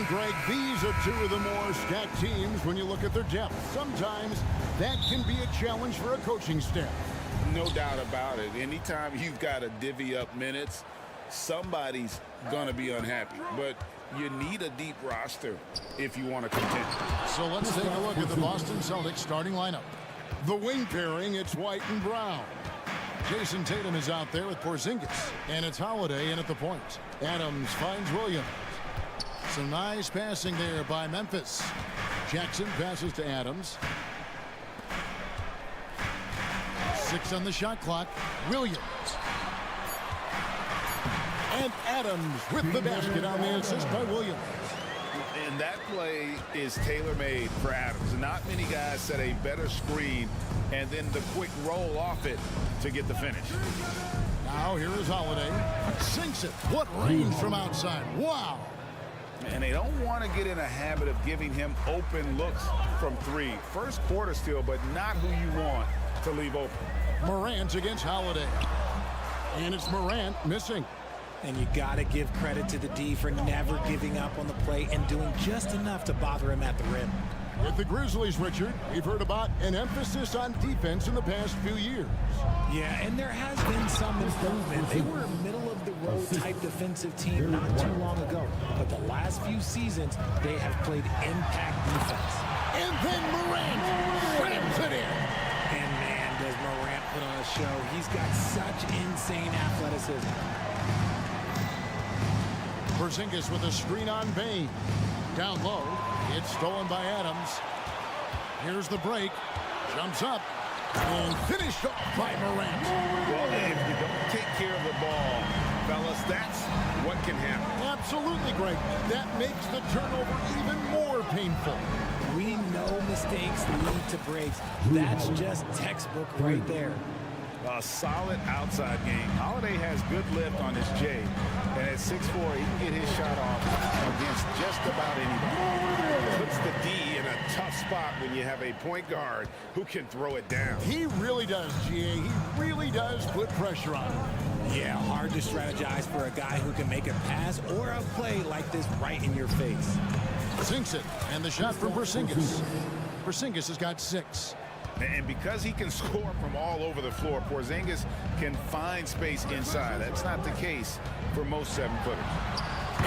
Greg, these are two of the more stacked teams when you look at their depth. Sometimes that can be a challenge for a coaching staff. No doubt about it. Anytime you've got to divvy up minutes, somebody's going to be unhappy. But you need a deep roster if you want to contend. So let's take a look at the Boston Celtics starting lineup. The wing pairing, it's White and Brown. Jason Tatum is out there with Porzingis. And it's Holiday in at the point. Adams finds Williams. Some nice passing there by Memphis. Jackson passes to Adams. 6 on the shot clock. Williams. And Adams with the basket on the assist by Williams. And that play is tailor-made for Adams. Not many guys set a better screen and then the quick roll off it to get the finish. Now here is Holiday. Sinks it. What range from outside. Wow. And they don't want to get in a habit of giving him open looks from 3. First quarter still, but not who you want to leave open. Morant against Holiday. And it's Morant missing. And you got to give credit to the D for never giving up on the play and doing just enough to bother him at the rim. With the Grizzlies, Richard, we've heard about an emphasis on defense in the past few years. Yeah, and there has been some improvement. They were a middle-of-the-road type defensive team not too long ago. But the last few seasons, they have played impact defense. And then Morant slams it in. And man, does Morant put on a show. He's got such insane athleticism. Porzingis with a screen on Bain. Down low. It's stolen by Adams. Here's the break. Jumps up. And finished off by Morant. Well, if you don't take care of the ball, fellas, that's what can happen. Absolutely, Greg. That makes the turnover even more painful. We know mistakes lead to breaks. That's just textbook right there. A solid outside game. Holiday has good lift on his J. And at 6'4", he can get his shot off against just about anybody. Puts the D in a tough spot when you have a point guard who can throw it down. He really does, GA. He really does put pressure on him. Yeah, hard to strategize for a guy who can make a pass or a play like this right in your face. Sinks it. And the shot from Porzingis. Porzingis has got 6. And because he can score from all over the floor, Porzingis can find space inside. That's not the case for most 7-footers.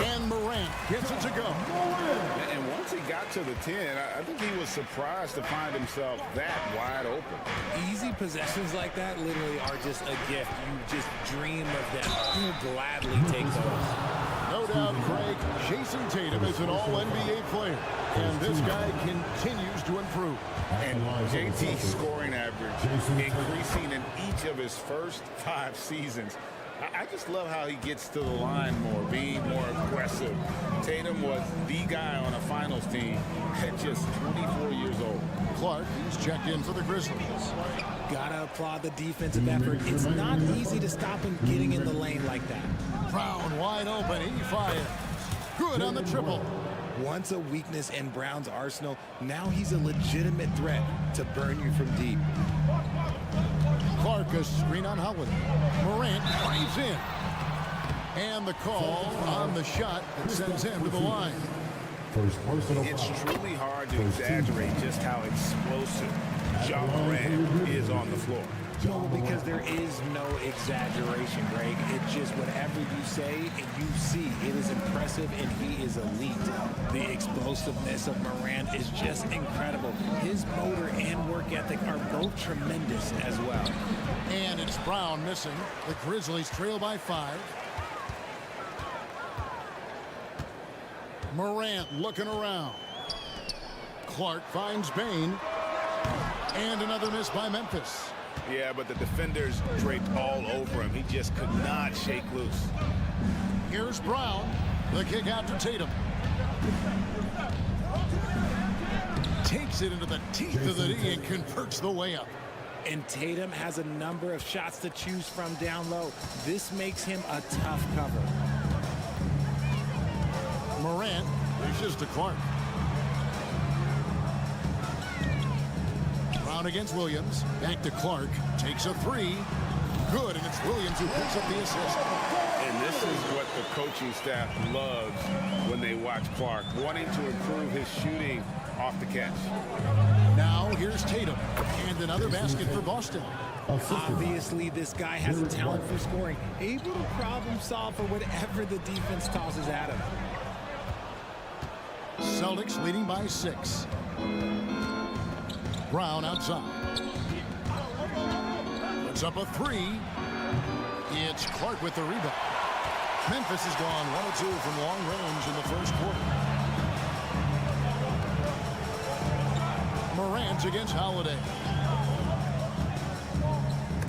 And Morant gets it to go. And once he got to the 10, I think he was surprised to find himself that wide open. Easy possessions like that literally are just a gift. You just dream of them. You'll gladly take those. No doubt, Craig, Jason Tatum is an all-NBA player. And this guy continues to improve. And JT's scoring average increasing in each of his first 5 seasons. I just love how he gets to the line more, being more aggressive. Tatum was the guy on a finals team at just 24 years old. Clark, he's checked in for the Grizzlies. Gotta applaud the defensive effort. It's not easy to stop him getting in the lane like that. Brown wide open, he fires. Good on the triple. Once a weakness in Brown's arsenal, now he's a legitimate threat to burn you from deep. Clark, a screen on Holiday. Morant drives in. And the call on the shot that sends him to the line. It's truly hard to exaggerate just how explosive Ja Morant is on the floor. No, because there is no exaggeration, Greg. It's just whatever you say and you see. It is impressive, and he is elite. The explosiveness of Morant is just incredible. His motor and work ethic are both tremendous as well. And it's Brown missing. The Grizzlies trail by 5. Morant looking around. Clark finds Bain. And another miss by Memphis. Yeah, but the defenders draped all over him. He just could not shake loose. Here's Brown. The kick out to Tatum. Takes it into the teeth of the D and converts the way up. And Tatum has a number of shots to choose from down low. This makes him a tough cover. Morant reaches to Clark. Brown against Williams. Back to Clark. Takes a three. Good, and it's Williams who picks up the assist. And this is what the coaching staff loves when they watch Clark, wanting to improve his shooting off the catch. Now here's Tatum. And another basket for Boston. Obviously, this guy has a talent for scoring, able to problem solve for whatever the defense tosses at him. Celtics leading by 6. Brown outside. Puts up a three. It's Clark with the rebound. Memphis has gone 1 of 2 from long range in the first quarter. Morant against Holiday.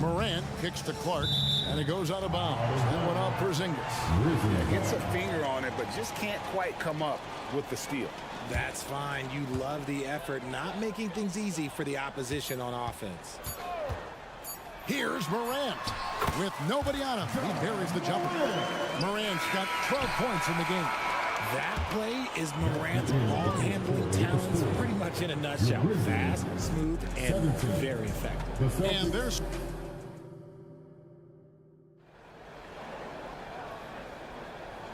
Morant kicks to Clark, and it goes out of bounds. That went off Porzingis. Gets a finger on it, but just can't quite come up with the steal. That's fine. You love the effort, not making things easy for the opposition on offense. Here's Morant. With nobody on him, he buries the jumper. Morant's got 12 points in the game. That play is Morant's ball-handling talents pretty much in a nutshell. Fast, smooth, and very effective. And there's...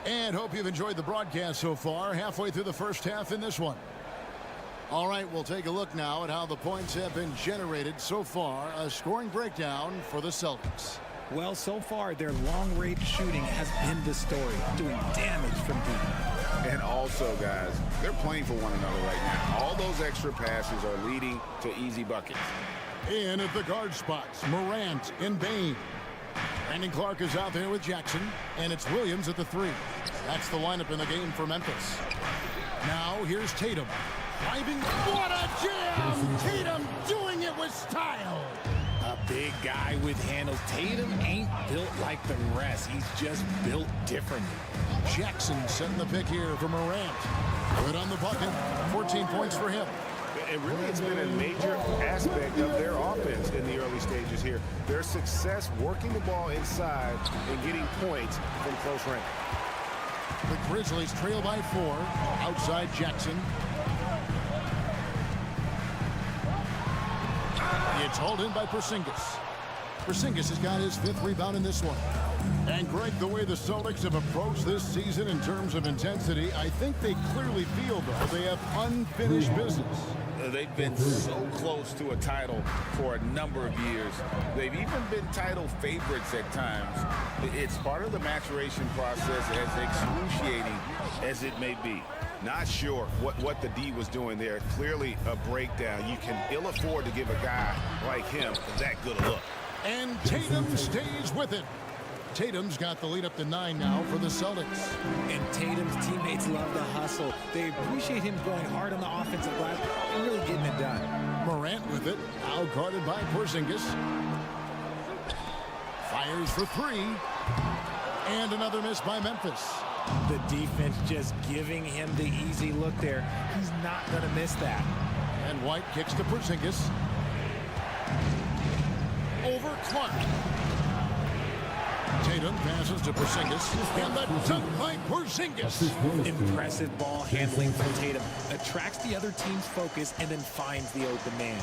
And hope you've enjoyed the broadcast so far. Halfway through the first half in this one. All right, we'll take a look now at how the points have been generated so far. A scoring breakdown for the Celtics. Well, so far, their long-range shooting has been the story, doing damage from deep. And also, guys, they're playing for one another right now. All those extra passes are leading to easy buckets. In at the guard spots, Morant and Bain. Brandon Clark is out there with Jackson, and it's Williams at the 3. That's the lineup in the game for Memphis. Now, here's Tatum. Driving, what a jam! Tatum doing it with style. A big guy with handles. Tatum ain't built like the rest. He's just built differently. Jackson setting the pick here for Morant. Good on the bucket. 14 points for him. And really, it's been a major aspect of their offense in the early stages here. Their success working the ball inside and getting points from close range. The Grizzlies trail by 4. Outside Jackson. It's hauled in by Porzingis. Porzingis has got his 5th rebound in this one. And Greg, the way the Celtics have approached this season in terms of intensity, I think they clearly feel, though, they have unfinished business. They've been so close to a title for a number of years. They've even been title favorites at times. It's part of the maturation process, as excruciating as it may be. Not sure what the D was doing there. Clearly a breakdown. You can ill afford to give a guy like him that good a look. And Tatum stays with it. Tatum's got the lead up to 9 now for the Celtics. And Tatum's teammates love the hustle. They appreciate him going hard on the offensive glass and really getting it done. Morant with it, now guarded by Porzingis. Fires for 3. And another miss by Memphis. The defense just giving him the easy look there. He's not going to miss that. And White kicks to Porzingis. Over Clark. Tatum passes to Porzingis. And the dunk by Porzingis. Impressive ball handling from Tatum. Attracts the other team's focus and then finds the open man.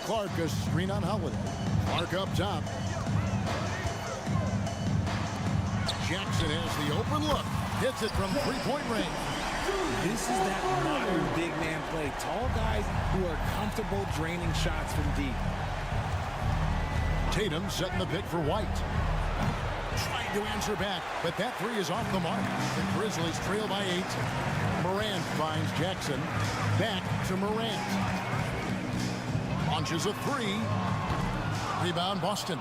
Clark a screen on Holiday. Clark up top. Jackson has the open look. Hits it from 3-point range. This is that modern big man play. Tall guys who are comfortable draining shots from deep. Tatum setting the pick for White. Trying to answer back, but that 3 is off the mark. The Grizzlies trail by 8. Morant finds Jackson. Back to Morant. Launches a 3. Rebound Boston.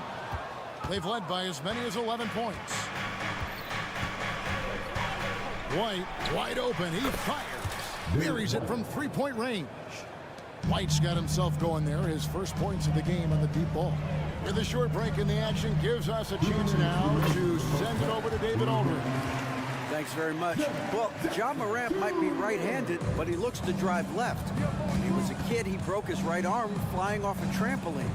They've led by as many as 11 points. White, wide open. He fires. Buries it from three-point range. White's got himself going there. His first points of the game on the deep ball. With a short break in the action, gives us a chance now to send it over to David Aldridge. Thanks very much. Well, Ja Morant might be right-handed, but he looks to drive left. When he was a kid, he broke his right arm flying off a trampoline.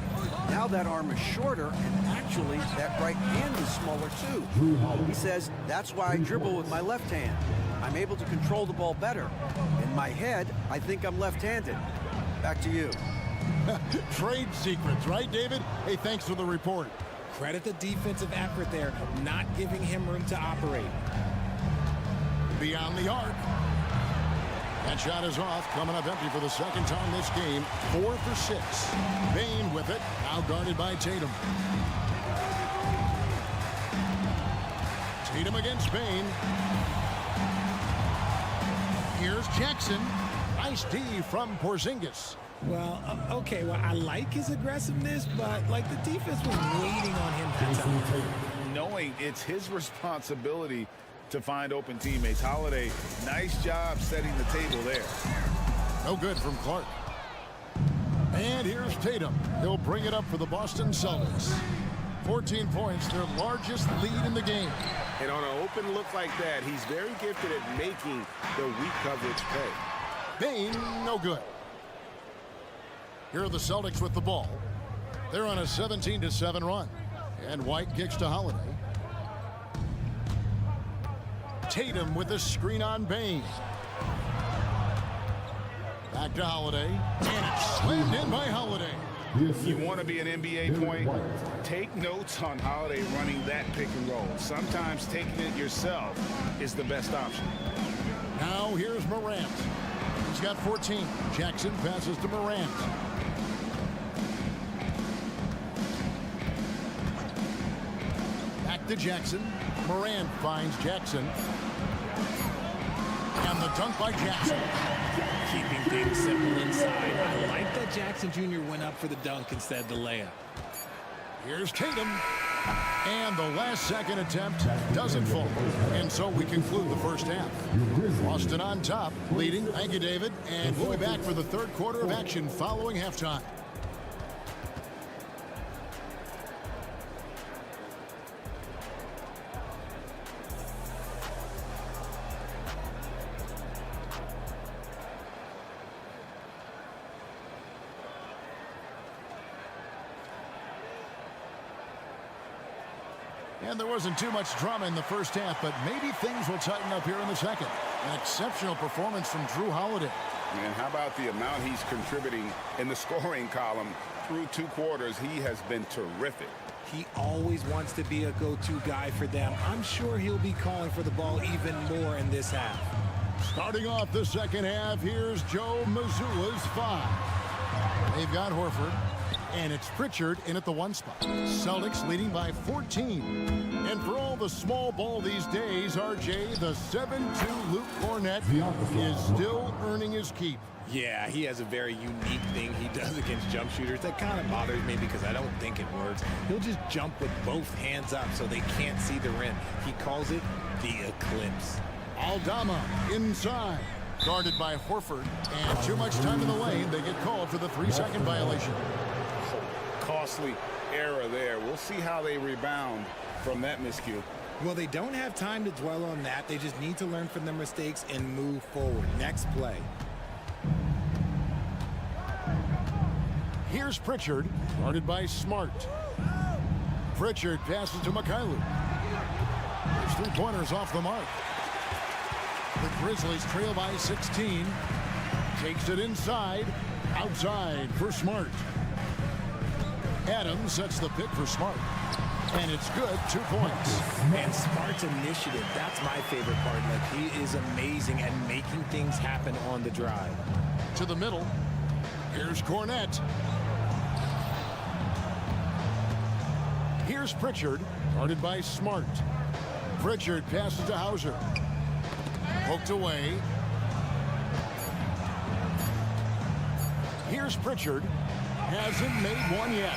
Now that arm is shorter, and actually, that right hand is smaller too. He says, that's why I dribble with my left hand. I'm able to control the ball better. In my head, I think I'm left-handed. Back to you. Trade secrets, right, David? Hey, thanks for the report. Credit the defensive effort there, not giving him room to operate. Beyond the arc. That shot is off, coming up empty for the second time this game. 4 for 6. Bane with it, now guarded by Tatum. Tatum against Bane. Here's Jackson. Nice D from Porzingis. Well, okay, well, I like his aggressiveness, but, like, the defense was waiting on him that time. Knowing it's his responsibility to find open teammates. Holiday, nice job setting the table there. No good from Clark. And here's Tatum. He'll bring it up for the Boston Celtics. 14 points, their largest lead in the game. And on an open look like that, he's very gifted at making the weak coverage pay. Bane, no good. Here are the Celtics with the ball. They're on a 17-7 run. And White kicks to Holiday. Tatum with a screen on Bane. Back to Holiday. And it's slammed in by Holiday. You want to be an NBA point? Take notes on Holiday running that pick and roll. Sometimes taking it yourself is the best option. Now here's Morant. He's got 14. Jackson passes to Morant. Back to Jackson. Morant finds Jackson. And the dunk by Jackson. Keeping things simple inside. I like that Jackson Jr. went up for the dunk instead of the layup. Here's Tatum. And the last second attempt doesn't fall. And so we conclude the first half. Boston on top, leading. Thank you, David. And we'll be back for the third quarter of action following halftime. And there wasn't too much drama in the first half, but maybe things will tighten up here in the second. An exceptional performance from Drew Holiday. And how about the amount he's contributing in the scoring column through 2 quarters? He has been terrific. He always wants to be a go-to guy for them. I'm sure he'll be calling for the ball even more in this half. Starting off the second half, here's Joe Mazzulla's 5. They've got Horford. And it's Pritchard in at the 1 spot. Celtics leading by 14. And for all the small ball these days, RJ, the 7'2" Luke Cornett is still earning his keep. Yeah, he has a very unique thing he does against jump shooters. That kind of bothers me because I don't think it works. He'll just jump with both hands up so they can't see the rim. He calls it the eclipse. Aldama inside. Guarded by Horford. And too much time in the lane. They get called for the 3-second violation. Costly error there. We'll see how they rebound from that miscue. Well, they don't have time to dwell on that. They just need to learn from their mistakes and move forward. Next play. Here's Pritchard, guarded by Smart. Pritchard passes to Mikhailuk. His 3-pointers off the mark. The Grizzlies trail by 16. Takes it inside. Outside for Smart. Adams sets the pick for Smart. And it's good, 2 points. And Smart's initiative, that's my favorite part. Like, he is amazing at making things happen on the drive. To the middle. Here's Cornett. Here's Pritchard, guarded by Smart. Pritchard passes to Hauser. Poked away. Here's Pritchard. Hasn't made one yet.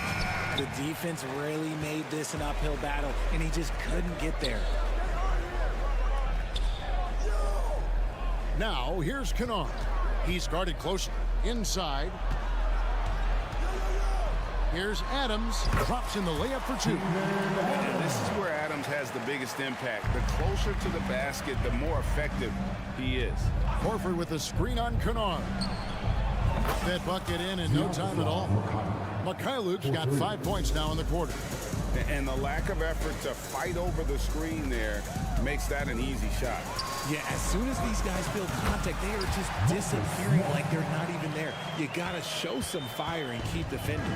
The defense really made this an uphill battle, and he just couldn't get there. Now, here's Kennard. He's guarded close inside. Here's Adams. Drops in the layup for 2. And this is where Adams has the biggest impact. The closer to the basket, the more effective he is. Horford with a screen on Kennard. That bucket in no time at all. Mikhailuk's got 5 points now in the quarter. And the lack of effort to fight over the screen there makes that an easy shot. Yeah, as soon as these guys feel contact, they are just disappearing like they're not even there. You got to show some fire and keep defending.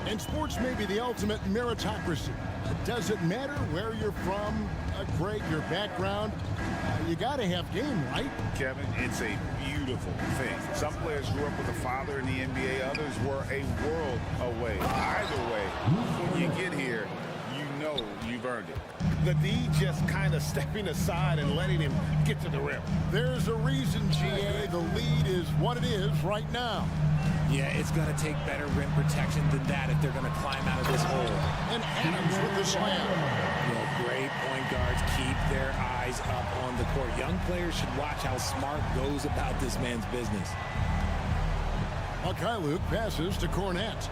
And sports may be the ultimate meritocracy. It doesn't matter where you're from, Greg, your background. You got to have game, right? Kevin, it's a beautiful thing. Some players grew up with a father in the NBA. Others were a world away. Either way, when you get here, you know you've earned it. The D just kind of stepping aside and letting him get to the rim. There's a reason, GA. The lead is what it is right now. Yeah, it's going to take better rim protection than that if they're going to climb out of this hole. And Adams with the slam. Great point guards keep their eyes up on the court. Young players should watch how Smart goes about this man's business. Mikhailuk passes to Cornette.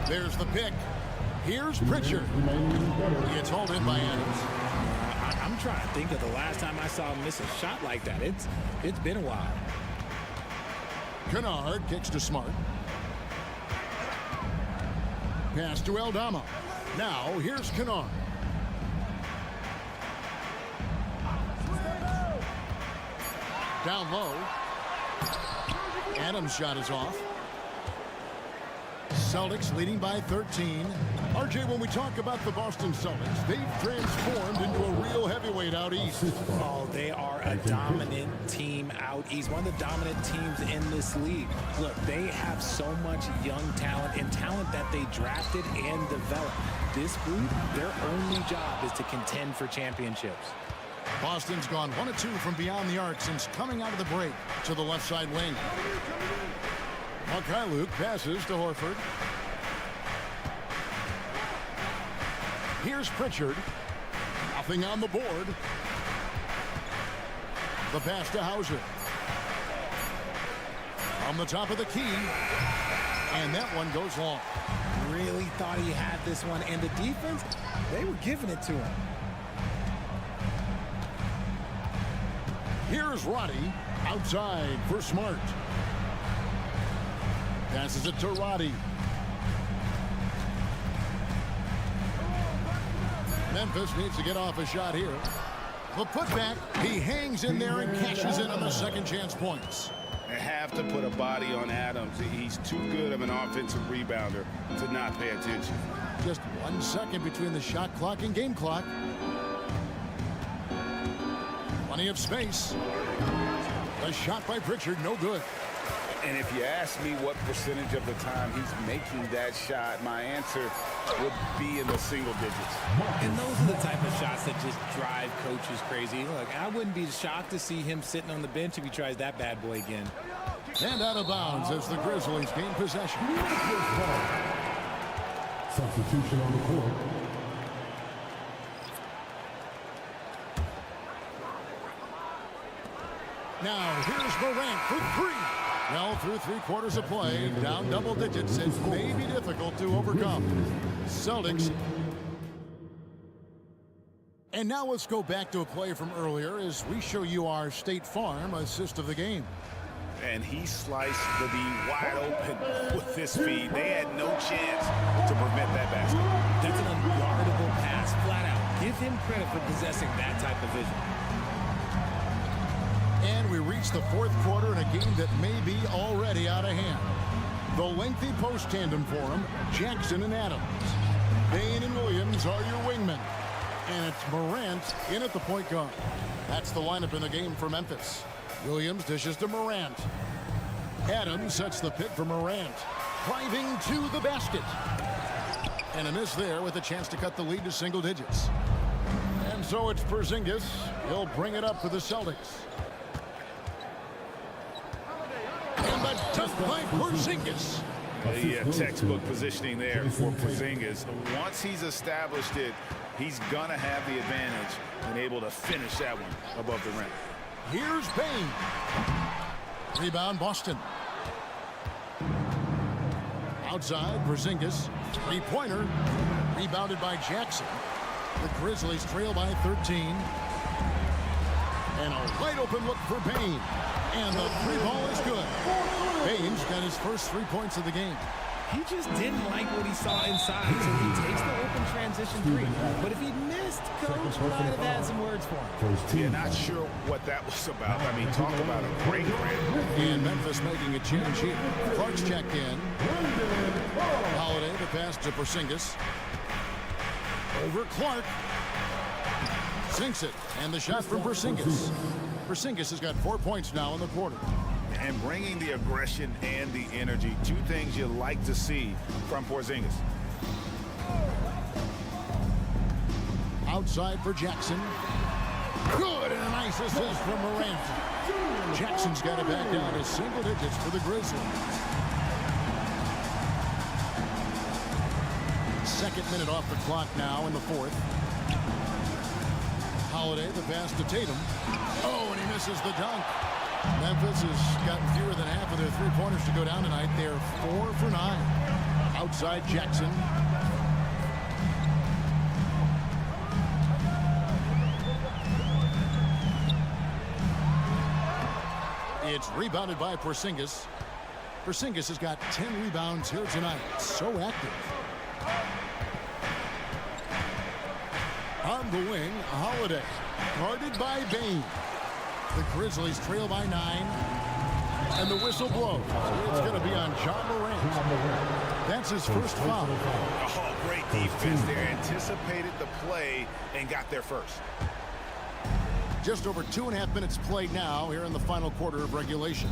There's the pick. Here's Pritchard. It's hauled in by Adams. I'm trying to think of the last time I saw him miss a shot like that. It's been a while. Kennard kicks to Smart. Pass to Aldama. Now here's Kennard. Down low. Adams' shot is off. Celtics leading by 13. RJ, when we talk about the Boston Celtics, they've transformed into a real heavyweight out east. Oh, they are a dominant team out east. One of the dominant teams in this league. Look, they have so much young talent and talent that they drafted and developed. This group, their only job is to contend for championships. Boston's gone 1 of 2 from beyond the arc since coming out of the break to the left side wing. Mikhailuk passes to Horford. Here's Pritchard. Nothing on the board. The pass to Hauser. On the top of the key. And that one goes long. Really thought he had this one. And the defense, they were giving it to him. Here's Roddy outside for Smart. Passes it to Roddy. Memphis needs to get off a shot here. The putback, he hangs in there and cashes in on the second chance points. They have to put a body on Adams. He's too good of an offensive rebounder to not pay attention. Just 1 second between the shot clock and game clock. Plenty of space. A shot by Pritchard, no good. And if you ask me what percentage of the time he's making that shot, my answer would be in the single digits. And those are the type of shots that just drive coaches crazy. Look, I wouldn't be shocked to see him sitting on the bench if he tries that bad boy again. And out of bounds as the Grizzlies gain possession. Substitution on the court. Now here's Morant for 3. Well, through 3 quarters of play, down double digits, it may be difficult to overcome. Celtics. And now let's go back to a play from earlier as we show you our State Farm assist of the game. And he sliced the D wide open with this feed. They had no chance to prevent that basket. That's an unguardable pass, flat out. Give him credit for possessing that type of vision. And we reach the 4th quarter in a game that may be already out of hand. The lengthy post tandem for him, Jackson and Adams. Bain and Williams are your wingmen. And it's Morant in at the point guard. That's the lineup in the game for Memphis. Williams dishes to Morant. Adams sets the pick for Morant. Driving to the basket. And a miss there with a chance to cut the lead to single digits. And so it's Porzingis. He'll bring it up for the Celtics. And the dunk by Porzingis. Yeah, textbook positioning there for Porzingis. Once he's established it, he's going to have the advantage and able to finish that one above the rim. Here's Payne. Rebound, Boston. Outside, Porzingis. Three-pointer. Rebounded by Jackson. The Grizzlies trail by 13. And a wide-open look for Payne. And the three ball is good. Payne's got his first 3 points of the game. He just didn't like what he saw inside, so he takes the open transition three. But if he missed, Coach might have had some words for him. Yeah, not sure what that was about. I mean, talk about a great grab. And Memphis making a change here. Clark's checked in. Holiday, the pass to Porzingis. Over Clark. Sinks it. And the shot from Porzingis. Porzingis has got 4 points now in the quarter. And bringing the aggression and the energy. Two things you like to see from Porzingis. Outside for Jackson. Good, and a nice assist from Morant. Jackson's got it back down to single digits for the Grizzlies. Second minute off the clock now in the fourth. Holiday, the pass to Tatum. Oh, and he misses the dunk. Memphis has gotten fewer than half of their three-pointers to go down tonight. They're 4 for 9. Outside Jackson. It's rebounded by Porzingis. Porzingis has got 10 rebounds here tonight. So active. On the wing, Holiday. Guarded by Bain. The Grizzlies trail by 9. And the whistle blows. It's going to be on John Morant. That's his first foul. Oh, great defense there. Anticipated the play and got there first. Just over 2.5 minutes played now here in the final quarter of regulation.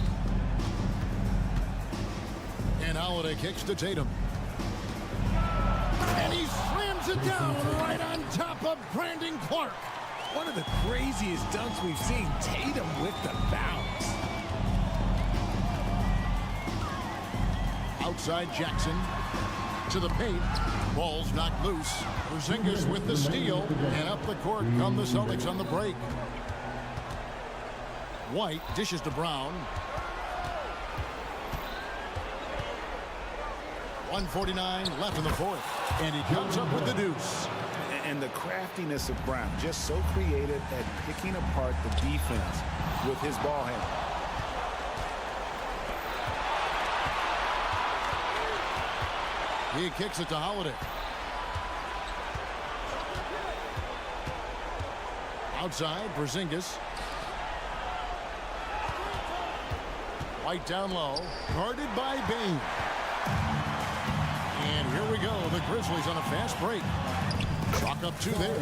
And Holiday kicks to Tatum. And he slams it down right on top of Brandon Clark. One of the craziest dunks we've seen. Tatum with the bounce. Outside Jackson to the paint. Ball's knocked loose. Porzingis with the steal. And up the court come the Celtics on the break. White dishes to Brown. 1:49 left in the fourth. And he comes up with the deuce. And the craftiness of Brown, just so creative at picking apart the defense with his ball handle. He kicks it to Holiday. Outside, Porzingis. White down low, guarded by Bain. And here we go, the Grizzlies on a fast break. Chalk up 2 there.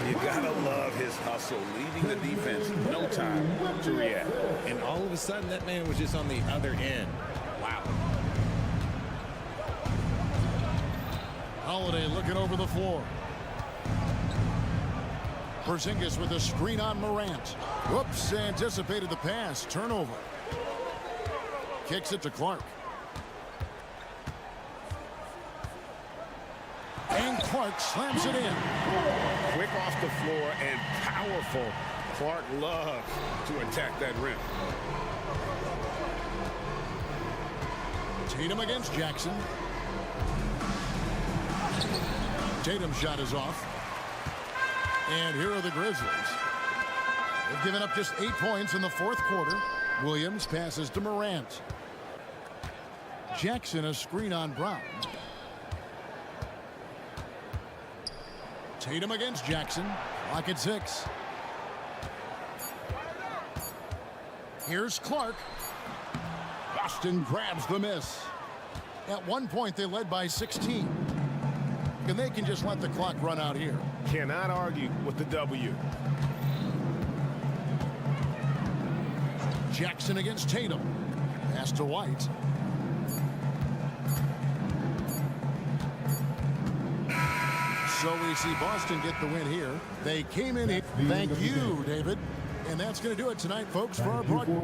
You gotta love his hustle, leaving the defense no time to react. And all of a sudden, that man was just on the other end. Wow. Holiday looking over the floor. Porzingis with a screen on Morant. Whoops, anticipated the pass. Turnover. Kicks it to Clark. And Clark slams it in. Quick off the floor and powerful. Clark loves to attack that rim. Tatum against Jackson. Tatum's shot is off. And here are the Grizzlies. They've given up just 8 points in the fourth quarter. Williams passes to Morant. Jackson a screen on Brown. Tatum against Jackson. Clock at 6. Here's Clark. Boston grabs the miss. At one point, they led by 16. And they can just let the clock run out here. Cannot argue with the W. Jackson against Tatum. Pass to White. So we see Boston get the win here. They came in here. Thank you, David. And that's going to do it tonight, folks, for our broadcast.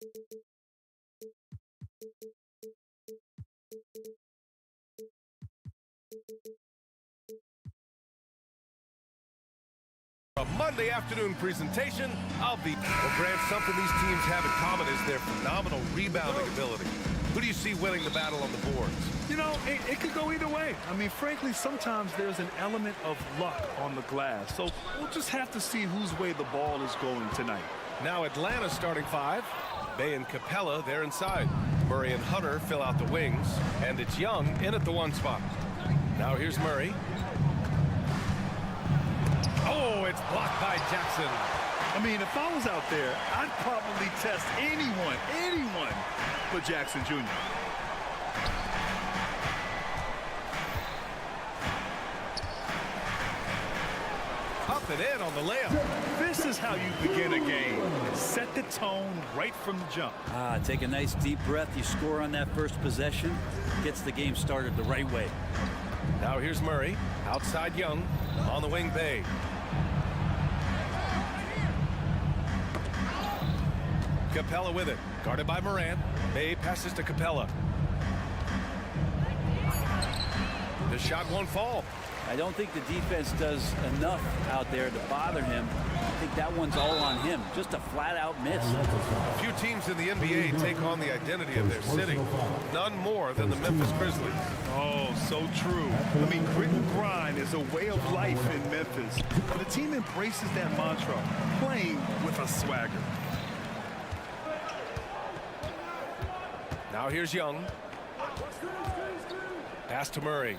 A Monday afternoon presentation of the... Well, Grant, something these teams have in common is their phenomenal rebounding ability. Who do you see winning the battle on the boards? You know, it could go either way. I mean, frankly, sometimes there's an element of luck on the glass. So we'll just have to see whose way the ball is going tonight. Now Atlanta starting five. Bay and Capella, they're inside. Murray and Hunter fill out the wings. And it's Young in at the one spot. Now here's Murray. Oh, it's blocked by Jackson. I mean, if I was out there, I'd probably test anyone but Jackson Jr. Up and in on the layup. This is how you begin a game. Set the tone right from the jump. Take a nice deep breath. You score on that first possession. Gets the game started the right way. Now here's Murray. Outside Young. On the wing, Bay. Capella with it. Guarded by Morant. Bay passes to Capella. The shot won't fall. I don't think the defense does enough out there to bother him. I think that one's all on him. Just a flat-out miss. A few teams in the NBA take on the identity of their city. None more than the Memphis Grizzlies. Oh, so true. I mean, grit and grind is a way of life in Memphis. The team embraces that mantra, playing with a swagger. Now here's Young. Pass to Murray.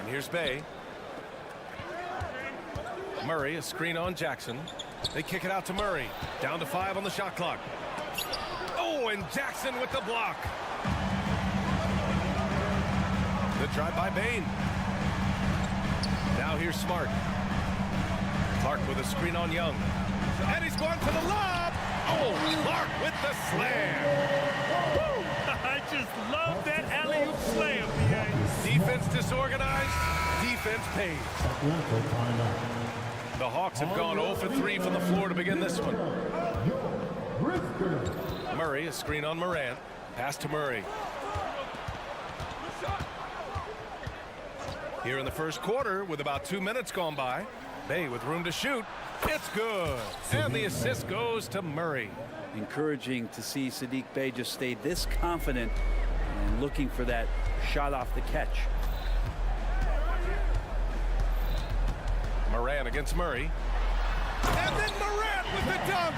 And here's Bay. Murray, a screen on Jackson. They kick it out to Murray. Down to 5 on the shot clock. Oh, and Jackson with the block. The drive by Bain. Now here's Smart. Clark with a screen on Young. And he's going to the lob. Oh, Clark with the slam. Woo! I just love that alley-oop slam, B.I.G. Defense disorganized. Defense pays. The Hawks have gone 0 for 3 from the floor to begin this one. Murray, a screen on Morant. Pass to Murray. Here in the first quarter, with about 2 minutes gone by, Bay with room to shoot. It's good. And the assist goes to Murray. Encouraging to see Saddiq Bey just stay this confident and looking for that shot off the catch. Morant against Murray. And then Morant with the dunk.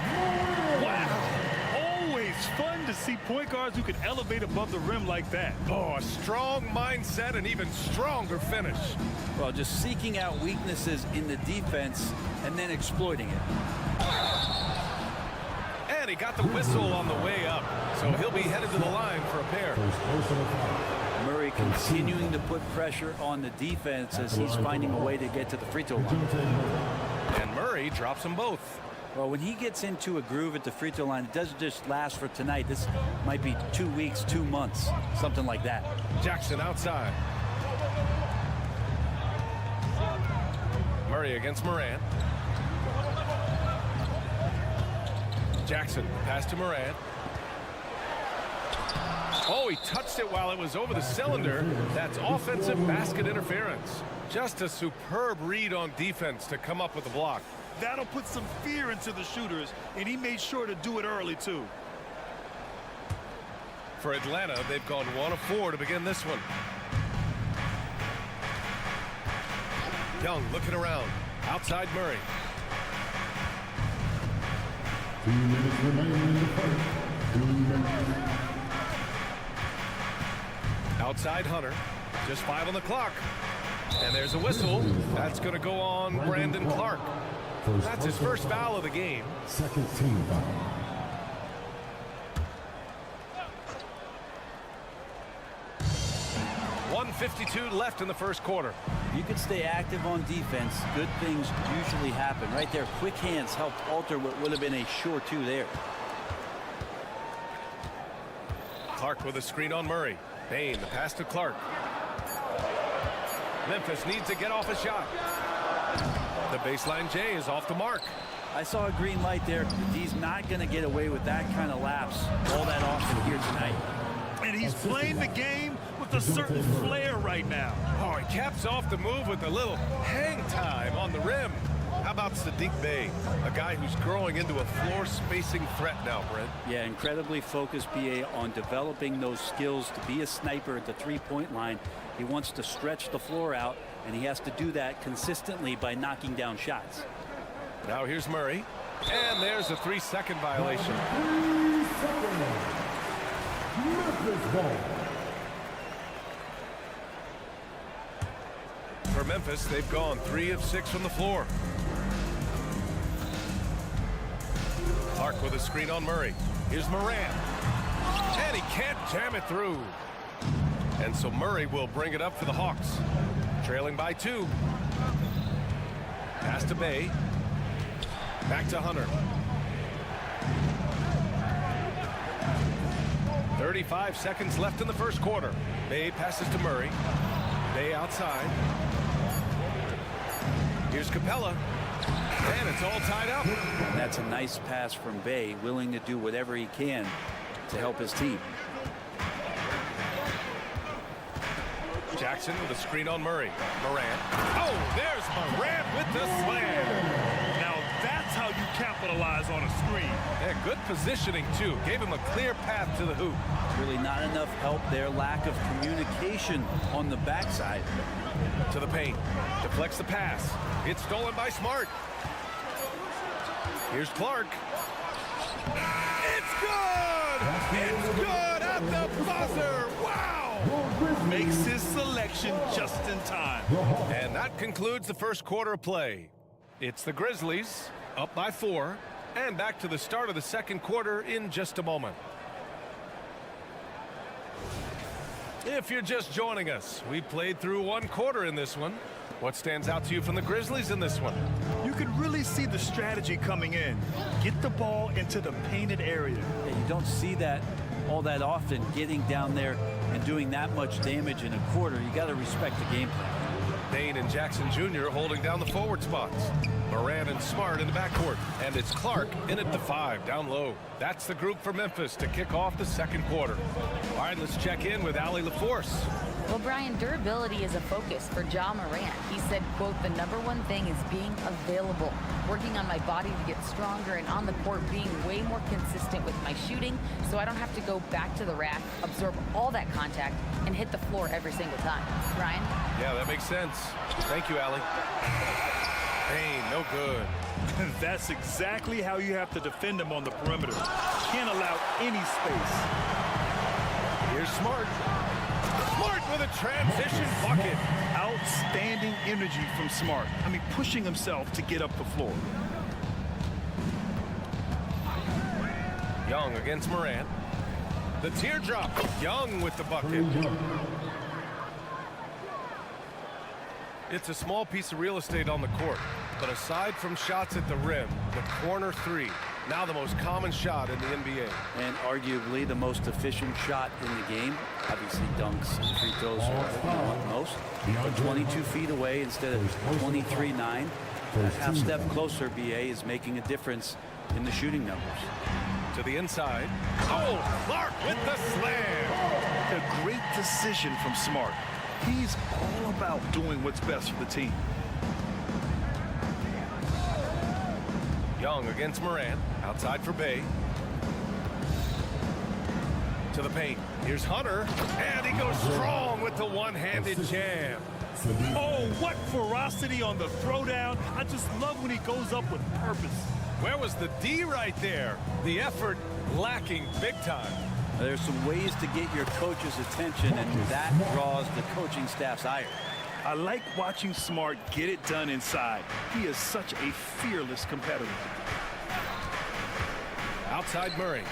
Wow. Always fun to see point guards who can elevate above the rim like that. Oh, a strong mindset and even stronger finish. Well, just seeking out weaknesses in the defense and then exploiting it. And he got the whistle on the way up, so he'll be headed to the line for a pair. Murray continuing to put pressure on the defense as he's finding a way to get to the free throw line. And Murray drops them both. Well, when he gets into a groove at the free throw line, it doesn't just last for tonight. This might be 2 weeks, 2 months, something like that. Jackson outside. Murray against Morant. Jackson, pass to Morant. Oh, he touched it while it was over the cylinder. That's offensive basket interference. Just a superb read on defense to come up with the block. That'll put some fear into the shooters, and he made sure to do it early, too. For Atlanta, they've gone 1 of 4 to begin this one. Young looking around. Outside Murray. 2 minutes remaining in the fight. 2 minutes. Outside Hunter. Just 5 on the clock. And there's a whistle. That's going to go on Brandon Clark. That's his first foul of the game. Second team foul. .152 left in the first quarter. You can stay active on defense. Good things usually happen. Right there, quick hands helped alter what would have been a sure 2 there. Clark with a screen on Murray. Bain, the pass to Clark. Memphis needs to get off a shot. The baseline J is off the mark. I saw a green light there. He's not going to get away with that kind of lapse all that often here tonight. And he's playing the game with a certain flair right now. Oh, he caps off the move with a little hang time on the rim. How about Sadiq Bey, a guy who's growing into a floor-spacing threat now, Brent? Yeah, incredibly focused, B.A., on developing those skills to be a sniper at the three-point line. He wants to stretch the floor out, and he has to do that consistently by knocking down shots. Now here's Murray, and there's a 3-second violation. 3 seconds. Memphis ball. For Memphis, they've gone 3 of 6 from the floor. Clark with a screen on Murray. Here's Morant. And he can't jam it through. And so Murray will bring it up for the Hawks. Trailing by 2. Pass to Bey. Back to Hunter. 35 seconds left in the first quarter. Bey passes to Murray. Bey outside. Here's Capella. And it's all tied up. That's a nice pass from Bey, willing to do whatever he can to help his team. Jackson with a screen on Murray. Morant. Oh, there's Morant with the slam. Now that's how you capitalize on a screen. Yeah, good positioning, too. Gave him a clear path to the hoop. Really not enough help there. Lack of communication on the backside. To the paint. Deflects the pass. It's stolen by Smart. Here's Clark. It's good! It's good at the buzzer! Wow! Makes his selection just in time. And that concludes the first quarter of play. It's the Grizzlies up by 4, and back to the start of the second quarter in just a moment. If you're just joining us, we played through 1 quarter in this one. What stands out to you from the Grizzlies in this one? You could really see the strategy coming in. Get the ball into the painted area. Yeah, you don't see that all that often, getting down there and doing that much damage in a quarter. You got to respect the game plan. Dane and Jackson Jr. holding down the forward spots. Morant and Smart in the backcourt. And it's Clark in at the 5, down low. That's the group for Memphis to kick off the second quarter. All right, let's check in with Allie LaForce. Well, Brian, durability is a focus for Ja Morant. He said, quote, "The #1 thing is being available, working on my body to get stronger, and on the court being way more consistent with my shooting so I don't have to go back to the rack, absorb all that contact, and hit the floor every single time." Brian? Yeah, that makes sense. Thank you, Allie. Hey, no good. That's exactly how you have to defend him on the perimeter. Can't allow any space. Here's Smart. Smart with a transition bucket. Outstanding energy from Smart. I mean, pushing himself to get up the floor. Young against Morant. The teardrop. Young with the bucket. It's a small piece of real estate on the court, but aside from shots at the rim, the corner 3, now the most common shot in the NBA. And arguably the most efficient shot in the game. Obviously dunks and free throws are what you want most. But 22 feet away instead of 23-9. That half step closer, BA, is making a difference in the shooting numbers. To the inside. Oh, Clark with the slam. A great decision from Smart. He's all about doing what's best for the team. Young against Morant. Outside for Bey. To the paint. Here's Hunter. And he goes strong with the one-handed jam. Oh, what ferocity on the throwdown. I just love when he goes up with purpose. Where was the D right there? The effort lacking big time. There's some ways to get your coach's attention, and that draws the coaching staff's ire. I like watching Smart get it done inside. He is such a fearless competitor. Outside Murray.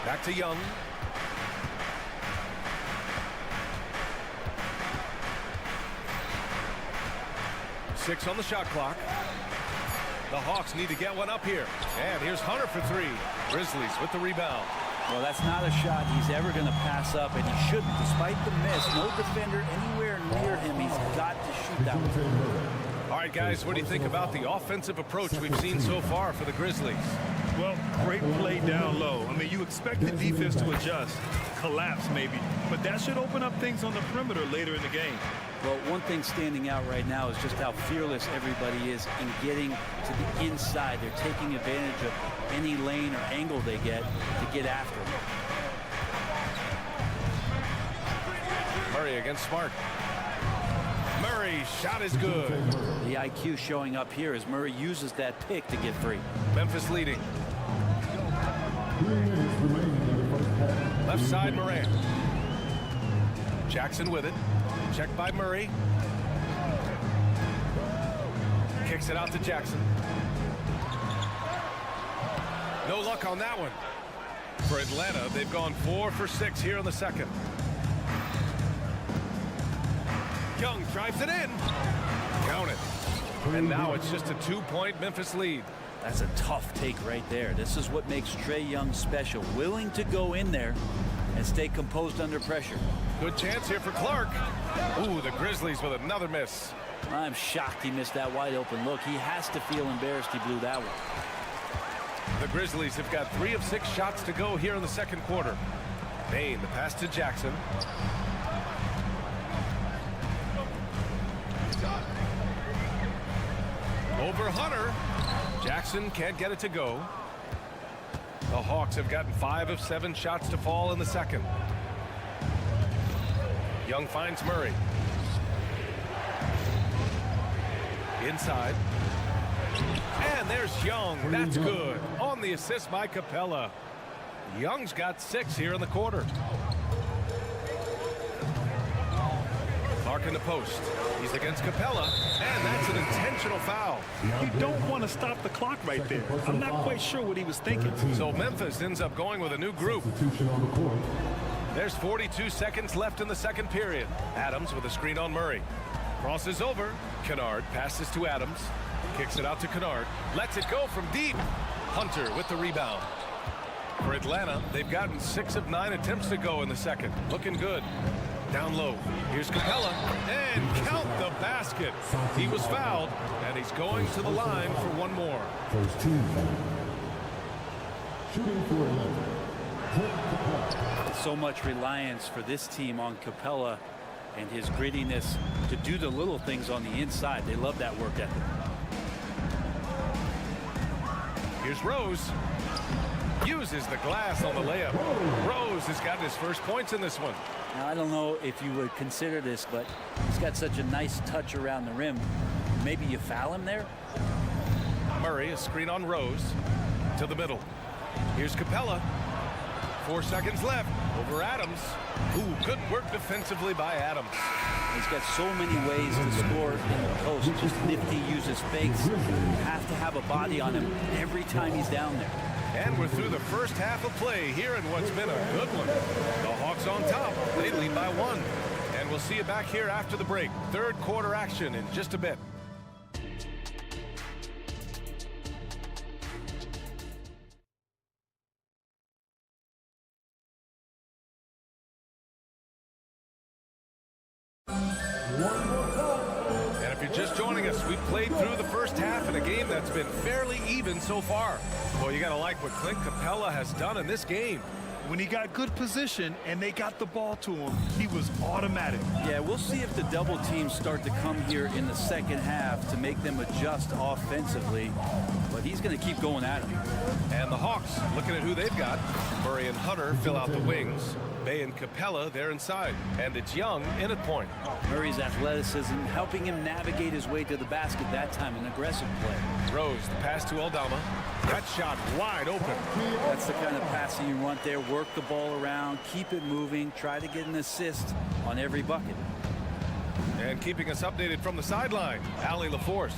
Back to Young. Six on the shot clock. The Hawks need to get one up here. And here's Hunter for 3. Grizzlies with the rebound. Well, that's not a shot he's ever going to pass up, and he shouldn't. Despite the miss, no defender anywhere near him. He's got to shoot that one. All All right, guys, what do you think about the offensive approach we've seen so far for the Grizzlies? Well, great play down low. I mean, you expect the defense to adjust, collapse maybe, but that should open up things on the perimeter later in the game. Well, one thing standing out right now is just how fearless everybody is in getting to the inside. They're taking advantage of any lane or angle they get to get after them. Murray against Smart. Murray, shot is good. The IQ showing up here as Murray uses that pick to get free. Memphis leading. 3 minutes remaining in the first half. Left side, Morant. Jackson with it. Checked by Murray. Kicks it out to Jackson. No luck on that one. For Atlanta, they've gone 4 for 6 here in the second. Young drives it in. Count it. And now it's just a 2-point Memphis lead. That's a tough take right there. This is what makes Trae Young special. Willing to go in there and stay composed under pressure. Good chance here for Clark. Ooh, the Grizzlies with another miss. I'm shocked he missed that wide open look. He has to feel embarrassed he blew that one. The Grizzlies have got 3 of 6 shots to go here in the second quarter. Bain, the pass to Jackson. Over Hunter. Jackson can't get it to go. The Hawks have gotten 5 of 7 shots to fall in the second. Young finds Murray. Inside. And there's Young. That's good. On the assist by Capella. Young's got 6 here in the quarter. Clark in the post. He's against Capella, and that's an intentional foul. You don't want to stop the clock right there. I'm not quite sure what he was thinking. So Memphis ends up going with a new group. Substitution on the court. There's 42 seconds left in the second period. Adams with a screen on Murray. Crosses over. Kennard passes to Adams. Kicks it out to Kennard. Lets it go from deep. Hunter with the rebound. For Atlanta, they've gotten 6 of 9 attempts to go in the second. Looking good. Down low. Here's Capella. And count the basket. He was fouled, and he's going to the line for one more. First team foul. Shooting for 11. So much reliance for this team on Capella and his grittiness to do the little things on the inside. They love that work ethic. Here's Rose. Uses the glass on the layup. Rose has gotten his first points in this one. Now, I don't know if you would consider this, but he's got such a nice touch around the rim. Maybe you foul him there? Murray, a screen on Rose. To the middle. Here's Capella. 4 seconds left. Over Adams. Ooh, good work defensively by Adams. He's got so many ways to score in the post. Just nifty, uses fakes. You have to have a body on him every time he's down there. And we're through the first half of play here in what's been a good one. The Hawks on top. They lead by 1. And we'll see you back here after the break. Third quarter action in just a bit. And if you're just joining us, we've played through the first half in a game that's been fairly even so far. Well, you got to like what Clint Capella has done in this game. When he got good position and they got the ball to him, he was automatic. Yeah, we'll see if the double teams start to come here in the second half to make them adjust offensively. But he's going to keep going at him. And the Hawks, looking at who they've got. Murray and Hunter fill out the wings. Bay and Capella, they're inside. And it's Young in at point. Murray's athleticism helping him navigate his way to the basket that time, an aggressive play. Rose, the pass to Aldama. That shot wide open. That's the kind of passing you want there. Work the ball around, keep it moving, try to get an assist on every bucket. And keeping us updated from the sideline, Allie LaForce.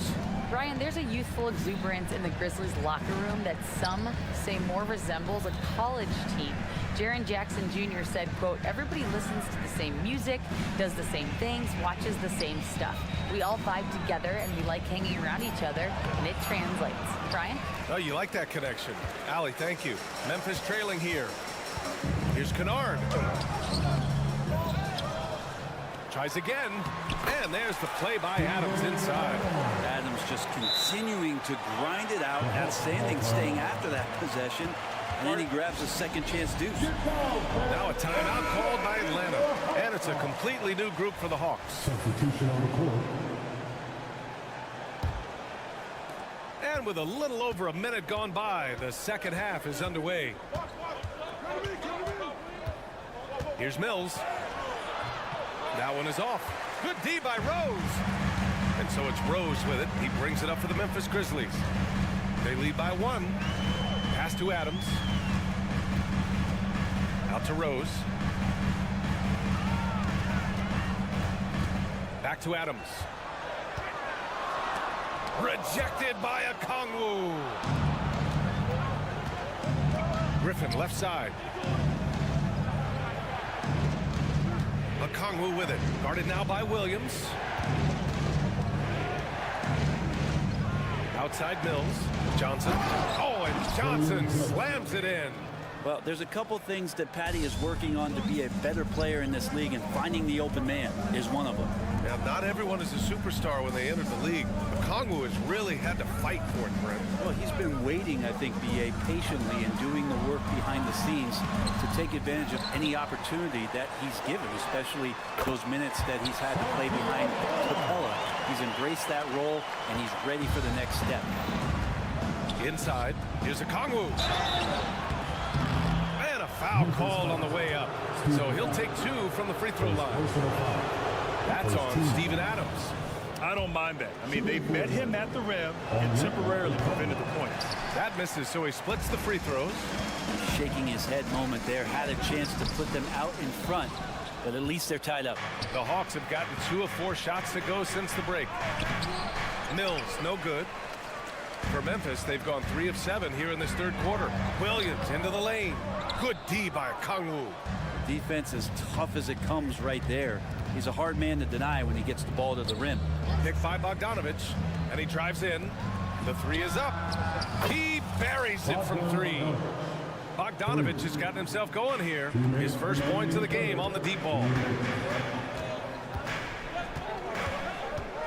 Brian, there's a youthful exuberance in the Grizzlies locker room that some say more resembles a college team. Jaren Jackson Jr. said, quote, "Everybody listens to the same music, does the same things, watches the same stuff. We all vibe together and we like hanging around each other, and it translates." Brian? Oh, you like that connection. Allie, thank you. Memphis trailing here. Here's Kennard. Tries again, and there's the play by Adams inside. Adams just continuing to grind it out. Outstanding staying after that possession. And then he grabs a second chance deuce. Now a timeout called by Atlanta. And it's a completely new group for the Hawks. Substitution on the court. And with a little over a minute gone by, the second half is underway. Here's Mills. That one is off. Good D by Rose. And so it's Rose with it. He brings it up for the Memphis Grizzlies. They lead by 1. Pass to Adams. Out to Rose. Back to Adams. Rejected by Okongwu. Griffin left side. Okongwu with it. Guarded now by Williams. Outside Mills. Johnson. Oh, and Johnson slams it in. Well, there's a couple things that Patty is working on to be a better player in this league, and finding the open man is one of them. Now, not everyone is a superstar when they enter the league. Okongwu has really had to fight for it, Brent. Well, he's been waiting, I think, B.A. patiently and doing the work behind the scenes to take advantage of any opportunity that he's given, especially those minutes that he's had to play behind Capella. He's embraced that role, and he's ready for the next step. Inside, here's Okongwu. And a foul called on the way up. So he'll take 2 from the free throw line. That's on Steven Adams. I don't mind that. I mean, they met him at the rim and temporarily prevented the points. That misses, so he splits the free throws. Shaking his head moment there. Had a chance to put them out in front, but at least they're tied up. The Hawks have gotten 2 of 4 shots to go since the break. Mills, no good. For Memphis, they've gone 3 of 7 here in this third quarter. Williams into the lane. Good D by Okongwu. Defense as tough as it comes right there. He's a hard man to deny when he gets the ball to the rim. Picked by Bogdanovich, and he drives in. The 3 is up. He buries it from 3. Bogdanovich has gotten himself going here. His first points of the game on the deep ball.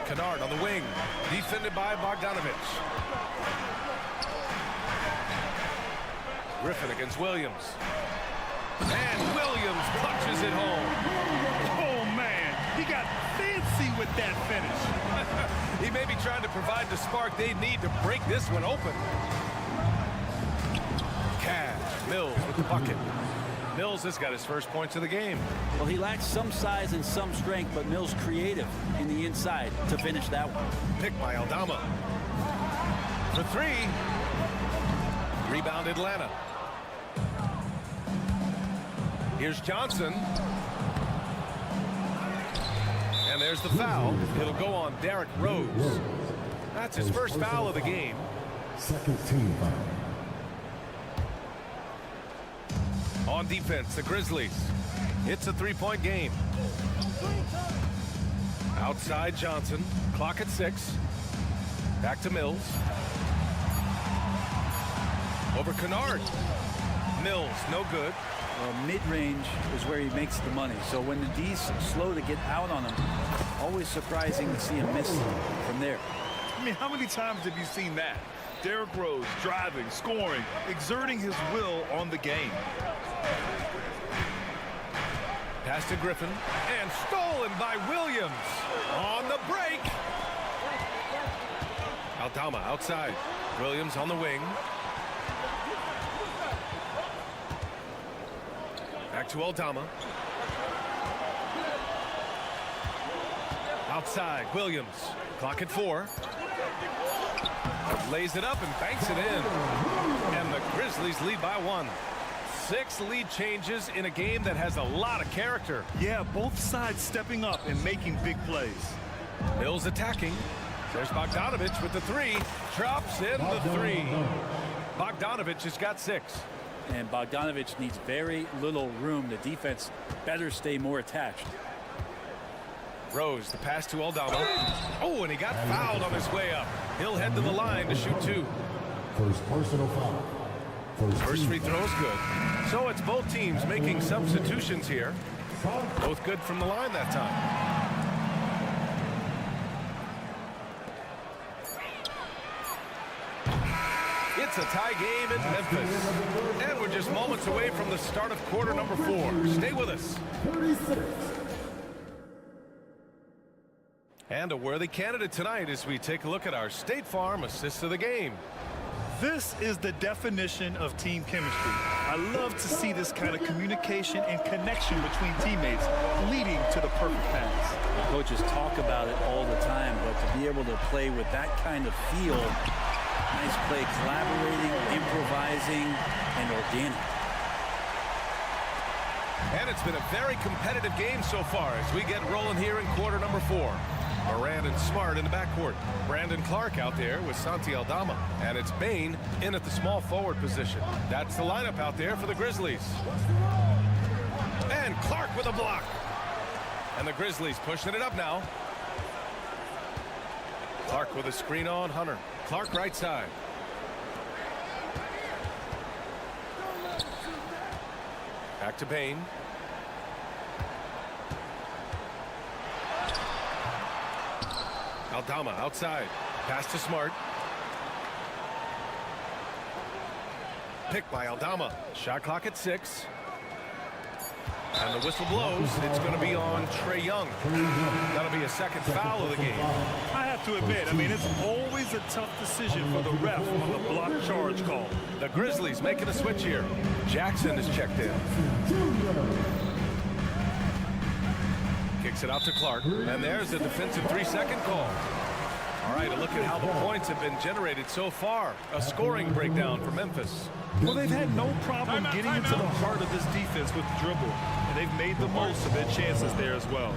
Kennard on the wing, defended by Bogdanovich. Griffin against Williams. And Williams punches it home. Oh, man, he got fancy with that finish. He may be trying to provide the spark they need to break this one open. Cash, Mills with the bucket. Mills has got his first points of the game. Well, he lacks some size and some strength, but Mills creative in the inside to finish that one. Picked by Aldama. For 3. Rebound Atlanta. Here's Johnson. And there's the foul. It'll go on Derrick Rose. That's his first foul of the game. Second team foul. On defense, the Grizzlies. It's a 3-point game. Outside Johnson. Clock at 6. Back to Mills. Over Kennard. Mills, no good. Well, mid-range is where he makes the money. So when the D's slow to get out on him, always surprising to see him miss from there. I mean, how many times have you seen that? Derrick Rose driving, scoring, exerting his will on the game. Pass to Griffin, and stolen by Williams. On the break. Aldama outside. Williams on the wing. Back to Aldama. Outside, Williams. Clock at 4. Lays it up and banks it in. And the Grizzlies lead by 1. 6 lead changes in a game that has a lot of character. Yeah, both sides stepping up and making big plays. Mills attacking. There's Bogdanovich with the 3. Drops in the 3. Bogdanovich has got 6. And Bogdanovich needs very little room. The defense better stay more attached. Rose, the pass to Aldama. Oh, and he got fouled on his way up. He'll head to the line to shoot 2. First personal foul. First free throw is good. So it's both teams making substitutions here. Both good from the line that time. It's a tie game in Memphis. And we're just moments away from the start of quarter number 4. Stay with us. 36. And a worthy candidate tonight as we take a look at our State Farm assist of the game. This is the definition of team chemistry. I love to see this kind of communication and connection between teammates leading to the perfect pass. The coaches talk about it all the time, but to be able to play with that kind of feel, nice play, collaborating, improvising, and organic. And it's been a very competitive game so far as we get rolling here in quarter number 4. Morant and Smart in the backcourt. Brandon Clark out there with Santi Aldama. And it's Bain in at the small forward position. That's the lineup out there for the Grizzlies. And Clark with a block. And the Grizzlies pushing it up now. Clark with a screen on Hunter. Clark right side. Back to Bain. Aldama outside. Pass to Smart. Pick by Aldama. Shot clock at 6. And the whistle blows. It's going to be on Trae Young. That'll be a second foul of the game. I have to admit, I mean, it's always a tough decision for the ref on the block charge call. The Grizzlies making a switch here. Jackson is checked in. Kicks it out to Clark. And there's a defensive 3-second call. All right, a look at how the points have been generated so far. A scoring breakdown for Memphis. Well, they've had no problem getting into the heart of this defense with the dribble, and they've made the most of their chances there as well.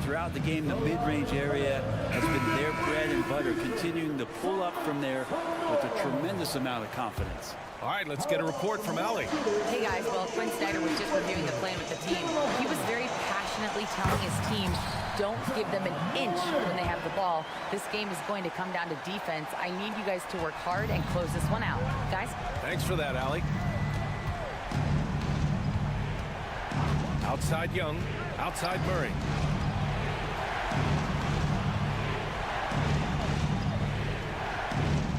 Throughout the game, the mid-range area has been their bread and butter, continuing to pull up from there with a tremendous amount of confidence. All right, let's get a report from Allie. Hey guys, well, Quinn Snyder was just reviewing the plan with the team. He was very passionately telling his team, don't give them an inch when they have the ball. This game is going to come down to defense. I need you guys to work hard and close this one out. Guys? Thanks for that, Allie. Outside Young, outside Murray.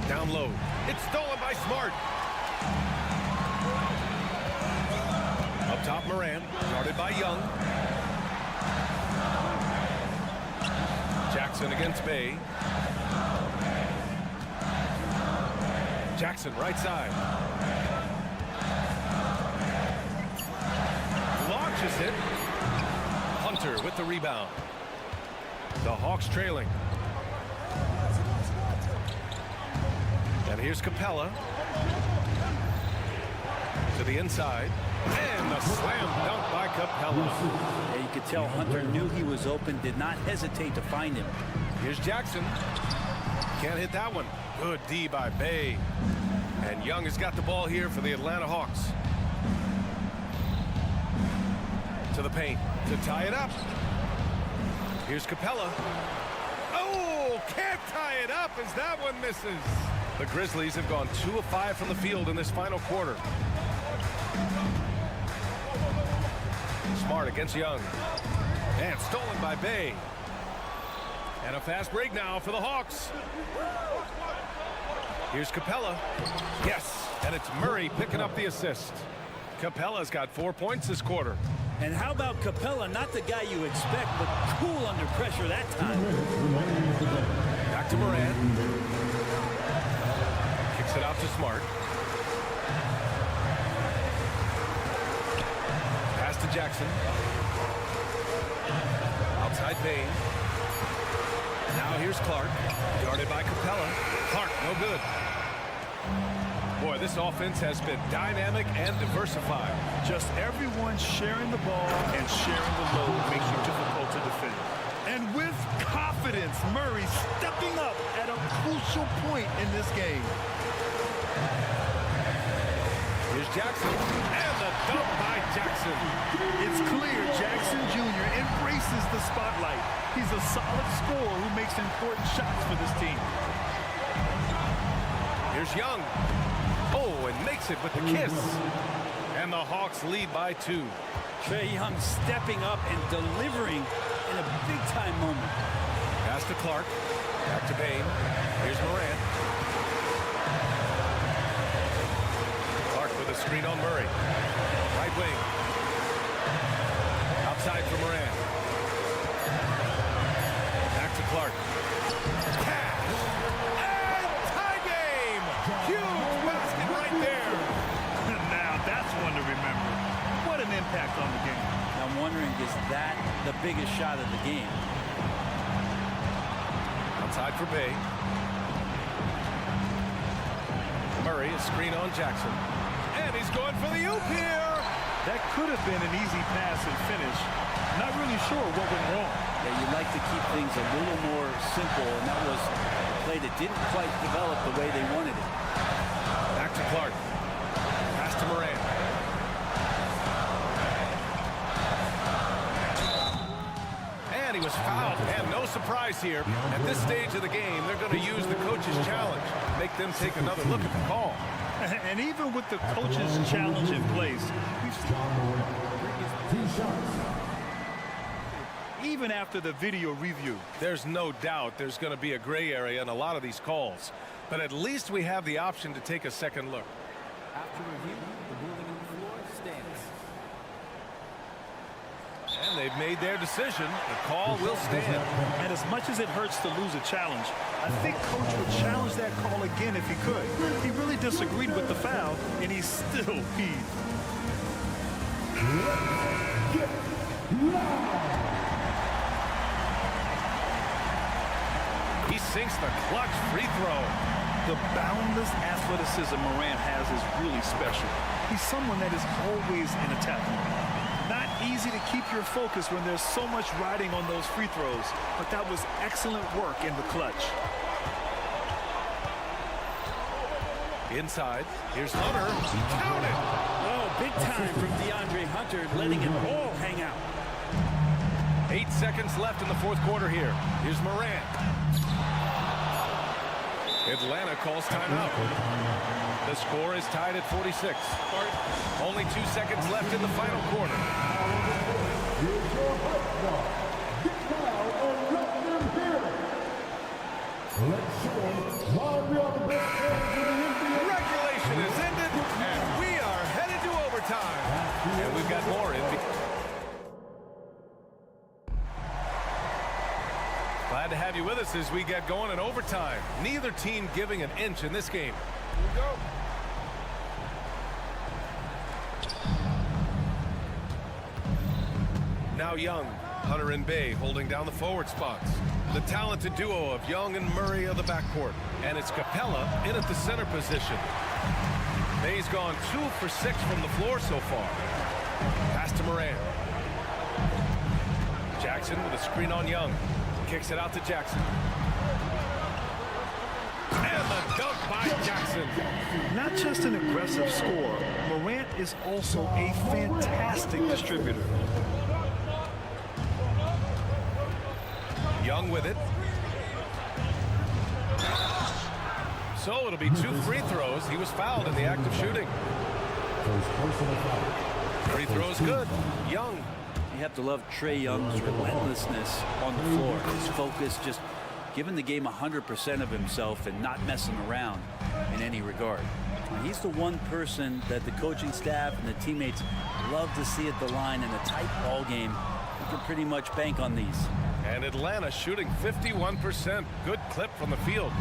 Down low. It's stolen by Smart. Up top, Morant. Guarded by Young. Jackson against Bay. Jackson, right side. Launches it. Hunter with the rebound. The Hawks trailing. And here's Capella. To the inside. And a slam dunk by Capella. Yeah, you could tell Hunter knew he was open, did not hesitate to find him. Here's Jackson. Can't hit that one. Good D by Bay. And Young has got the ball here for the Atlanta Hawks. To the paint to tie it up. Here's Capella. Oh, can't tie it up as that one misses. The Grizzlies have gone 2 of 5 from the field in this final quarter. Smart against Young. And stolen by Bay. And a fast break now for the Hawks. Here's Capella. Yes, and it's Murray picking up the assist. Capella's got 4 points this quarter. And how about Capella? Not the guy you expect, but cool under pressure that time. Back to Morant. Kicks it out to Smart. Pass to Jackson. Outside Bain. Now here's Clark. Guarded by Capella. Clark, no good. Boy, this offense has been dynamic and diversified. Just everyone sharing the ball and sharing the load makes you difficult to defend. And with confidence, Murray stepping up at a crucial point in this game. Here's Jackson. And the dunk by Jackson. It's clear Jackson Jr. embraces the spotlight. He's a solid scorer who makes important shots for this team. Here's Young. Oh, and makes it with the kiss. And the Hawks lead by 2. Trae Young stepping up and delivering in a big-time moment. Pass to Clark. Back to Bain. Here's Morant. screen on Murray. Right wing. Outside for Morant. Back to Clark. Cash. And tie game. Huge basket right there. Now that's one to remember. What an impact on the game. I'm wondering, is that the biggest shot of the game? Outside for Bay. Murray, a screen on Jackson. And he's going for the oop here. That could have been an easy pass and finish. Not really sure what went wrong. Yeah, you'd like to keep things a little more simple, and that was a play that didn't quite develop the way they wanted it. Back to Clark. Pass to Morant. And he was fouled. And no surprise here. At this stage of the game, they're going to use the coach's challenge. Make them take another look at the call. And even with the coach's challenge in place, even after the video review, there's no doubt there's going to be a gray area in a lot of these calls. But at least we have the option to take a second look. After review, the ruling on the floor stands. And they've made their decision. The call will stand. and as much as it hurts to lose a challenge, I think Coach would challenge that call again if he could. He really disagreed with the foul, and he's still peeved. He sinks the clutch free throw. The boundless athleticism Morant has is really special. He's someone that is always in attack mode. Not easy to keep your focus when there's so much riding on those free throws, but that was excellent work in the clutch. Inside, here's Hunter. Count it! Oh, big time from DeAndre Hunter, letting it all hang out. 8 seconds left in the fourth quarter here. Here's Morant. Atlanta calls timeout. The score is tied at 46. Only 2 seconds left in the final quarter. Regulation is ended, and we are headed to overtime. And we've got more in. Glad to have you with us as we get going in overtime. Neither team giving an inch in this game. Here we go. Now Young, Hunter and Bay holding down the forward spots. The talented duo of Young and Murray of the backcourt. And it's Capella in at the center position. Bay's gone 2 for 6 from the floor so far. Pass to Morant. Jackson with a screen on Young. Kicks it out to Jackson. And the dunk by Jackson. Not just an aggressive scorer, Morant is also a fantastic distributor. Young with it. So it'll be 2 free throws. He was fouled in the act of shooting. Free throws good. Young. You have to love Trae Young's relentlessness on the floor. His focus, just giving the game 100% of himself and not messing around in any regard. And he's the one person that the coaching staff and the teammates love to see at the line in a tight ball game. You can pretty much bank on these. And Atlanta shooting 51%. Good clip from the field.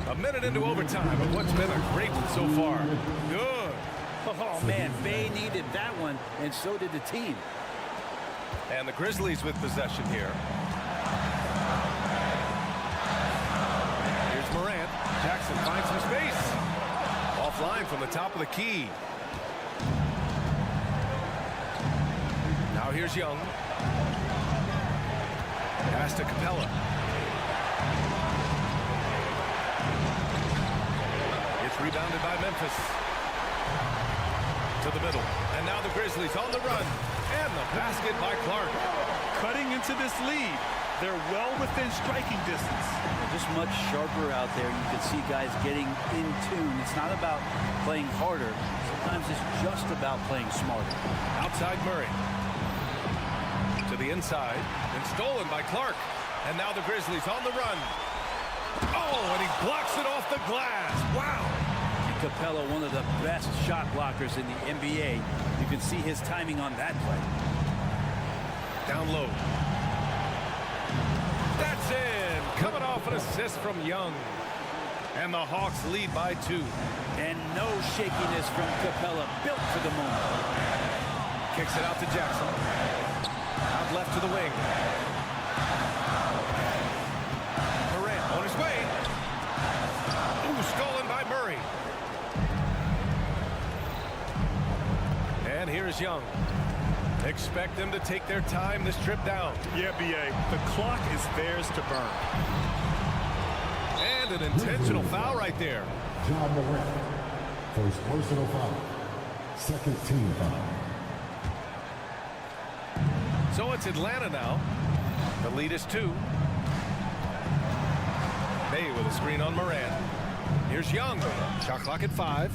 A minute into overtime of what's been a great one so far. Good. Oh, man, Bay needed that one, and so did the team. And the Grizzlies with possession here. Here's Morant. Jackson finds some space. Offline from the top of the key. Now here's Young. Pass to Capella. It's rebounded by Memphis. To the middle. And now the Grizzlies on the run. And the basket by Clark. Cutting into this lead. They're well within striking distance. Just much sharper out there. You can see guys getting in tune. It's not about playing harder. Sometimes it's just about playing smarter. Outside Murray. To the inside. And stolen by Clark. And now the Grizzlies on the run. Oh, Oh, and he blocks it off the glass. Wow. Capella, one of the best shot blockers in the NBA. You can see his timing on that play. Down low. That's in. Coming off an assist from Young. And the Hawks lead by 2. And no shakiness from Capella, built for the moment. Kicks it out to Jackson. Out left to the wing. Morant on his way. Ooh, stolen by Murray. And here's Young. Expect them to take their time this trip down. Yeah, B.A. The clock is theirs to burn. And an intentional foul right there. Ja Morant, first personal foul, second team foul. So it's Atlanta now. The lead is 2. May with a screen on Morant. Here's Young. Shot clock at 5.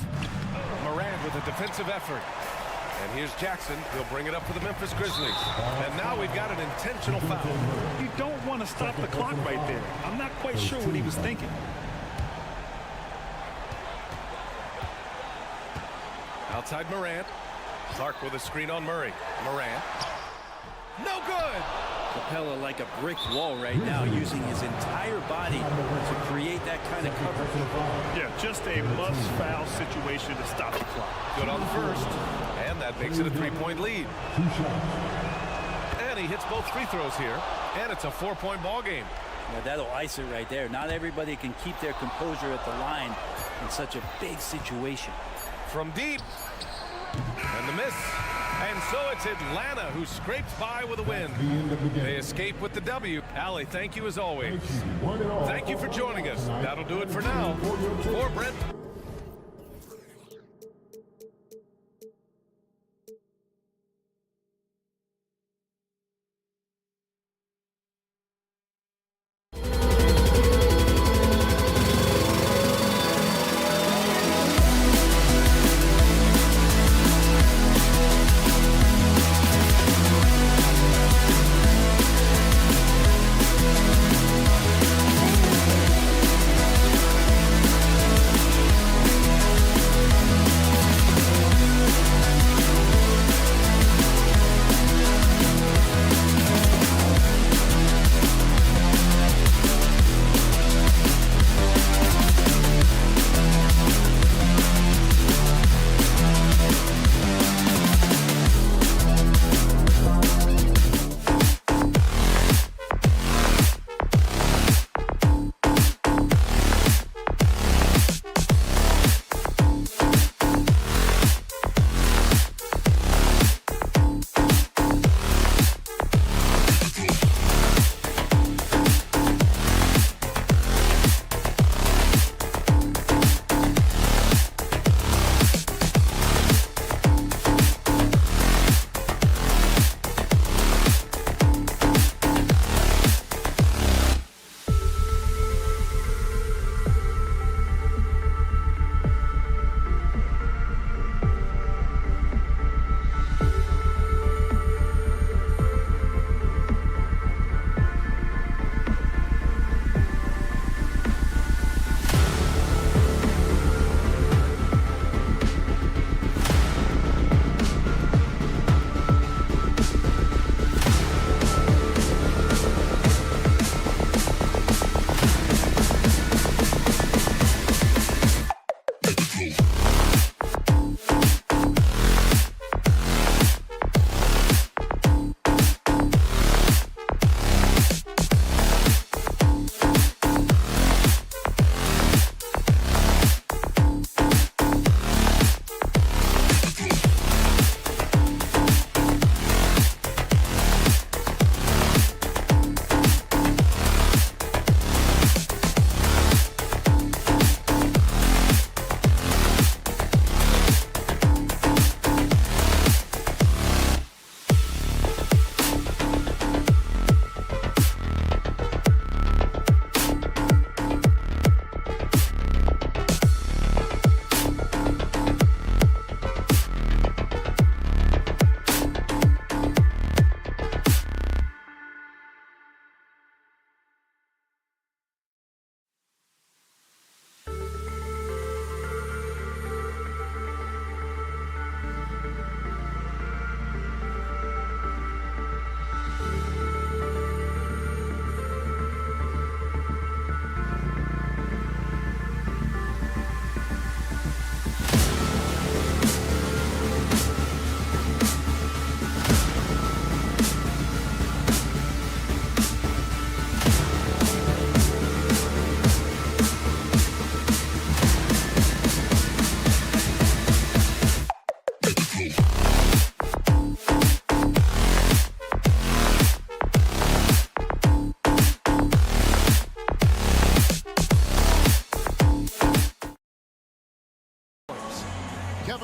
Morant with a defensive effort. And here's Jackson. He'll bring it up for the Memphis Grizzlies. And now we've got an intentional foul. You don't want to stop the clock right there. I'm not quite sure what he was thinking. Outside Morant. Clark with a screen on Murray. Morant. No good. Capella like a brick wall right now, using his entire body to create that kind of coverage. Yeah, just a must-foul situation to stop the clock. Good on the first. And that makes it a 3-point lead. And he hits both free throws here. And it's a 4-point ball game. Yeah, that'll ice it right there. Not everybody can keep their composure at the line in such a big situation. From deep. And the miss. And so it's Atlanta who scrapes by with a win. They escape with the W. Allie, thank you as always. Thank you for joining us. That'll do it for now. For Brent.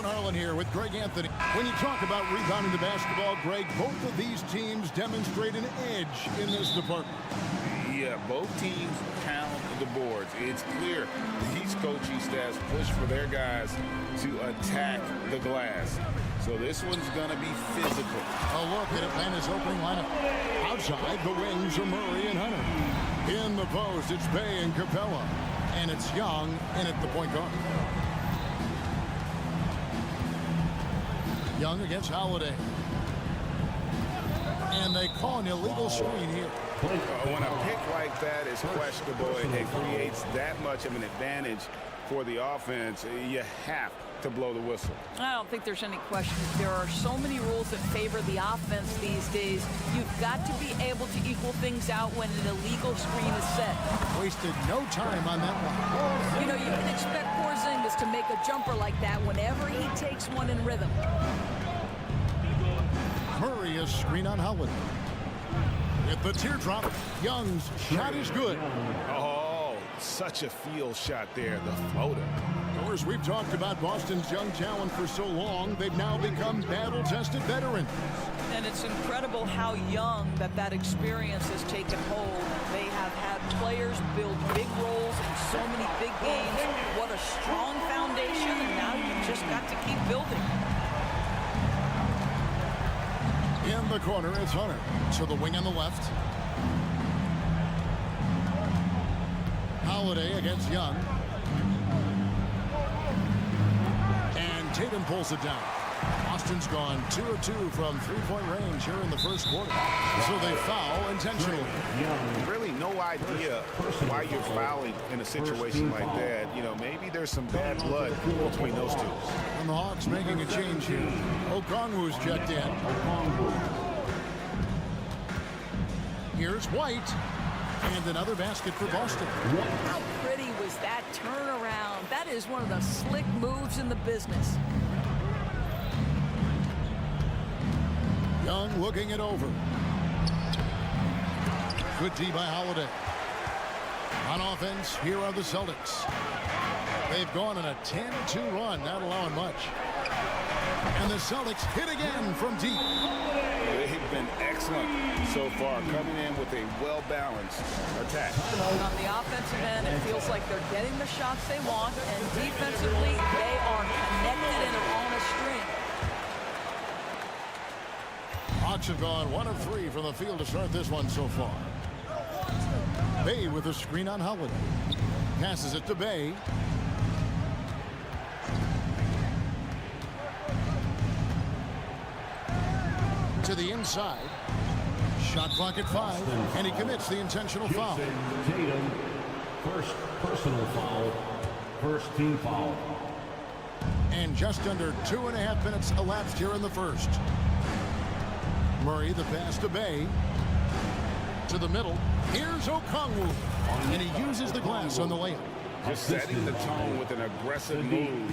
Kevin Harlan here with Greg Anthony. When you talk about rebounding the basketball, Greg, both of these teams demonstrate an edge in this department. Yeah, both teams pound the boards. It's clear these coaching staffs push for their guys to attack the glass. So this one's going to be physical. A look at Atlanta's opening lineup. Outside, the wings are Murray and Hunter. In the post, it's Bay and Capella. And it's Young in at the point guard. Young against Holiday. And they call an illegal screen here. When a pick like that is questionable, it creates that much of an advantage for the offense. You have to blow the whistle. I don't think there's any question. There are so many rules that favor the offense these days. You've got to be able to equal things out when an illegal screen is set. Wasted no time on that one. You know, you can expect Porzingis to make a jumper like that whenever he takes one in rhythm. Murray is screen on Howard. With the teardrop, Young's shot is good. Oh, such a field shot there, the floater. Of course, we've talked about Boston's young talent for so long. They've now become battle-tested veterans. And it's incredible how young that experience has taken hold. They have had players build big roles in so many big games. What a strong foundation, and now you've just got to keep building. In the corner, it's Hunter. So the wing on the left. Holiday against Young. And Tatum pulls it down. Boston's gone 2 of 2 from three-point range here in the first quarter. So they foul intentionally. Really no idea why you're fouling in a situation like that. You know, maybe there's some bad blood between those two. And the Hawks making a change here. Okongwu's checked in. Here's White. And another basket for Boston. How pretty was that turnaround? That is one of the slick moves in the business. Young looking it over. Good D by Holiday. On offense, here are the Celtics. They've gone on a 10-2 run, not allowing much. And the Celtics hit again from deep. They've been excellent so far, coming in with a well-balanced attack. On the offensive end, it feels like they're getting the shots they want, and defensively, they are connected and on a string. Hawks have gone 1 of 3 from the field to start this one so far. Bay with a screen on Howard. Passes it to Bay. To the inside. Shot clock at 5, and he commits the intentional foul. Tatum, first personal foul, first team foul. And just under 2.5 minutes elapsed here in the first. Murray, the pass to Bay. To the middle. Here's Okongwu. And he uses the glass on the layup. Just setting the tone with an aggressive move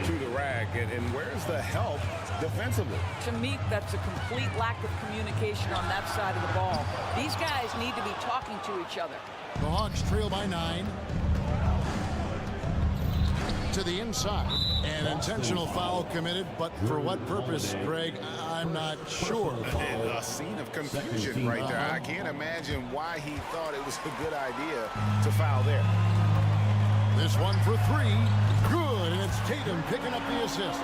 to the rack. And where's the help defensively? To me, that's a complete lack of communication on that side of the ball. These guys need to be talking to each other. The Hawks trail by 9. To the inside. An intentional foul committed, but for what purpose, Greg? I'm not sure. And a scene of confusion right there. I can't imagine why he thought it was a good idea to foul there. This one for 3. Good, and it's Tatum picking up the assist.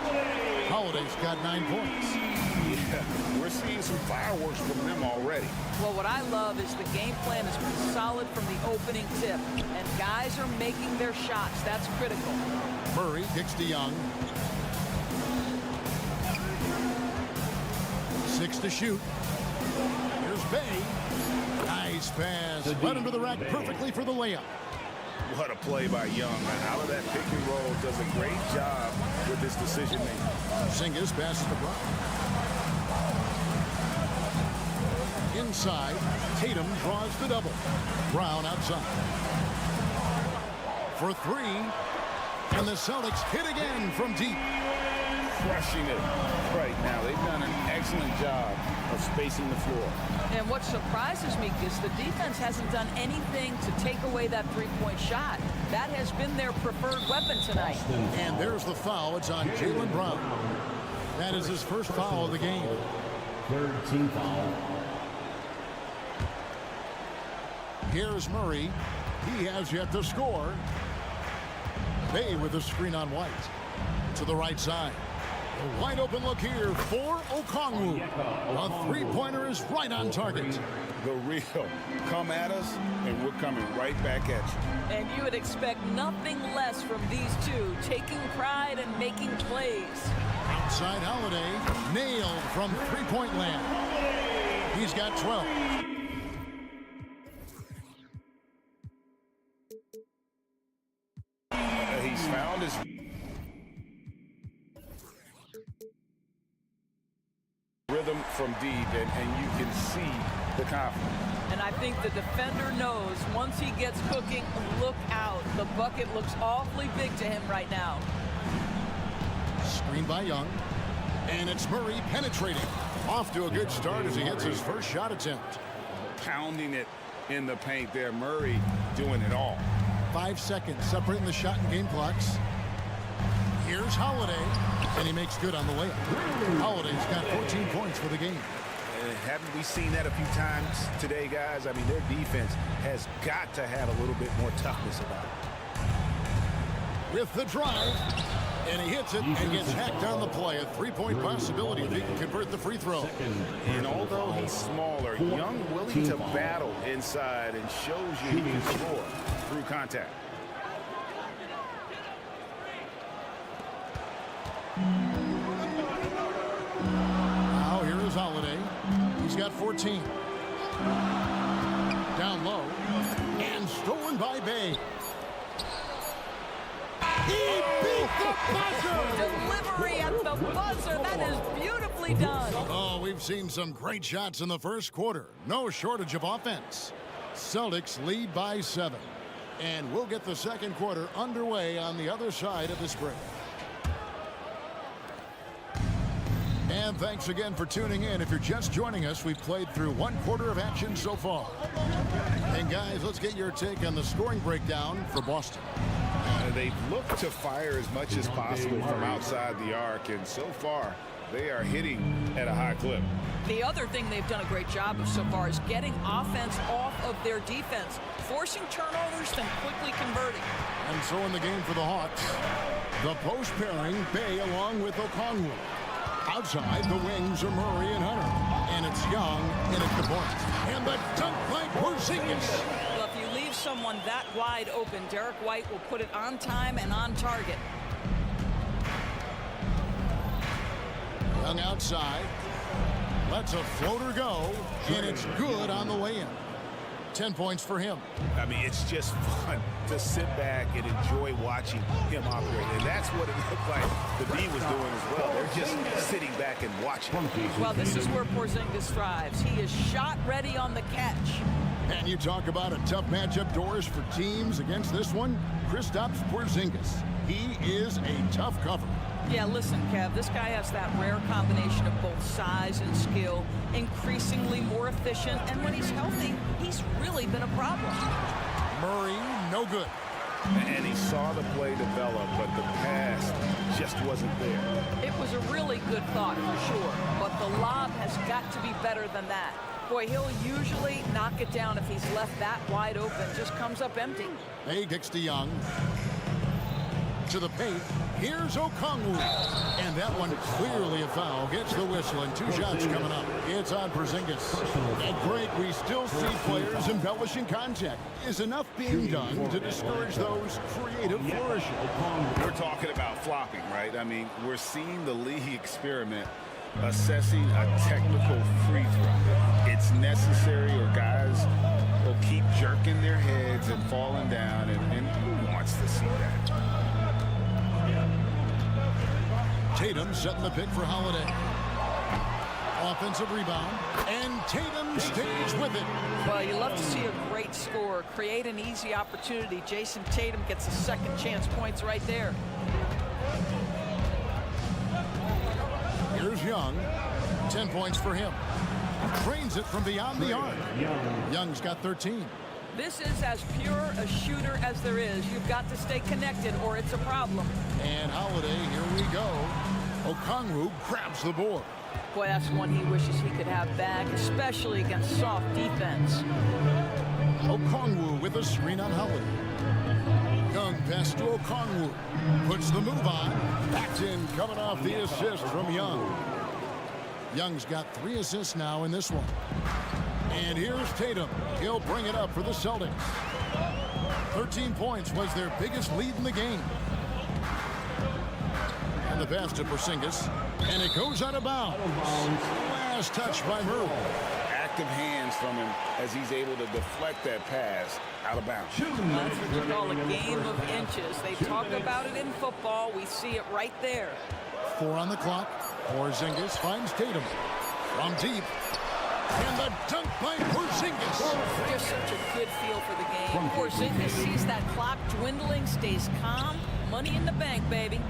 Holiday's got 9 points. Yeah, we're seeing some fireworks from them already. Well, what I love is the game plan has been solid from the opening tip, and guys are making their shots. That's critical. Murray kicks to Young. 6 to shoot. Here's Bay. Nice pass. Led him to the rack perfectly for the layup. What a play by Young. Out of that pick and roll, does a great job with his decision making. Skijesss passes to Brown. Inside, Tatum draws the double. Brown outside. For 3. And the Celtics hit again from deep. Crushing it right now. They've done an excellent job of spacing the floor. And what surprises me is the defense hasn't done anything to take away that three-point shot. That has been their preferred weapon tonight. And there's the foul. It's on Jaylen Brown. That is his first foul of the game. Third team foul. Here's Murray. He has yet to score. Bay with a screen on White. To the right side. A wide open look here for Okongwu. A three-pointer is right on target. The real come at us, and we're coming right back at you. And you would expect nothing less from these two, taking pride and making plays. Outside Holiday, nailed from three-point land. He's got 12. He's found his rhythm from deep, and you can see the confidence. And I think the defender knows once he gets cooking, look out. The bucket looks awfully big to him right now. Screen by Young. And it's Murray penetrating. Off to a good start as he hits his first shot attempt. Pounding it in the paint there. Murray doing it all. 5 seconds separating the shot and game clocks. Here's Holiday, and he makes good on the layup. Holiday's got 14 points for the game. Haven't we seen that a few times today, guys? I mean, their defense has got to have a little bit more toughness about it. With the drive, and he hits it and gets hacked on the play. A three-point possibility if he can convert the free throw. And although he's smaller, Young willing to battle inside and shows you he can score through contact. Now here is Holiday. He's got 14. Down low. And stolen by Bay. He beat the buzzer! Delivery at the buzzer. That is beautifully done. Oh, we've seen some great shots in the first quarter. No shortage of offense. Celtics lead by 7. And we'll get the second quarter underway on the other side of this break. And thanks again for tuning in. If you're just joining us, we've played through one quarter of action so far. And guys, let's get your take on the scoring breakdown for Boston. They've looked to fire as much as possible from outside the arc, and so far they are hitting at a high clip. The other thing they've done a great job of so far is getting offense off of their defense, forcing turnovers, then quickly converting. And so in the game for the Hawks, the post pairing, Bay along with Okongwu. Outside, the wings are Murray and Hunter. And it's Young in at the point. And the dunk by Porzingis. Well, if you leave someone that wide open, Derek White will put it on time and on target. Young outside. Lets a floater go. And it's good on the way in. 10 points for him. I mean, it's just fun to sit back and enjoy watching him operate. And that's what it looked like the D was doing as well. They're just sitting back and watching. Well, this is where Porzingis thrives. He is shot ready on the catch. And you talk about a tough matchup doors for teams against this one. Kristaps Porzingis. He is a tough cover. Yeah, listen, Kev, this guy has that rare combination of both size and skill, increasingly more efficient, and when he's healthy, he's really been a problem. Murray, no good. And he saw the play develop, but the pass just wasn't there. It was a really good thought, for sure, but the lob has got to be better than that. Boy, he'll usually knock it down if he's left that wide open, just comes up empty. Bay kicks to Young. To the paint. Here's Okongwu. And that one clearly a foul. Gets the whistle and 2 shots coming up. It's on Porzingis. At break, we still see players embellishing contact. Is enough being done to discourage those creative flourishes? We're talking about flopping, right? I mean, we're seeing the league experiment assessing a technical free throw. It's necessary or guys will keep jerking their heads and falling down, and who wants to see that? Tatum setting the pick for Holiday. Offensive rebound, and Tatum stays with it. Well, you love to see a great score, create an easy opportunity. Jason Tatum gets a second chance points right there. Here's Young. 10 points for him. Trains it from beyond the arc. Young's got 13. This is as pure a shooter as there is. You've got to stay connected or it's a problem. And Holiday, here we go. Okongwu grabs the board. Boy, that's one he wishes he could have back, especially against soft defense. Okongwu with a screen on Holiday. Young pass to Okongwu. Puts the move on. Backed in, coming off the assist from Young. Young's got 3 assists now in this one. And here's Tatum. He'll bring it up for the Celtics. 13 points was their biggest lead in the game. And the pass to Porzingis. And it goes out of bounds. Last touch by Murray. Active hands from him as he's able to deflect that pass out of bounds. That's what you call a game of inches. They talk about it in football. We see it right there. 4 on the clock. Porzingis finds Tatum. From deep. And the dunk by Porzingis. Just such a good feel for the game. Porzingis sees that clock dwindling, stays calm. Money in the bank, baby.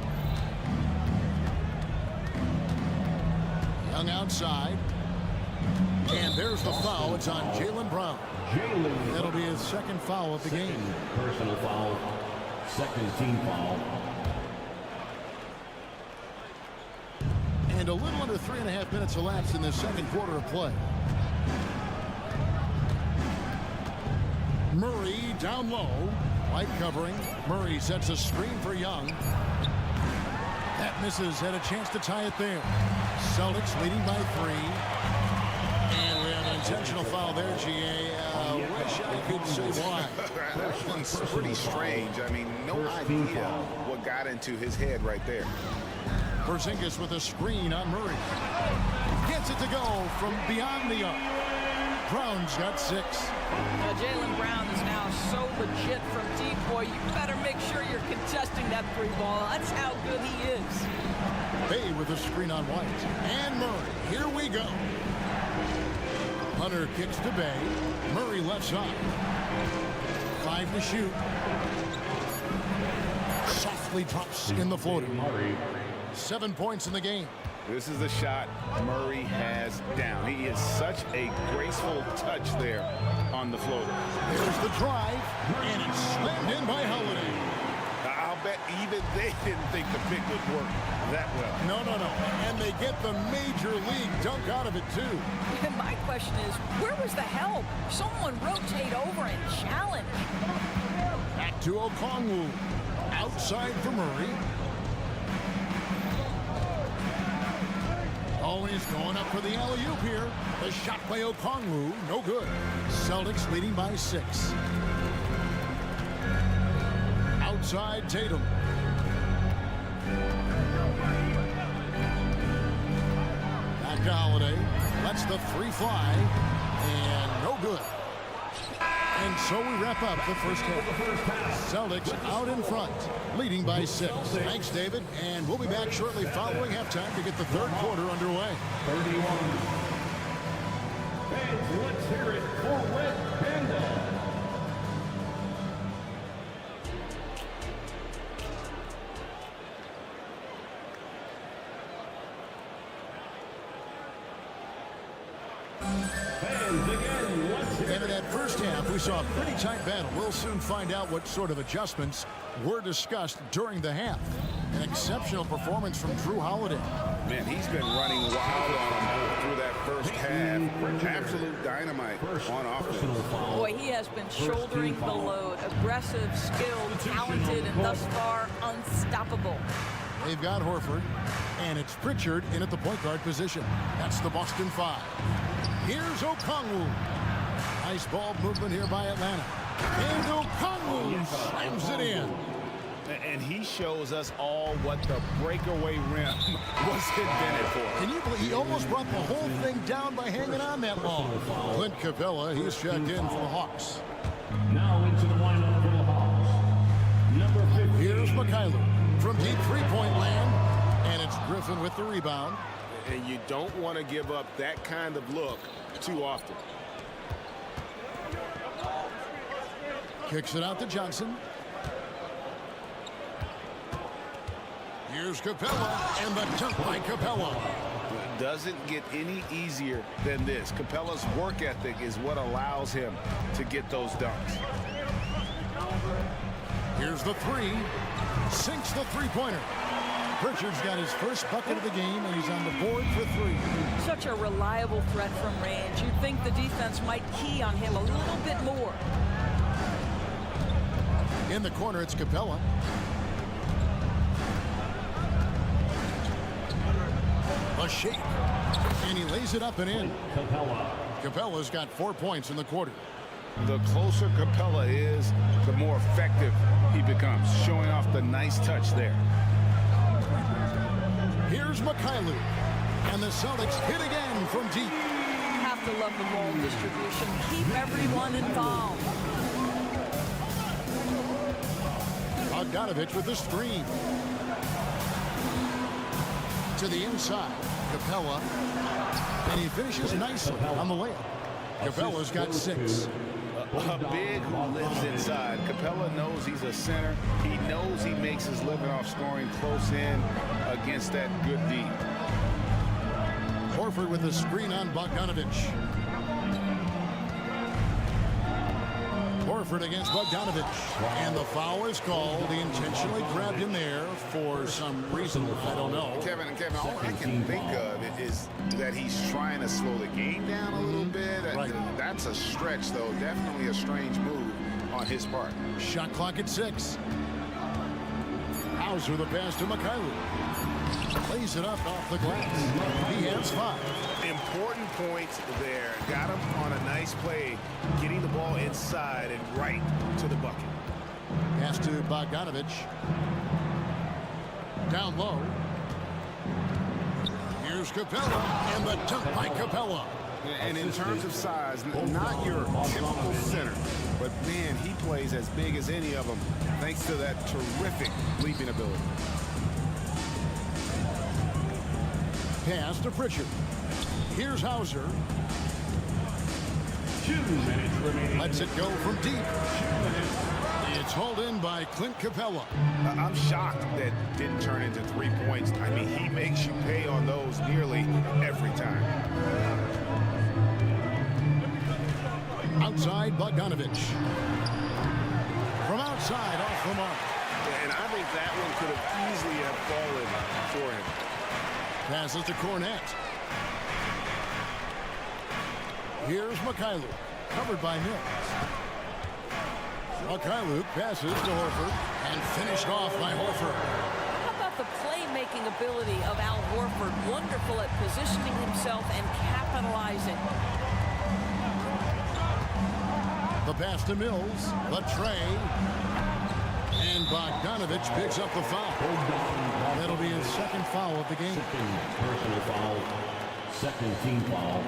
Young outside. And there's the foul. It's on Jaylen Brown. That'll be his second foul of the game. Personal foul. Second team foul. And a little under 3.5 minutes elapsed in the second quarter of play. Murray down low. White covering. Murray sets a screen for Young. That misses. Had a chance to tie it there. Celtics leading by 3. And we have an intentional foul there, G.A. Wish I could say why. That one's pretty strange. I mean, no idea what got into his head right there. Porzingis with a screen on Murray. Gets it to go from beyond the arc. Brown's got 6. Jaylen Brown is now so legit from deep. Boy, you better make sure you're contesting that 3-ball. That's how good he is. Bay with a screen on White. And Murray. Here we go. Hunter kicks to Bay. Murray left side. 5 to shoot. Softly drops in the floater. 7 points in the game. This is the shot Murray has down. He is such a graceful touch there on the floater. There's the drive, and it's slammed in by Holiday. I'll bet even they didn't think the pick would work that well. No. And they get the major league dunk out of it, too. And my question is, where was the help? Someone rotate over and challenge. Back to Okongwu. Outside for Murray. Always going up for the alley-oop here. The shot by Okongwu, no good. Celtics leading by 6. Outside Tatum. Back to Holiday. Lets the 3 fly. And no good. And so we wrap up the first half. Celtics out in front, leading by 6. Thanks, David. And we'll be back shortly following halftime to get the third quarter underway. 31. Fans, let's hear it for Red Panda. And in that first half, we saw a pretty tight battle. We'll soon find out what sort of adjustments were discussed during the half. An exceptional performance from Drew Holiday. Man, he's been running wild on him through that first half. Absolute dynamite on offense. Boy, he has been shouldering the load. Aggressive, skilled, talented, and thus far unstoppable. They've got Horford, and it's Pritchard in at the point guard position. That's the Boston 5. Here's Okongwu. Nice ball movement here by Atlanta. And Okongwu slams it in. And he shows us all what the breakaway rim was invented for. Can you believe he almost brought the whole thing down by hanging on that long? Clint Capella, he's checked in for the Hawks. Now into the lineup for the Hawks. Number 15. Here's McKyler from deep three-point land. And it's Griffin with the rebound. And you don't want to give up that kind of look too often. Kicks it out to Johnson. Here's Capella, and the dunk by Capella. doesn't get any easier than this. Capella's work ethic is what allows him to get those dunks. Here's the three. Sinks the three-pointer. Pritchard's got his first bucket of the game, and he's on the board for three. Such a reliable threat from range. You'd think the defense might key on him a little bit more. In the corner, it's Capella. A shake. And he lays it up and in. Capella's got 4 points in the quarter. The closer Capella is, the more effective he becomes, showing off the nice touch there. Here's Mikhailu. And the Celtics hit again from deep. Have to love the ball distribution. Keep everyone involved. Bogdanovich with the screen. To the inside. Capella. And he finishes nicely on the layup. Capella's got 6. A big who lives inside. Capella knows he's a center. He knows he makes his living off scoring close in against that good D. Horford with the screen on Bogdanovich. Horford against Bogdanovich. And the foul is called. He intentionally grabbed him there for some reason. I don't know. Kevin, all I can think of is that he's trying to slow the game down a little bit. Right. That's a stretch, though. Definitely a strange move on his part. Shot clock at 6. Hauser the pass to Mikhailu. Lays it up off the glass. He has 5. Important points there. Got him on a nice play, getting the ball inside and right to the bucket. Pass to Bogdanovich. Down low. Here's Capella, and the dunk by Capella. And in terms of size, not your typical center, but man, he plays as big as any of them thanks to that terrific leaping ability. Pass to Pritchard. Here's Hauser. 2 minutes remaining. Lets it go from deep. It's hauled in by Clint Capella. I'm shocked that didn't turn into 3 points. I mean, he makes you pay on those nearly every time. Outside, Bogdanovich. From outside, off the mark. And I think that one could have easily have fallen for him. Passes to Cornette. Here's Mikhailu, covered by Mills. Mikhailu passes to Horford and finished off by Horford. How about the playmaking ability of Al Horford? Wonderful at positioning himself and capitalizing. The pass to Mills, the tray, and Bogdanovich picks up the foul. That'll be his second foul of the game. Personal foul. Second team foul.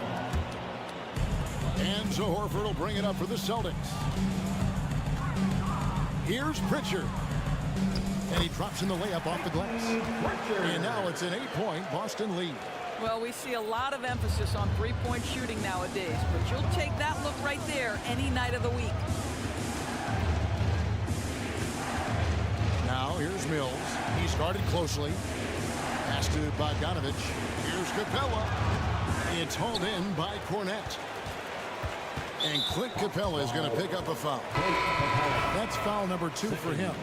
And so Horford will bring it up for the Celtics. Here's Pritchard. And he drops in the layup off the glass. And now it's an 8-point Boston lead. Well, we see a lot of emphasis on three-point shooting nowadays, but you'll take that look right there any night of the week. Now here's Mills. He started closely. Pass to Bogdanovich. Here's Capella. It's hauled in by Cornette. And Clint Capella is going to pick up a foul. That's foul number 2 for him.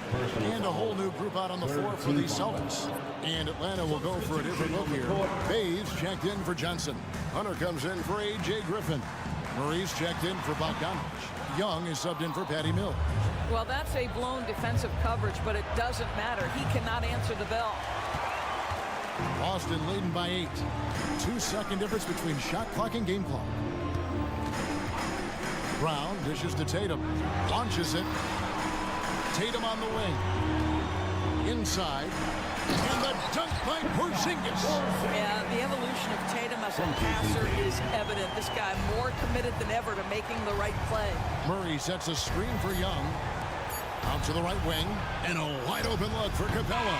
And a whole new group out on the floor for the Celtics. And Atlanta will go for a different look here. Bays checked in for Johnson. Hunter comes in for A.J. Griffin. Murray's checked in for Bogdanovich. Young is subbed in for Patty Mills. Well, that's a blown defensive coverage, but it doesn't matter. He cannot answer the bell. Boston leading by 8. 2-second difference between shot clock and game clock. Brown dishes to Tatum. Launches it. Tatum on the wing. Inside. And the dunk by Porzingis. Yeah, the evolution of Tatum as a passer is evident. This guy more committed than ever to making the right play. Murray sets a screen for Young. Out to the right wing. And a wide open look for Capella.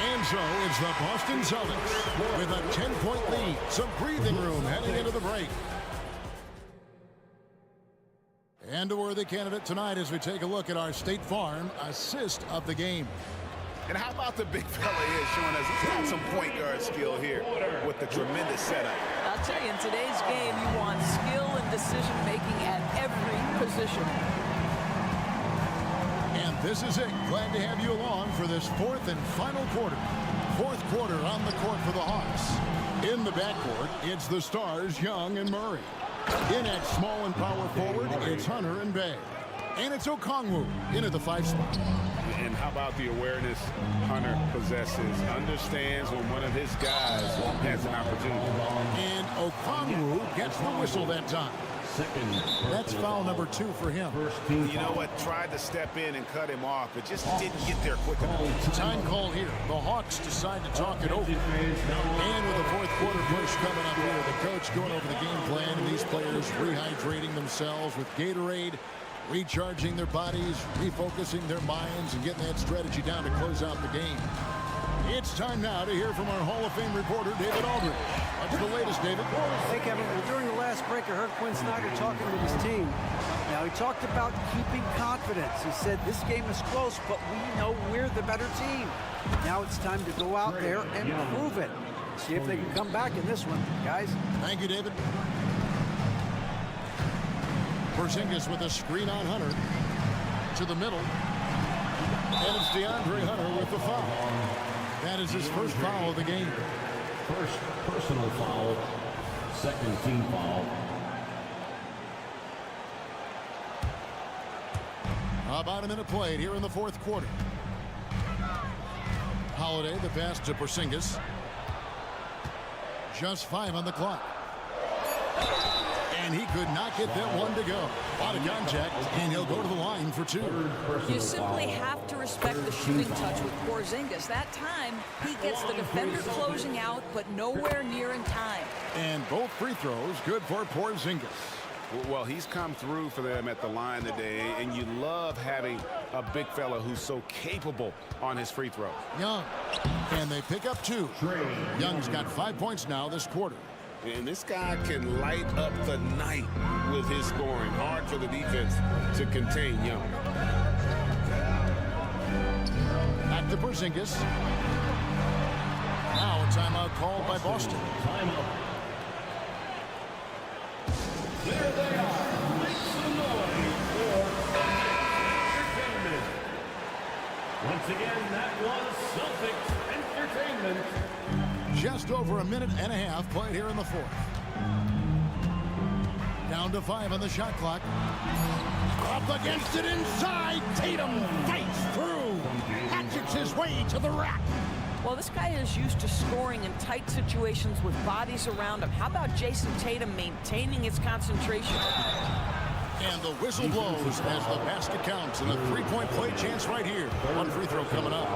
And so it's the Boston Celtics with a 10-point lead. Some breathing room heading into the break. And a worthy candidate tonight as we take a look at our State Farm assist of the game. And how about the big fella here showing us he's got some point guard skill here with the tremendous setup. I'll tell you, in today's game, you want skill and decision-making at every position. And this is it. Glad to have you along for this fourth and final quarter. Fourth quarter on the court for the Hawks. In the backcourt, it's the stars, Young and Murray. In at small and power forward, it's Hunter and Bay. And it's Okongwu in at the 5 spot. And how about the awareness Hunter possesses? Understands when one of his guys has an opportunity. And Okongwu gets the whistle that time. That's foul number 2 for him. You know what? Tried to step in and cut him off, but just didn't get there quick enough. Time call here. The Hawks decide to talk it over. And with the fourth quarter push coming up here, the coach going over the game plan, and these players rehydrating themselves with Gatorade, recharging their bodies, refocusing their minds, and getting that strategy down to close out the game. It's time now to hear from our Hall of Fame reporter, David Aldridge. What's the latest, David? Hey, Kevin. Well, during the last break, I heard Quinn Snyder talking with his team. Now, he talked about keeping confidence. He said, this game is close, but we know we're the better team. Now it's time to go out there and prove it. See if they can come back in this one, guys. Thank you, David. Porzingis with a screen on Hunter. To the middle. And it's DeAndre Hunter with the foul. That is his first foul of the game. First personal foul, second team foul. About a minute played here in the fourth quarter. Holiday, the pass to Porzingis. Just 5 on the clock. And he could not get that one to go. Out of contact, and he'll go to the line for 2. You simply have to respect the shooting touch with Porzingis. That time, he gets the defender closing out, but nowhere near in time. And both free throws good for Porzingis. Well, he's come through for them at the line today, and you love having a big fella who's so capable on his free throw. Young, and they pick up 2. Young's got 5 points now this quarter. And this guy can light up the night with his scoring. Hard for the defense to contain Young. Back to Porzingis. Now a timeout called by Boston. Timeout. There they are. Make some noise for entertainment. Once again, that was Celtics Entertainment. Just over a minute and a half played here in the fourth. Down to 5 on the shot clock. Up against it inside. Tatum fights through. Hatchets his way to the rack. Well, this guy is used to scoring in tight situations with bodies around him. How about Jason Tatum maintaining his concentration? And the whistle blows as the basket counts, and a 3-point play chance right here. One free throw coming up.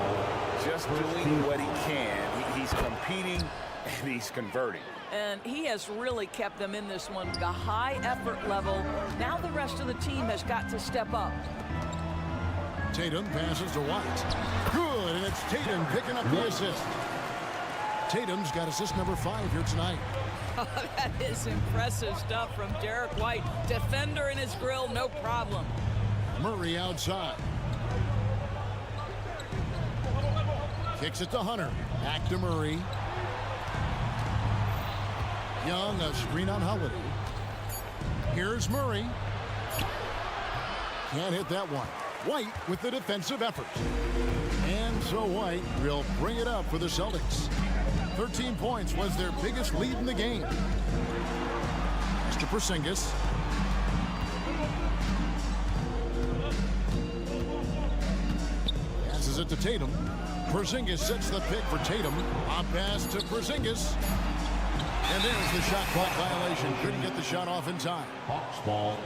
Just doing what he can. He's competing and he's converting. And he has really kept them in this one. The high effort level. Now the rest of the team has got to step up. Tatum passes to White. Good, and it's Tatum picking up the assist. Tatum's got assist number 5 here tonight. That is impressive stuff from Derek White. Defender in his grill, no problem. Murray outside. Kicks it to Hunter. Back to Murray. Young, a screen on Holiday. Here's Murray. Can't hit that one. White with the defensive effort. And so White will bring it up for the Celtics. 13 points was their biggest lead in the game. Mr. Porzingis. Passes it to Tatum. Porzingis sets the pick for Tatum. A pass to Porzingis. And there's the shot clock violation. Couldn't get the shot off in time. Hawks ball.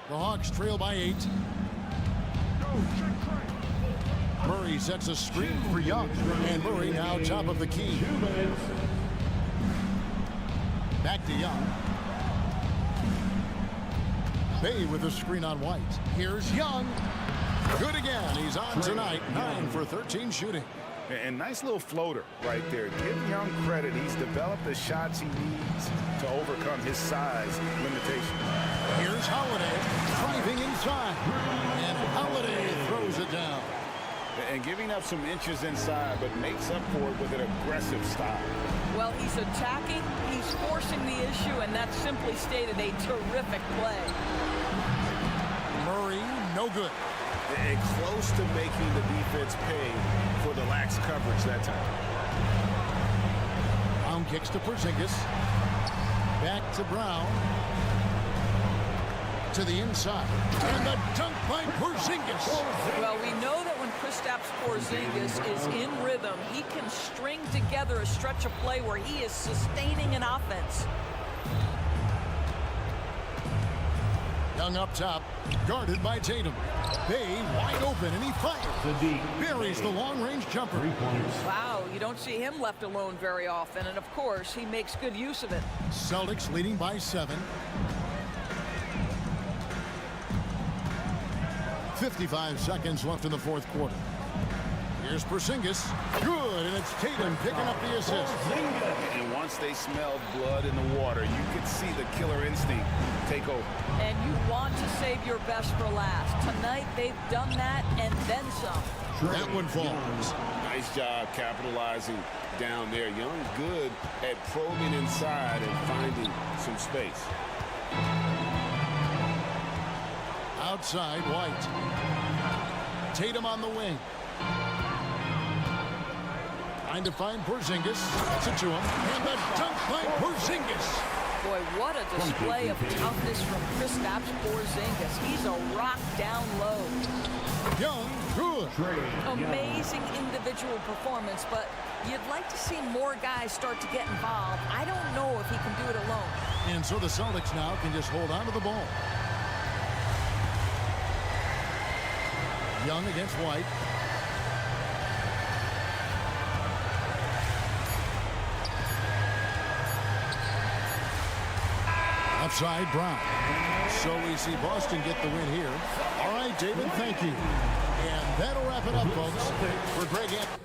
The Hawks trail by 8. Murray sets a screen for Young. And Murray now top of the key. Back to Young. Bay with a screen on White. Here's Young. Good again. He's on tonight. 9 for 13 shooting. And nice little floater right there. Give Young credit. He's developed the shots he needs to overcome his size limitation. Here's Holiday driving inside. And Holiday throws it down. And giving up some inches inside, but makes up for it with an aggressive style. Well, he's attacking, he's forcing the issue, and that's simply stated a terrific play. Murray, no good. And close to making the defense pay for the lax coverage that time. Brown kicks to Porzingis. Back to Brown. To the inside. And the dunk by Porzingis. Well, we know that when Kristaps Porzingis is in rhythm, he can string together a stretch of play where he is sustaining an offense. Young up top, guarded by Tatum. Bay wide open, and he fires. Buries the long-range jumper. Wow, you don't see him left alone very often, and of course, he makes good use of it. Celtics leading by 7. 55 seconds left in the fourth quarter. Here's Porzingis. Good, and it's Tatum picking up the assist. And once they smelled blood in the water, you could see the killer instinct take over. And you want to save your best for last. Tonight, they've done that and then some. That one falls. Nice job capitalizing down there. Young good at probing inside and finding some space. Outside, White. Tatum on the wing. Trying to find Porzingis. Gets it to him. And the dunk by Porzingis. Boy, what a display of toughness from Kristaps Porzingis. He's a rock down low. Young, good. Amazing individual performance, but you'd like to see more guys start to get involved. I don't know if he can do it alone. And so the Celtics now can just hold on to the ball. Young against White. Outside, Brown. So we see Boston get the win here. All right, David, thank you. And that'll wrap it up, folks. For Greg Anthony.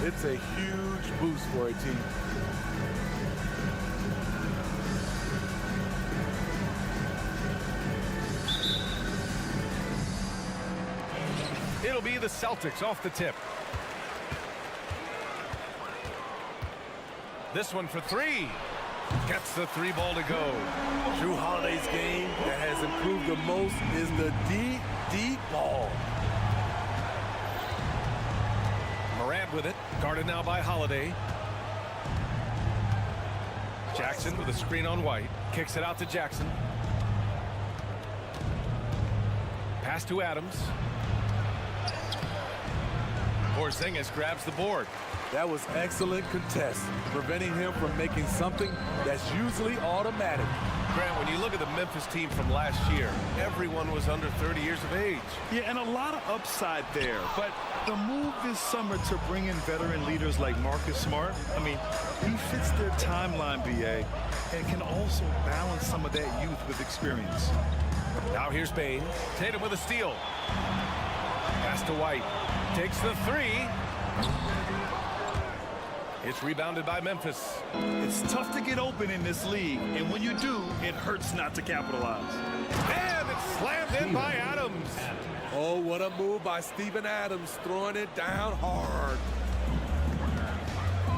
It's a huge boost for a team. It'll be the Celtics off the tip. This one for three. Gets the three ball to go. Drew Holiday's game that has improved the most is the deep ball. Morant with it. Guarded now by Holiday. Jackson with a screen on White. Kicks it out to Jackson. Pass to Adams. Porzingis grabs the board. That was excellent contest, preventing him from making something that's usually automatic. Grant, when you look at the Memphis team from last year, everyone was under 30 years of age. Yeah, and a lot of upside there. But the move this summer to bring in veteran leaders like Marcus Smart, I mean, he fits their timeline, B.A., and can also balance some of that youth with experience. Now here's Bane. Tatum with a steal. Pass to White. Takes the three. It's rebounded by Memphis. It's tough to get open in this league, and when you do, it hurts not to capitalize. And it's slammed in by Adams. Oh, what a move by Steven Adams, throwing it down hard.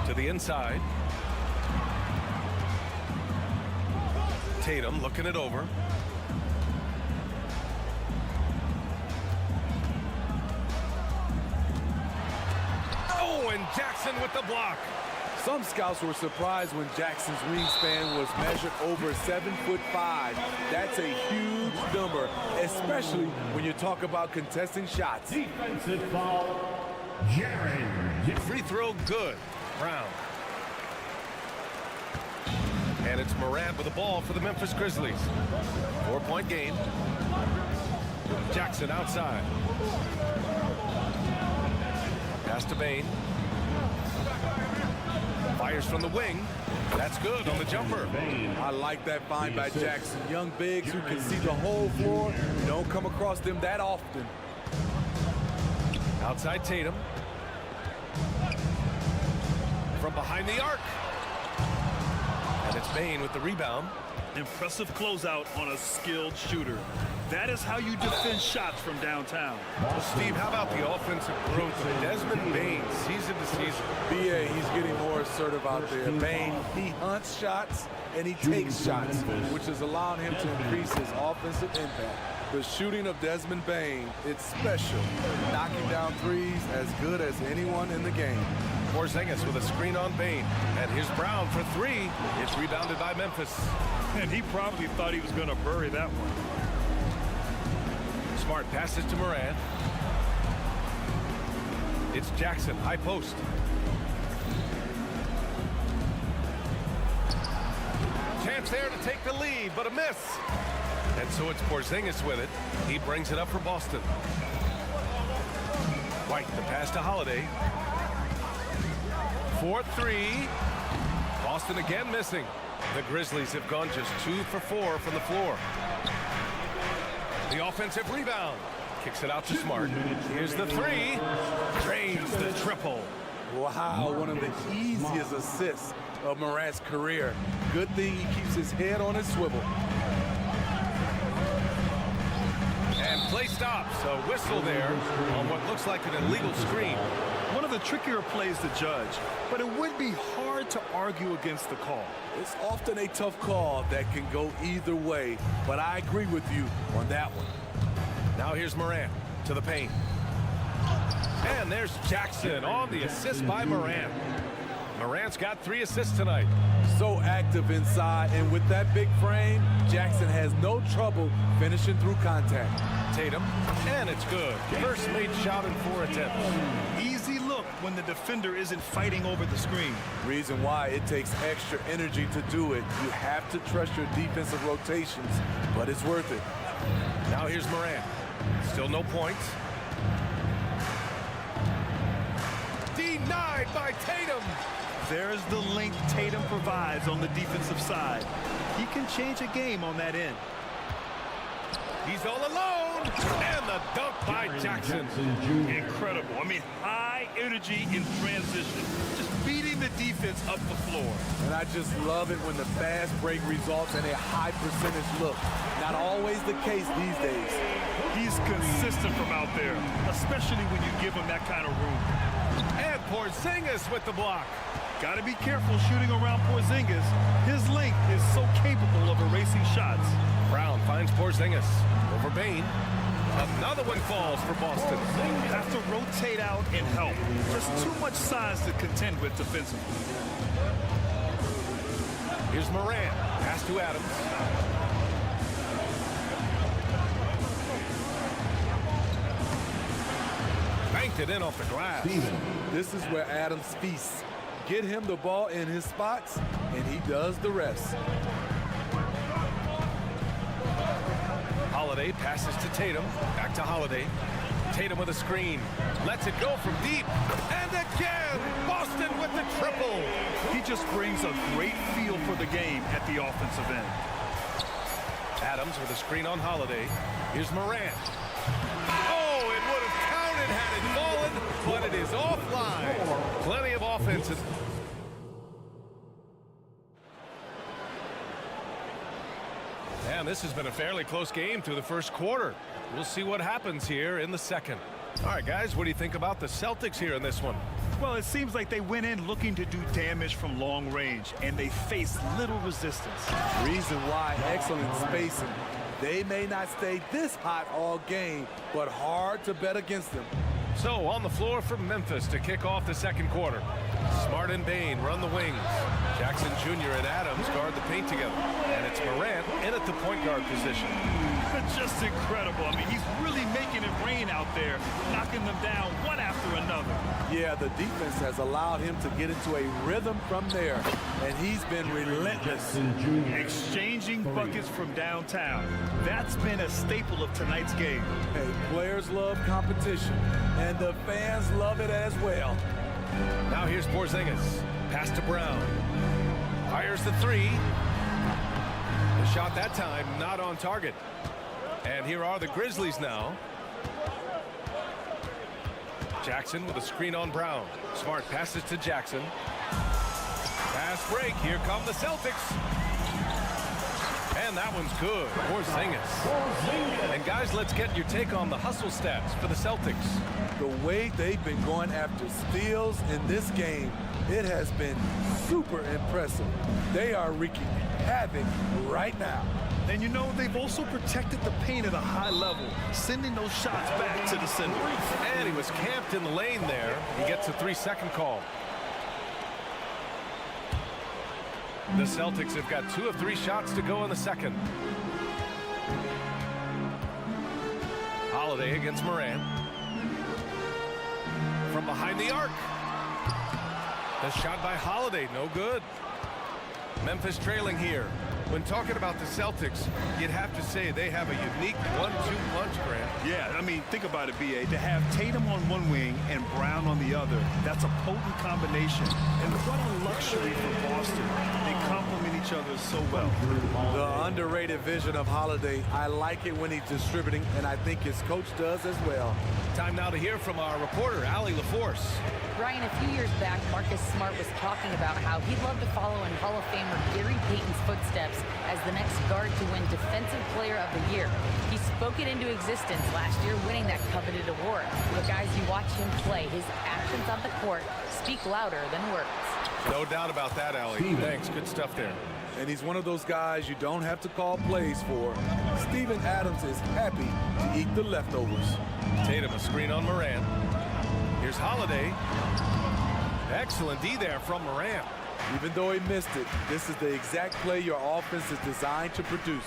To the inside. Tatum looking it over. Oh, and Jackson with the block. Some scouts were surprised when Jackson's wingspan was measured over 7'5". That's a huge number, especially when you talk about contesting shots. Defensive foul, Jaren. Free throw good. Brown. And it's Morant with the ball for the Memphis Grizzlies. 4-point game. Jackson outside. Pass to Bane. Fires from the wing. That's good on the jumper. I like that find by Jackson. Young bigs who can see the whole floor. You don't come across them that often. Outside Tatum. From behind the arc. And it's Bane with the rebound. Impressive closeout on a skilled shooter. That is how you defend shots from downtown. Well, Steve, how about the offensive growth of Desmond Bane season to season? B.A., he's getting more assertive out there. Bane, he hunts shots and he takes shots, which has allowed him to increase his offensive impact. The shooting of Desmond Bane, it's special. Knocking down threes as good as anyone in the game. Porzingis with a screen on Bane. And here's Brown for three. It's rebounded by Memphis. And he probably thought he was going to bury that one. Smart passes to Morant. It's Jackson, high post. Chance there to take the lead, but a miss. And so it's Porzingis with it. He brings it up for Boston. White, the pass to Holiday. 4-3. Boston again missing. The Grizzlies have gone just 2 for 4 from the floor. The offensive rebound. Kicks it out to Smart. Here's the three. Drains the triple. Wow, one of the easiest assists of Morant's career. Good thing he keeps his head on his swivel. And play stops. A whistle there on what looks like an illegal screen. One of the trickier plays to judge, but it would be hard to argue against the call. It's often a tough call that can go either way, but I agree with you on that one. Now here's Morant to the paint. And there's Jackson on the assist by Morant. Morant's got 3 assists tonight. So active inside, and with that big frame, Jackson has no trouble finishing through contact. Tatum, and it's good. First made shot in 4 attempts. Easy look when the defender isn't fighting over the screen. Reason why it takes extra energy to do it. You have to trust your defensive rotations, but it's worth it. Now here's Morant. Still no points. Denied by Tatum. There's the length Tatum provides on the defensive side. He can change a game on that end. He's all alone. And the dunk by Jackson. Incredible. I mean, high energy in transition. Just beating the defense up the floor. And I just love it when the fast break results in a high percentage look. Not always the case these days. He's consistent from out there, especially when you give him that kind of room. And Porzingis with the block. Got to be careful shooting around Porzingis. His length is so capable of erasing shots. Brown finds Porzingis over Bane. Another one falls for Boston. Have to rotate out and help. Just too much size to contend with defensively. Here's Morant. Pass to Adams. Banked it in off the glass. This is where Adams feasts. Get him the ball in his spots, and he does the rest. Holiday passes to Tatum. Back to Holiday. Tatum with a screen. Lets it go from deep. And again, Boston with the triple. He just brings a great feel for the game at the offensive end. Adams with a screen on Holiday. Here's Morant. Oh, it would have counted had it fallen, but it is offline. Plenty of offense. And this has been a fairly close game through the first quarter. We'll see what happens here in the second. All right, guys, what do you think about the Celtics here in this one? Well, it seems like they went in looking to do damage from long range, and they faced little resistance. Reason why, excellent spacing. They may not stay this hot all game, but hard to bet against them. So on the floor for Memphis to kick off the second quarter. Smart and Bane run the wings. Jackson Jr. and Adams guard the paint together. And it's Morant in at the point guard position. Just incredible. I mean, he's really making it rain out there, knocking them down one after another. Yeah, the defense has allowed him to get into a rhythm from there, and he's been relentless. Exchanging buckets from downtown. That's been a staple of tonight's game. Hey, players love competition, and the fans love it as well. Now here's Porzingis. Pass to Brown. Fires the three. The shot that time not on target. And here are the Grizzlies now. Jackson with a screen on Brown. Smart passes to Jackson. Fast break. Here come the Celtics. And that one's good. Porzingis. And guys, let's get your take on the hustle stats for the Celtics. The way they've been going after steals in this game, it has been super impressive. They are wreaking havoc right now. And you know, they've also protected the paint at a high level, sending those shots back to the center. And he was camped in the lane there. He gets a 3-second call. The Celtics have got 2 of 3 shots to go in the second. Holiday against Morant. From behind the arc. The shot by Holiday, no good. Memphis trailing here. When talking about the Celtics, you'd have to say they have a unique 1-2 punch, Grant. Yeah, I mean, think about it, B.A. To have Tatum on one wing and Brown on the other, that's a potent combination. And what a luxury for Boston. They complement each other so well. The underrated vision of Holiday. I like it when he's distributing, and I think his coach does as well. Time now to hear from our reporter, Allie LaForce. Brian, a few years back, Marcus Smart was talking about how he'd love to follow in Hall of Famer Gary Payton's footsteps as the next guard to win Defensive Player of the Year. He spoke it into existence last year, winning that coveted award. But guys, you watch him play, his actions on the court speak louder than words. No doubt about that, Allie. Thanks, good stuff there. And he's one of those guys you don't have to call plays for. Steven Adams is happy to eat the leftovers. Tatum a screen on Morant. Here's Holiday. Excellent D there from Morant. Even though he missed it, this is the exact play your offense is designed to produce.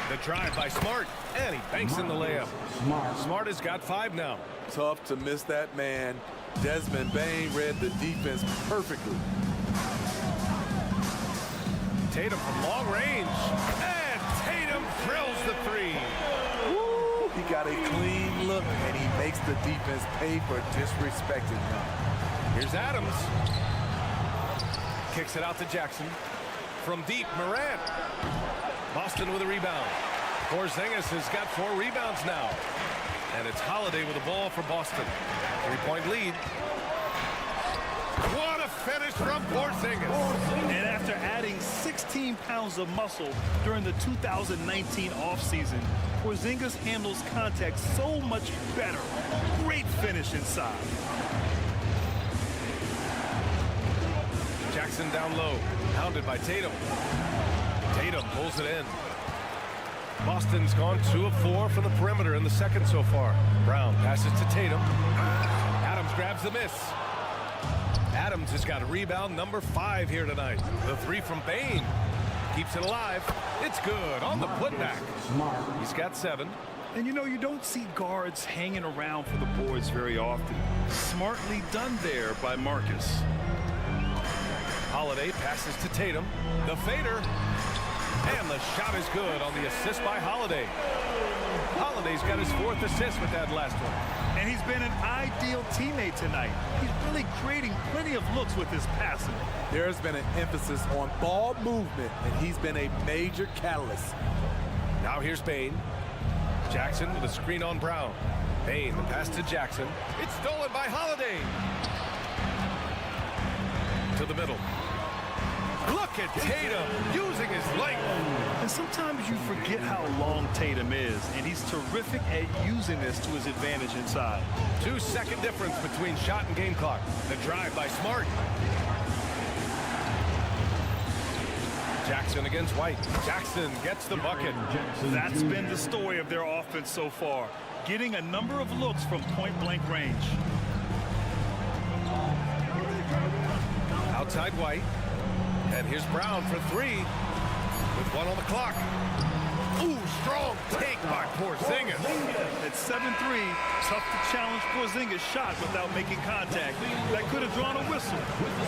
The drive by Smart, and he banks in the layup. Smart has got 5 now. Tough to miss that man. Desmond Bane read the defense perfectly. Tatum from long range, and Tatum drills the 3. Woo! He got a clean look, and he makes the defense pay for disrespecting him. Here's Adams. Kicks it out to Jackson. From deep, Morant. Boston with a rebound. Porzingis has got 4 rebounds now. And it's Holiday with the ball for Boston. 3-point lead. What a finish from Porzingis. And after adding 16 pounds of muscle during the 2019 offseason, Porzingis handles contact so much better. Great finish inside. Jackson down low, hounded by Tatum. Tatum pulls it in. Boston's gone 2 of 4 from the perimeter in the second so far. Brown passes to Tatum. Adams grabs the miss. Adams has got a rebound number 5 here tonight. The 3 from Bane keeps it alive. It's good on the putback. He's got 7. And you know, you don't see guards hanging around for the boards very often. Smartly done there by Marcus. Holiday passes to Tatum. The fader. And the shot is good on the assist by Holiday. Holiday's got his 4th assist with that last one. And he's been an ideal teammate tonight. He's really creating plenty of looks with his passing. There's been an emphasis on ball movement, and he's been a major catalyst. Now here's Bane. Jackson with a screen on Brown. Bane, the pass to Jackson. It's stolen by Holiday. To the middle. Look at Tatum using his length. And sometimes you forget how long Tatum is, and he's terrific at using this to his advantage inside. 2-second difference between shot and game clock. The drive by Smart. Jackson against White. Jackson gets the bucket. That's been the story of their offense so far, getting a number of looks from point-blank range. Outside White. And here's Brown for 3 with 1 on the clock. Ooh, strong take by Porzingis. At 7-3, tough to challenge Porzingis' shot without making contact. That could have drawn a whistle.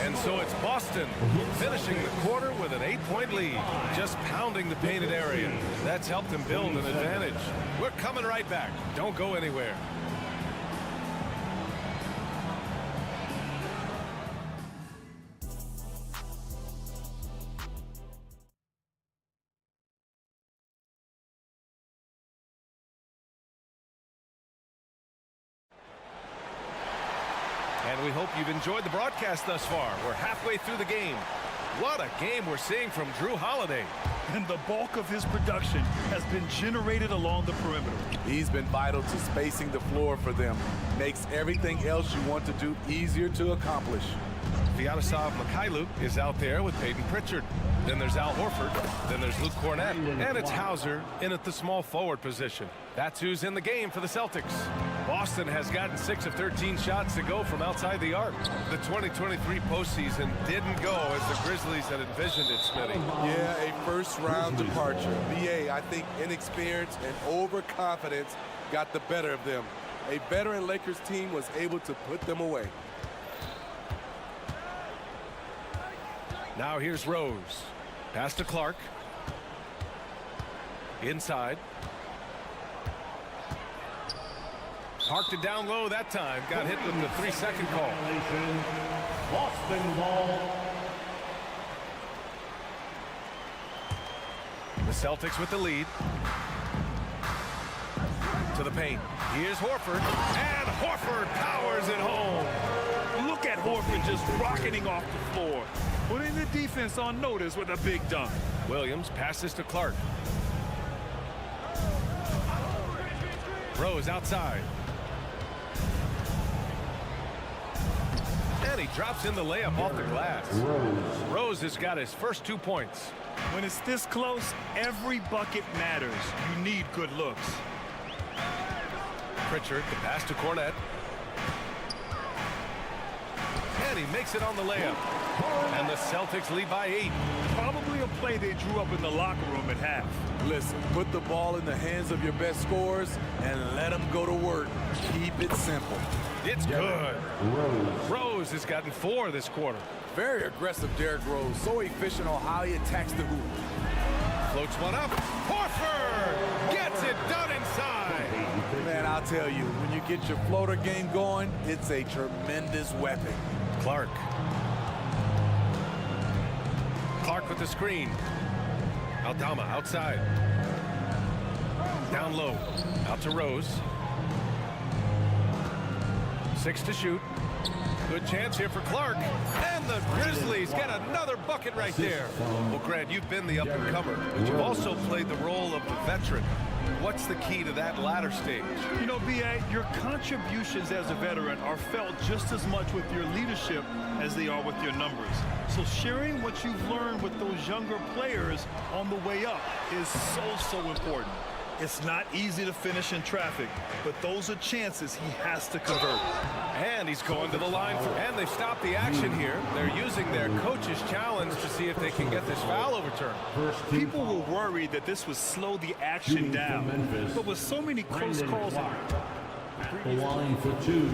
And so it's Boston finishing the quarter with an 8-point lead, just pounding the painted area. That's helped them build an advantage. We're coming right back. Don't go anywhere. And we hope you've enjoyed the broadcast thus far. We're halfway through the game. What a game we're seeing from Drew Holiday. And the bulk of his production has been generated along the perimeter. He's been vital to spacing the floor for them. Makes everything else you want to do easier to accomplish. Vyacheslav Mikhailuk is out there with Peyton Pritchard. Then there's Al Horford. Then there's Luke Cornett. And it's Hauser in at the small forward position. That's who's in the game for the Celtics. Boston has gotten 6 of 13 shots to go from outside the arc. The 2023 postseason didn't go as the Grizzlies had envisioned it, Smitty. Yeah, a first-round departure. BA, I think inexperience and overconfidence got the better of them. A veteran Lakers team was able to put them away. Now here's Rose. Pass to Clark. Inside. Parked it down low that time. Got hit with the 3-second call. Boston ball. The Celtics with the lead. To the paint. Here's Horford. And Horford powers it home. Look at Horford just rocketing off the floor, putting the defense on notice with a big dunk. Williams passes to Clark. Rose outside. And he drops in the layup off the glass. Rose has got his first 2 points. When it's this close, every bucket matters. You need good looks. Pritchard, the pass to Cornett. And he makes it on the layup. And the Celtics lead by 8. Probably a play they drew up in the locker room at half. Listen, put the ball in the hands of your best scorers and let them go to work. Keep it simple. It's good. Rose has gotten 4 this quarter. Very aggressive, Derrick Rose. So efficient on how he attacks the hoop. Floats one up. Horford gets it done inside. Man, I'll tell you, when you get your floater game going, it's a tremendous weapon. Clark. Clark with the screen. Aldama outside. Down low. Out to Rose. 6 to shoot. Good chance here for Clark. And the Grizzlies get another bucket right there. Well, Grant, you've been the up-and-comer, but you've also played the role of the veteran. What's the key to that latter stage? You know, B.A., your contributions as a veteran are felt just as much with your leadership as they are with your numbers. So sharing what you've learned with those younger players on the way up is so important. It's not easy to finish in traffic, but those are chances he has to convert. And he's going to the line and they've stopped the action here. They're using their coach's challenge to see if they can get this foul overturned. People were worried that this would slow the action down, but with so many close calls The line for 2.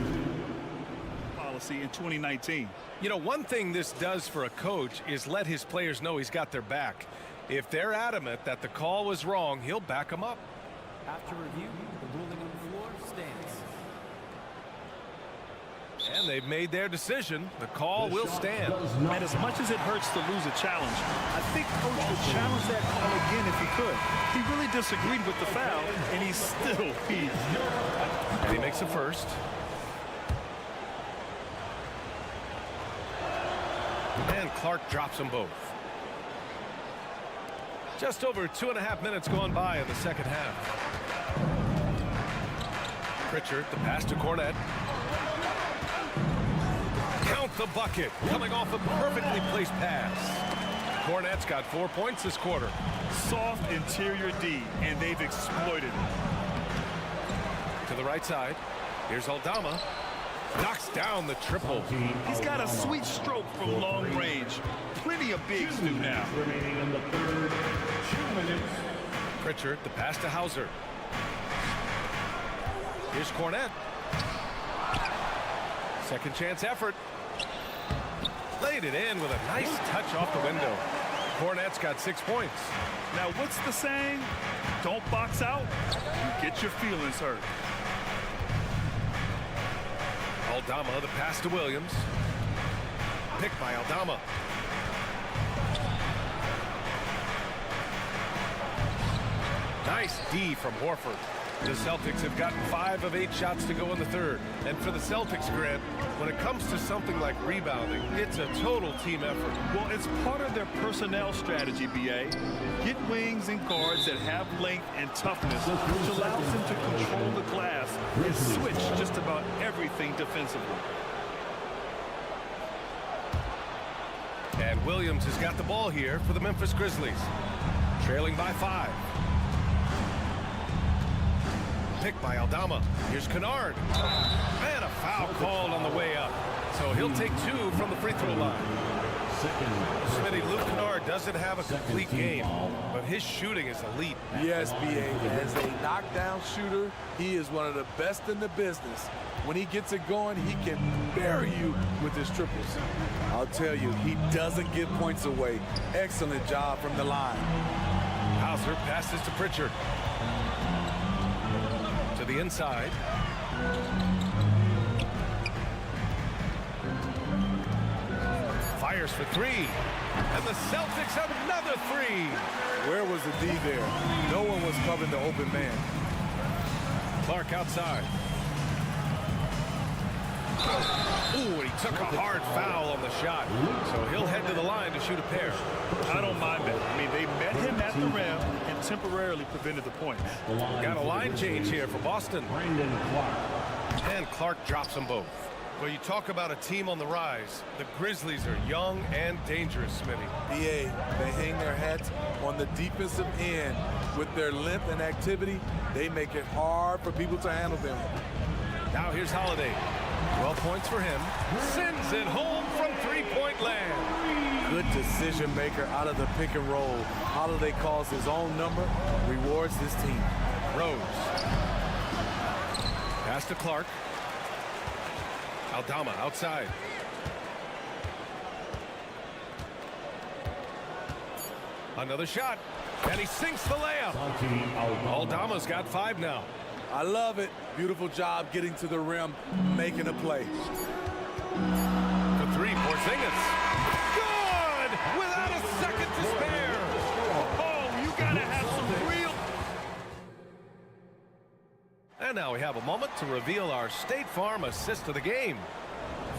policy in 2019. You know, one thing this does for a coach is let his players know he's got their back. If they're adamant that the call was wrong, he'll back them up. After review, the ruling on the floor stands. And they've made their decision. The call will stand. And as much as it hurts to lose a challenge, I think Coach would challenge that call again if he could. He really disagreed with the foul, and he's still beat. And he makes a first. And Clark drops them both. Just over 2.5 minutes gone by in the second half. Pritchard, the pass to Cornette. Count the bucket, coming off a perfectly placed pass. Cornette's got 4 points this quarter. Soft interior D, and they've exploited it. To the right side, here's Aldama. Knocks down the triple. He's got a sweet stroke from long range. Plenty of bigs do now. Remaining in the third, 2 minutes. Pritchard, the pass to Hauser. Here's Cornette. Second chance effort. Laid it in with a nice touch off the window. Cornette's got 6 points. Now, what's the saying? Don't box out, you get your feelings hurt. Aldama, the pass to Williams. Picked by Aldama. Nice D from Horford. The Celtics have gotten 5 of 8 shots to go in the third. And for the Celtics, Grant, when it comes to something like rebounding, it's a total team effort. Well, it's part of their personnel strategy, B.A. Get wings and guards that have length and toughness, which allows them to control the glass and switch just about everything defensively. And Williams has got the ball here for the Memphis Grizzlies. Trailing by 5. Picked by Aldama. Here's Kennard. And a foul called on the way up. So he'll take 2 from the free throw line. Smitty, Luke Kennard doesn't have a complete game, but his shooting is elite. Yes, B.A. As a knockdown shooter, he is one of the best in the business. When he gets it going, he can bury you with his triples. I'll tell you, he doesn't give points away. Excellent job from the line. Hauser passes to Pritchard. To the inside. Fires for 3. And the Celtics have another 3. Where was the D there? No one was covering the open man. Clark outside. Ooh, and he took a hard foul on the shot. So he'll head to the line to shoot a pair. I don't mind that. I mean, they met him at the rim and temporarily prevented the points. Got a line change here for Boston. And Clark drops them both. Well, you talk about a team on the rise. The Grizzlies are young and dangerous, Smitty. BA, they hang their hats on the defensive end. With their length and activity, they make it hard for people to handle them. Now here's Holiday. 12 points for him. Sends it home from three-point land. Good decision maker out of the pick and roll. Holiday calls his own number, rewards his team. Rose. Pass to Clark. Aldama outside. Another shot. And he sinks the layup. Aldama's got 5 now. I love it. Beautiful job getting to the rim, making a play. For 3, Porzingis. Good! Without a second to spare. Oh, you gotta have some real... And now we have a moment to reveal our State Farm assist of the game.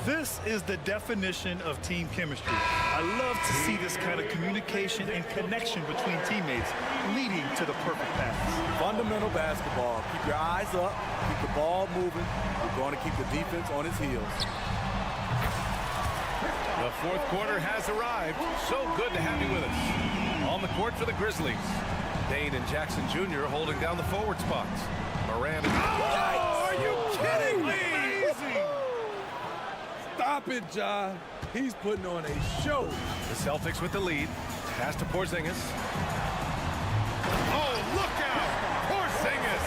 This is the definition of team chemistry. I love to see this kind of communication and connection between teammates leading to the perfect pass. Fundamental basketball. Keep your eyes up, keep the ball moving. We're going to keep the defense on its heels. The fourth quarter has arrived. So good to have you with us. On the court for the Grizzlies, Dane and Jackson Jr. holding down the forward spots. Moran. Oh, are you kidding me? Stop it, Ja. He's putting on a show. The Celtics with the lead. Pass to Porzingis. Oh, look out! Porzingis!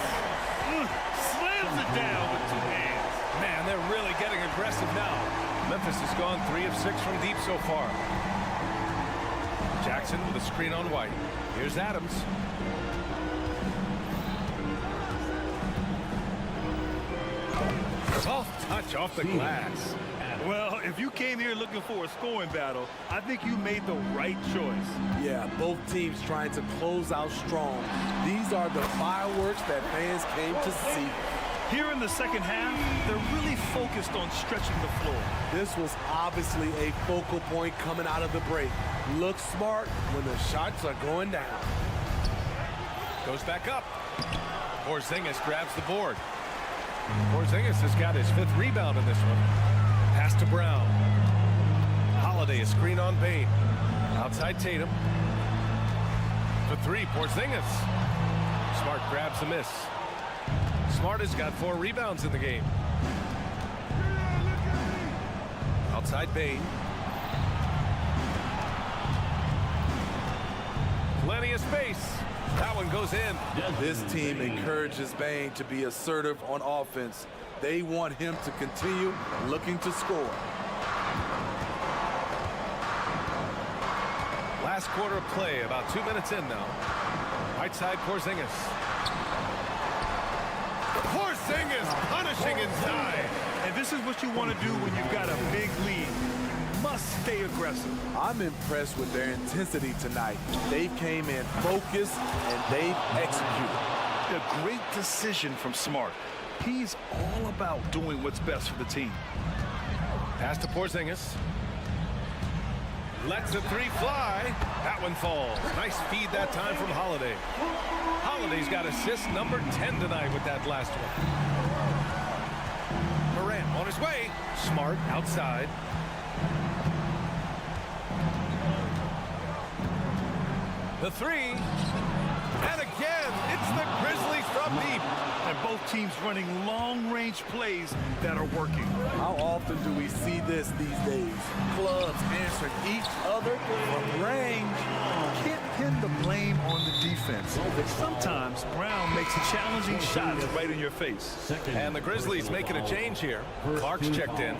Slams it down with 2 hands. Man, they're really getting aggressive now. Memphis has gone 3 of 6 from deep so far. Jackson with a screen on White. Here's Adams. Soft touch off the glass. Well, if you came here looking for a scoring battle, I think you made the right choice. Yeah, both teams trying to close out strong. These are the fireworks that fans came to see. Here in the second half, they're really focused on stretching the floor. This was obviously a focal point coming out of the break. Look smart when the shots are going down. Goes back up. Porzingis grabs the board. Porzingis has got his 5th rebound in this one. Pass to Brown. Holiday, a screen on Bain. Outside Tatum. For 3, Porzingis. Smart grabs the miss. Smart has got 4 rebounds in the game. Outside Bain. Plenty of space. That one goes in. This team encourages Bain to be assertive on offense. They want him to continue looking to score. Last quarter of play, about 2 minutes in now. Right side, Porzingis. Porzingis punishing inside. And this is what you want to do when you've got a big lead. Must stay aggressive. I'm impressed with their intensity tonight. They came in focused and they've executed. A great decision from Smart. He's all about doing what's best for the team. Pass to Porzingis. Lets the 3 fly. That one falls. Nice feed that time from Holiday. Holiday's got assist number 10 tonight with that last one. Moran on his way. Smart outside. The 3. And again, it's the Grizzlies from deep. And both teams running long-range plays that are working. How often do we see this these days? Clubs answering each other from range. Can't pin the blame on the defense. Sometimes Brown makes challenging shots right in your face. And the Grizzlies making a change here. Clark's checked in.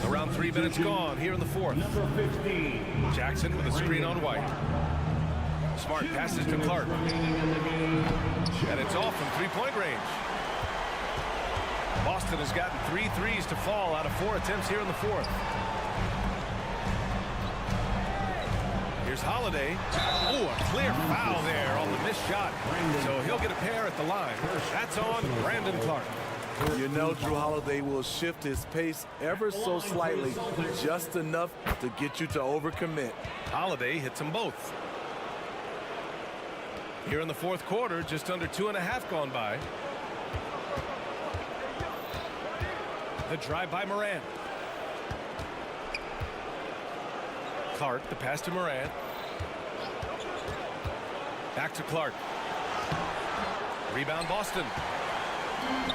Around 3 minutes gone here in the 4th. Jackson with a screen on White. Smart passes to Clark. And it's off from 3-point range. Boston has gotten 3 threes to fall out of 4 attempts here in the 4th. Here's Holiday. Oh, a clear foul there on the missed shot. So he'll get a pair at the line. That's on Brandon Clark. You know Drew Holiday will shift his pace ever so slightly, just enough to get you to overcommit. Holiday hits them both. Here in the 4th quarter, just under 2.5 gone by. The drive by Moran. Clark, the pass to Moran. Back to Clark. Rebound Boston.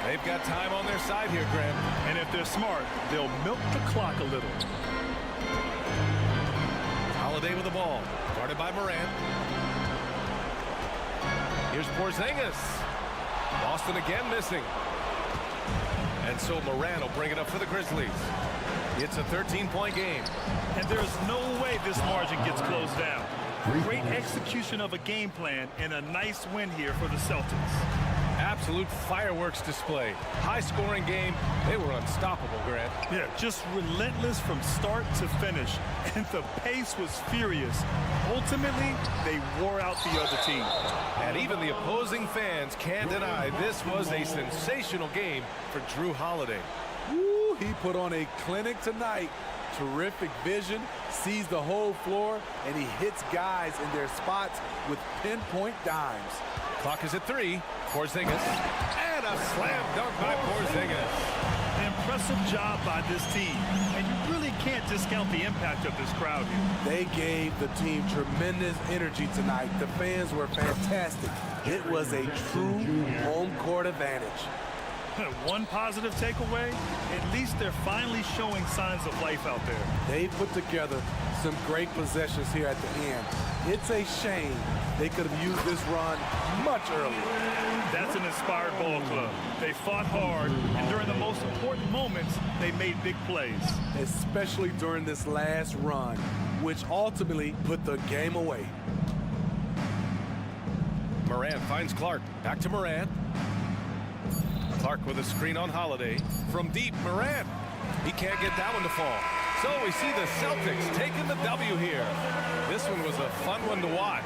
They've got time on their side here, Graham. And if they're smart, they'll milk the clock a little. Holiday with the ball. Guarded by Moran. Here's Porzingis. Boston again missing. And so Moran will bring it up for the Grizzlies. It's a 13-point game. And there's no way this margin gets closed down. Great execution of a game plan and a nice win here for the Celtics. absolute fireworks display. High-scoring game. They were unstoppable, Grant. Yeah, just relentless from start to finish. And the pace was furious. Ultimately, they wore out the other team. And even the opposing fans can't deny this was a sensational game for Drew Holiday. Woo, he put on a clinic tonight. Terrific vision, sees the whole floor, and he hits guys in their spots with pinpoint dimes. Clock is at 3. Porzingis. And a slam dunk by Porzingis. An impressive job by this team. And you really can't discount the impact of this crowd here. They gave the team tremendous energy tonight. The fans were fantastic. It was a true home court advantage. One positive takeaway, at least they're finally showing signs of life out there. They put together some great possessions here at the end. It's a shame they could have used this run much earlier. That's an inspired ball club. They fought hard, and during the most important moments, they made big plays. Especially during this last run, which ultimately put the game away. Morant finds Clark. Back to Morant. Clark with a screen on Holiday. From deep, Morant. He can't get that one to fall. So we see the Celtics taking the W here. This one was a fun one to watch.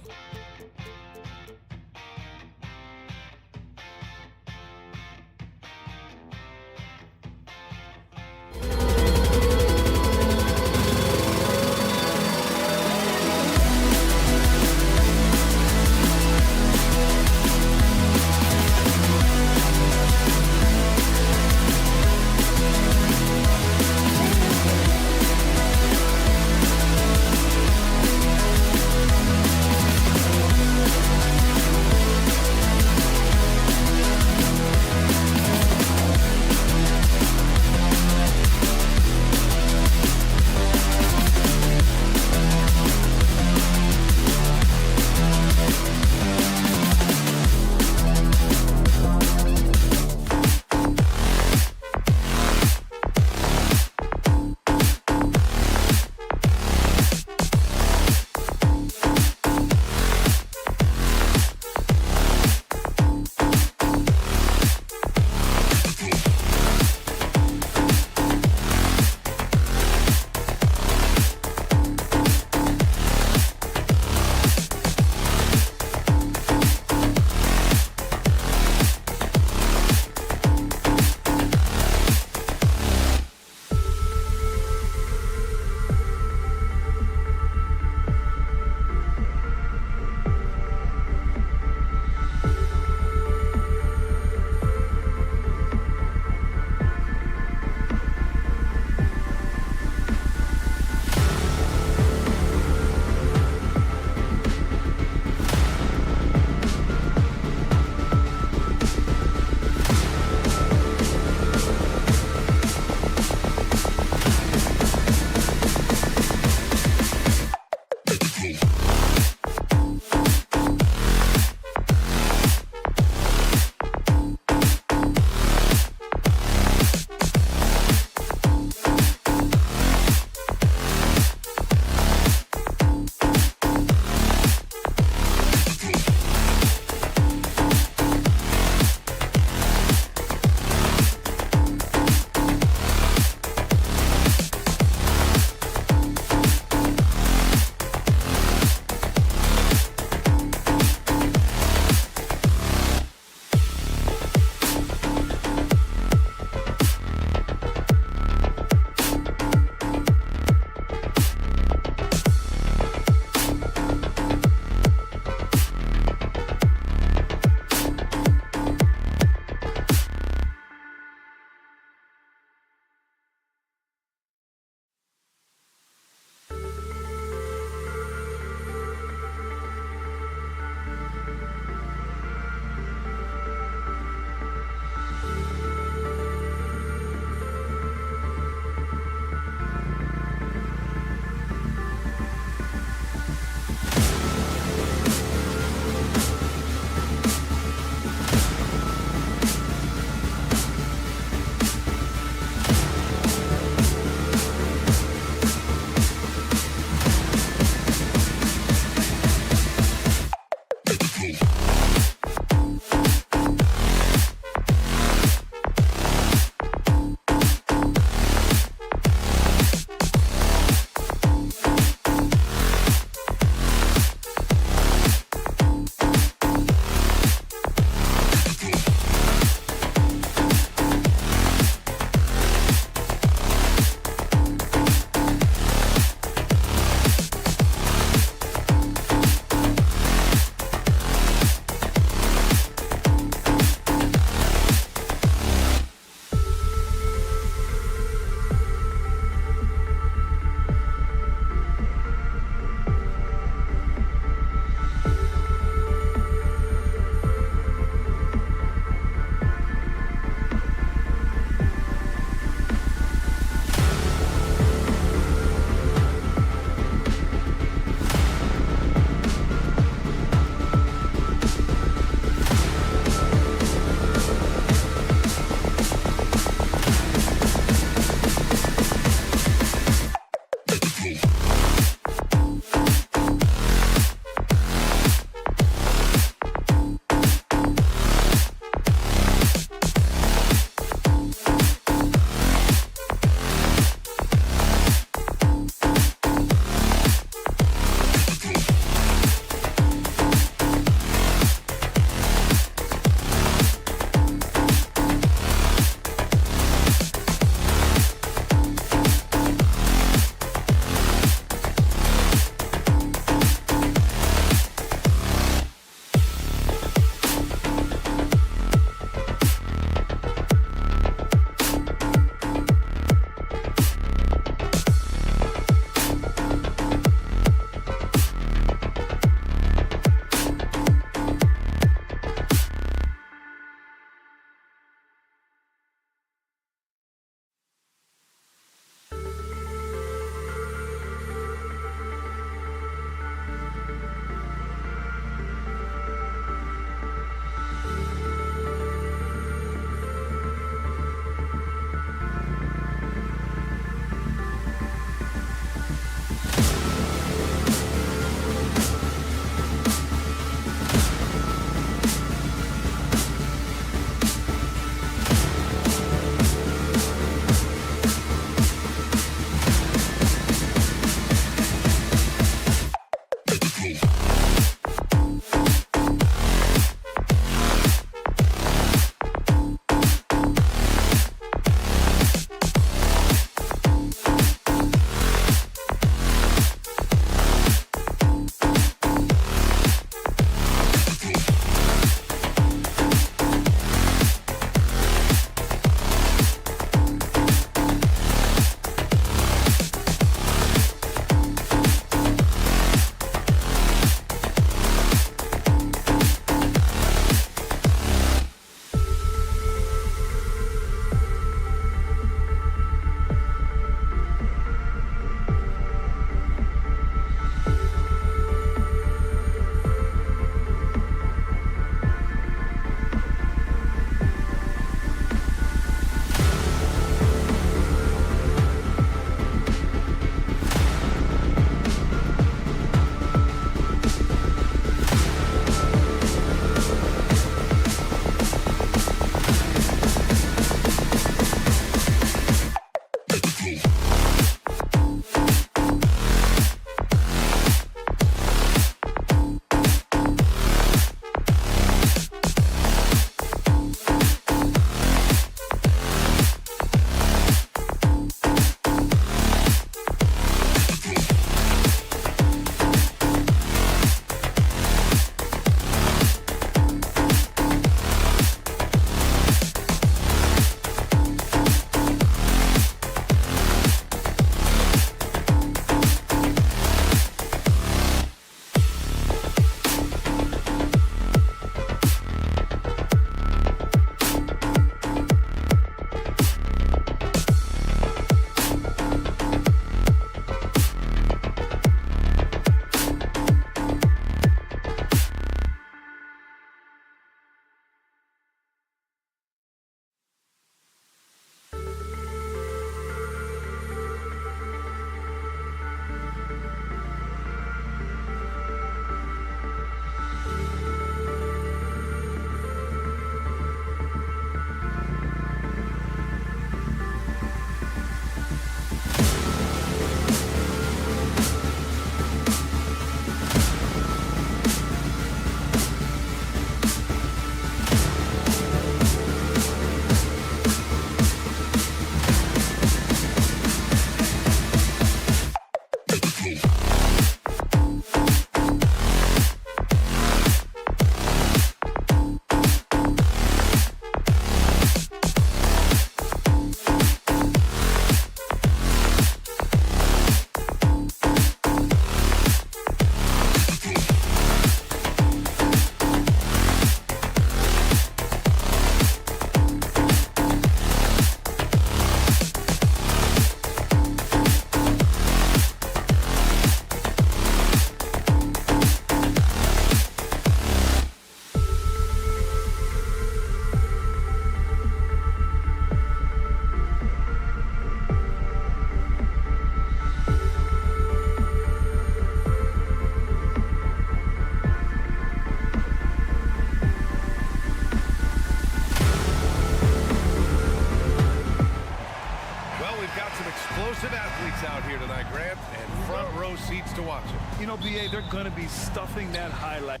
lights out here tonight, Grant, and front row seats to watch it. You know, B.A., they're going to be stuffing that highlight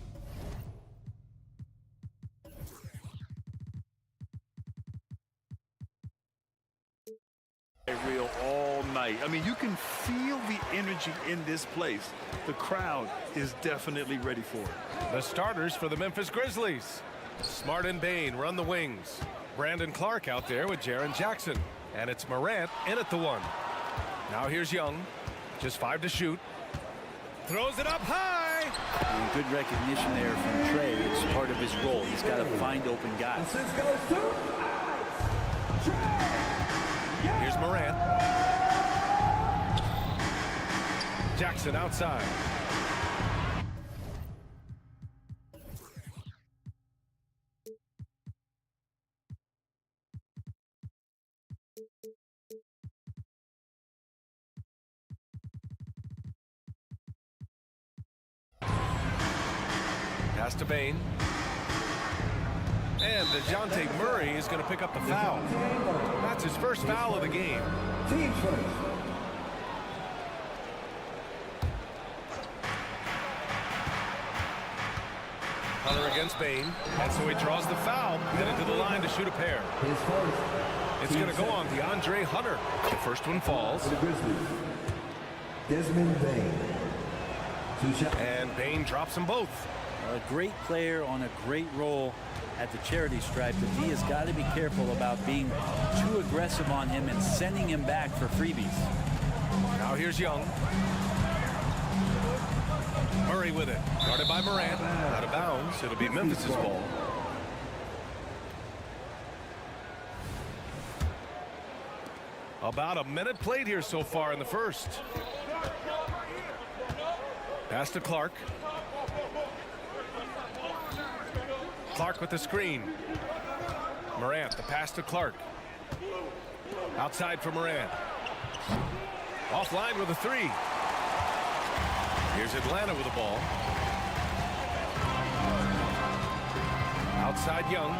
reel all night. I mean, you can feel the energy in this place. The crowd is definitely ready for it. The starters for the Memphis Grizzlies. Smart and Bain run the wings. Brandon Clark out there with Jaren Jackson. And it's Morant in at the 1. Now here's Young. Just 5 to shoot. Throws it up high. And good recognition there from Trey. It's part of his role. He's got to find open guys. Here's Morant. Jackson outside. Pass to Bain. And DeJounte Murray is going to pick up the foul. That's his first foul of the game. Team first. Hunter against Bain. And so he draws the foul, headed to the line to shoot a pair. It's going to go on DeAndre Hunter. The first one falls. The Grizzlies. Desmond Bain. And Bain drops them both. A great player on a great role at the charity stripe, but he has got to be careful about being too aggressive on him and sending him back for freebies. Now here's Young. Murray with it. Guarded by Morant. Out of bounds. It'll be Memphis's ball. About a minute played here so far in the first. Pass to Clark. Clark with the screen. Morant, the pass to Clark. Outside for Morant. Offline with a 3. Here's Atlanta with the ball. Outside Young.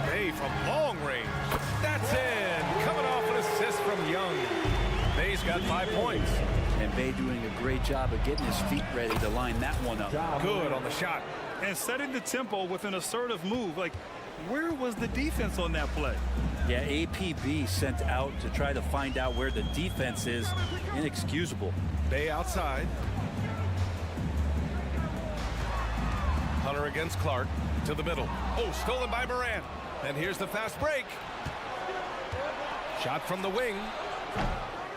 Bay from long range. That's in. Coming off an assist from Young. Bay's got 5 points. And Bay doing a great job of getting his feet ready to line that one up. Good on the shot. And setting the tempo with an assertive move. Like, where was the defense on that play? Yeah, APB sent out to try to find out where the defense is. Inexcusable. Bay outside. Hunter against Clark to the middle. Oh, stolen by Morant. And here's the fast break. Shot from the wing.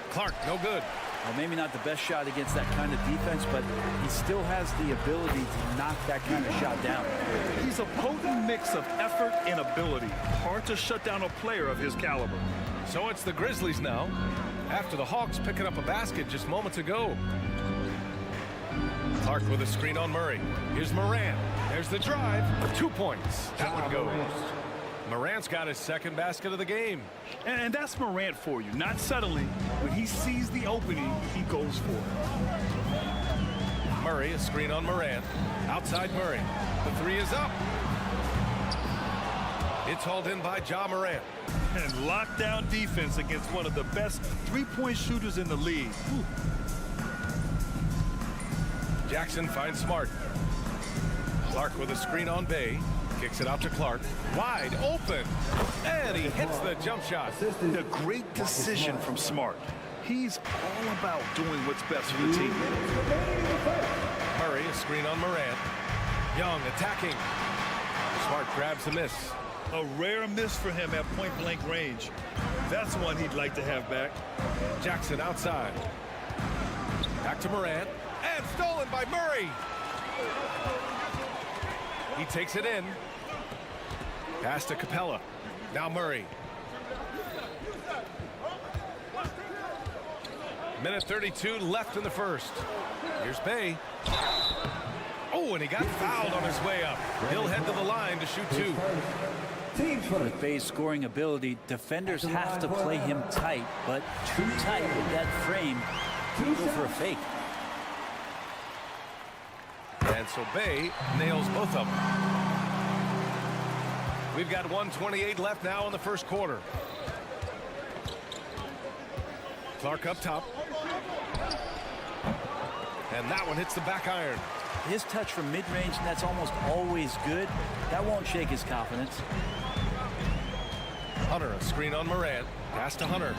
Clark, no good. Well, maybe not the best shot against that kind of defense, but he still has the ability to knock that kind of shot down. He's a potent mix of effort and ability. Hard to shut down a player of his caliber. So it's the Grizzlies now, after the Hawks picking up a basket just moments ago. Clark with a screen on Murray. Here's Morant. There's the drive. 2 points. That one goes. Morant's got his second basket of the game. And that's Morant for you. Not subtly. When he sees the opening, he goes for it. Murray, a screen on Morant. Outside Murray. The 3 is up. It's hauled in by Ja Morant. And lockdown defense against one of the best three-point shooters in the league. Whew. Jackson finds Smart. Clark with a screen on Bay. Kicks it out to Clark. Wide open. And he hits the jump shot. A great decision from Smart. He's all about doing what's best for the team. Murray, a screen on Morant. Young attacking. Smart grabs the miss. A rare miss for him at point-blank range. That's one he'd like to have back. Jackson outside. Back to Morant. And stolen by Murray. He takes it in. Pass to Capella. Now Murray. Minute 32 left in the first. Here's Bay. Oh, and he got fouled on his way up. He'll head to the line to shoot 2. With Bay's scoring ability, defenders have to play him tight, but too tight with that frame. Go for a fake. And so Bay nails both of them. We've got 1:28 left now in the first quarter. Clark up top. And that one hits the back iron. His touch from mid-range, that's almost always good. That won't shake his confidence. Hunter, a screen on Morant. Pass to Hunter.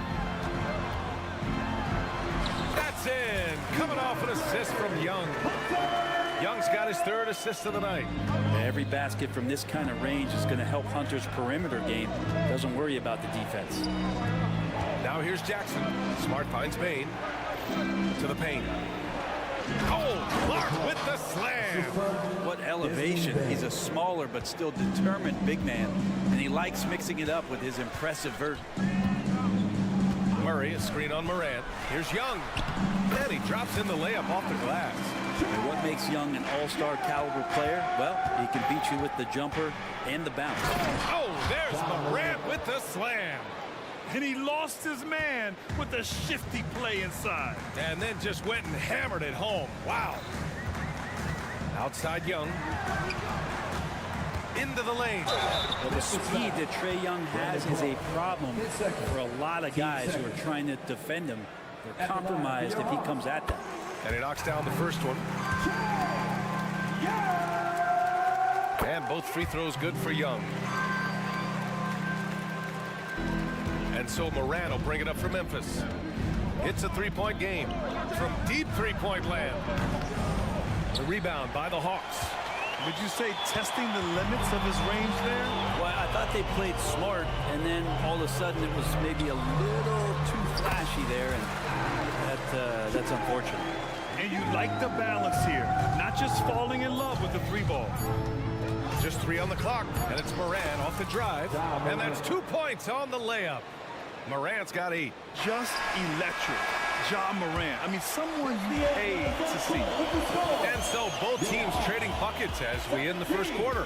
That's in. Coming off an assist from Young. Young's got his 3rd assist of the night. Every basket from this kind of range is going to help Hunter's perimeter game. Doesn't worry about the defense. Now here's Jackson. Smart finds Bain. To the paint. Oh, Clark with the slam. What elevation. He's a smaller but still determined big man. And he likes mixing it up with his impressive vert. Murray, a screen on Morant. Here's Young. And he drops in the layup off the glass. And what makes Young an all-star caliber player? Well, he can beat you with the jumper and the bounce. Oh, there's Morant with the slam. And he lost his man with a shifty play inside. And then just went and hammered it home. Wow. Outside Young. Into the lane. Well, the speed that Trae Young has is a problem for a lot of guys who are trying to defend him. They're compromised if he comes at them. And he knocks down the first one. And both free throws good for Young. And so Morant will bring it up for Memphis. It's a 3-point game from deep 3-point land. The rebound by the Hawks. Would you say testing the limits of his range there? Well, I thought they played smart, and then all of a sudden it was maybe a little too flashy there, and that's unfortunate. And you like the balance here, not just falling in love with the 3-ball. Just 3 on the clock, and it's Morant off the drive, and that's 2 points on the layup. Morant's got 8. Just electric. Ja Morant. I mean, someone you paid to see. And so both teams trading buckets as we end the first quarter.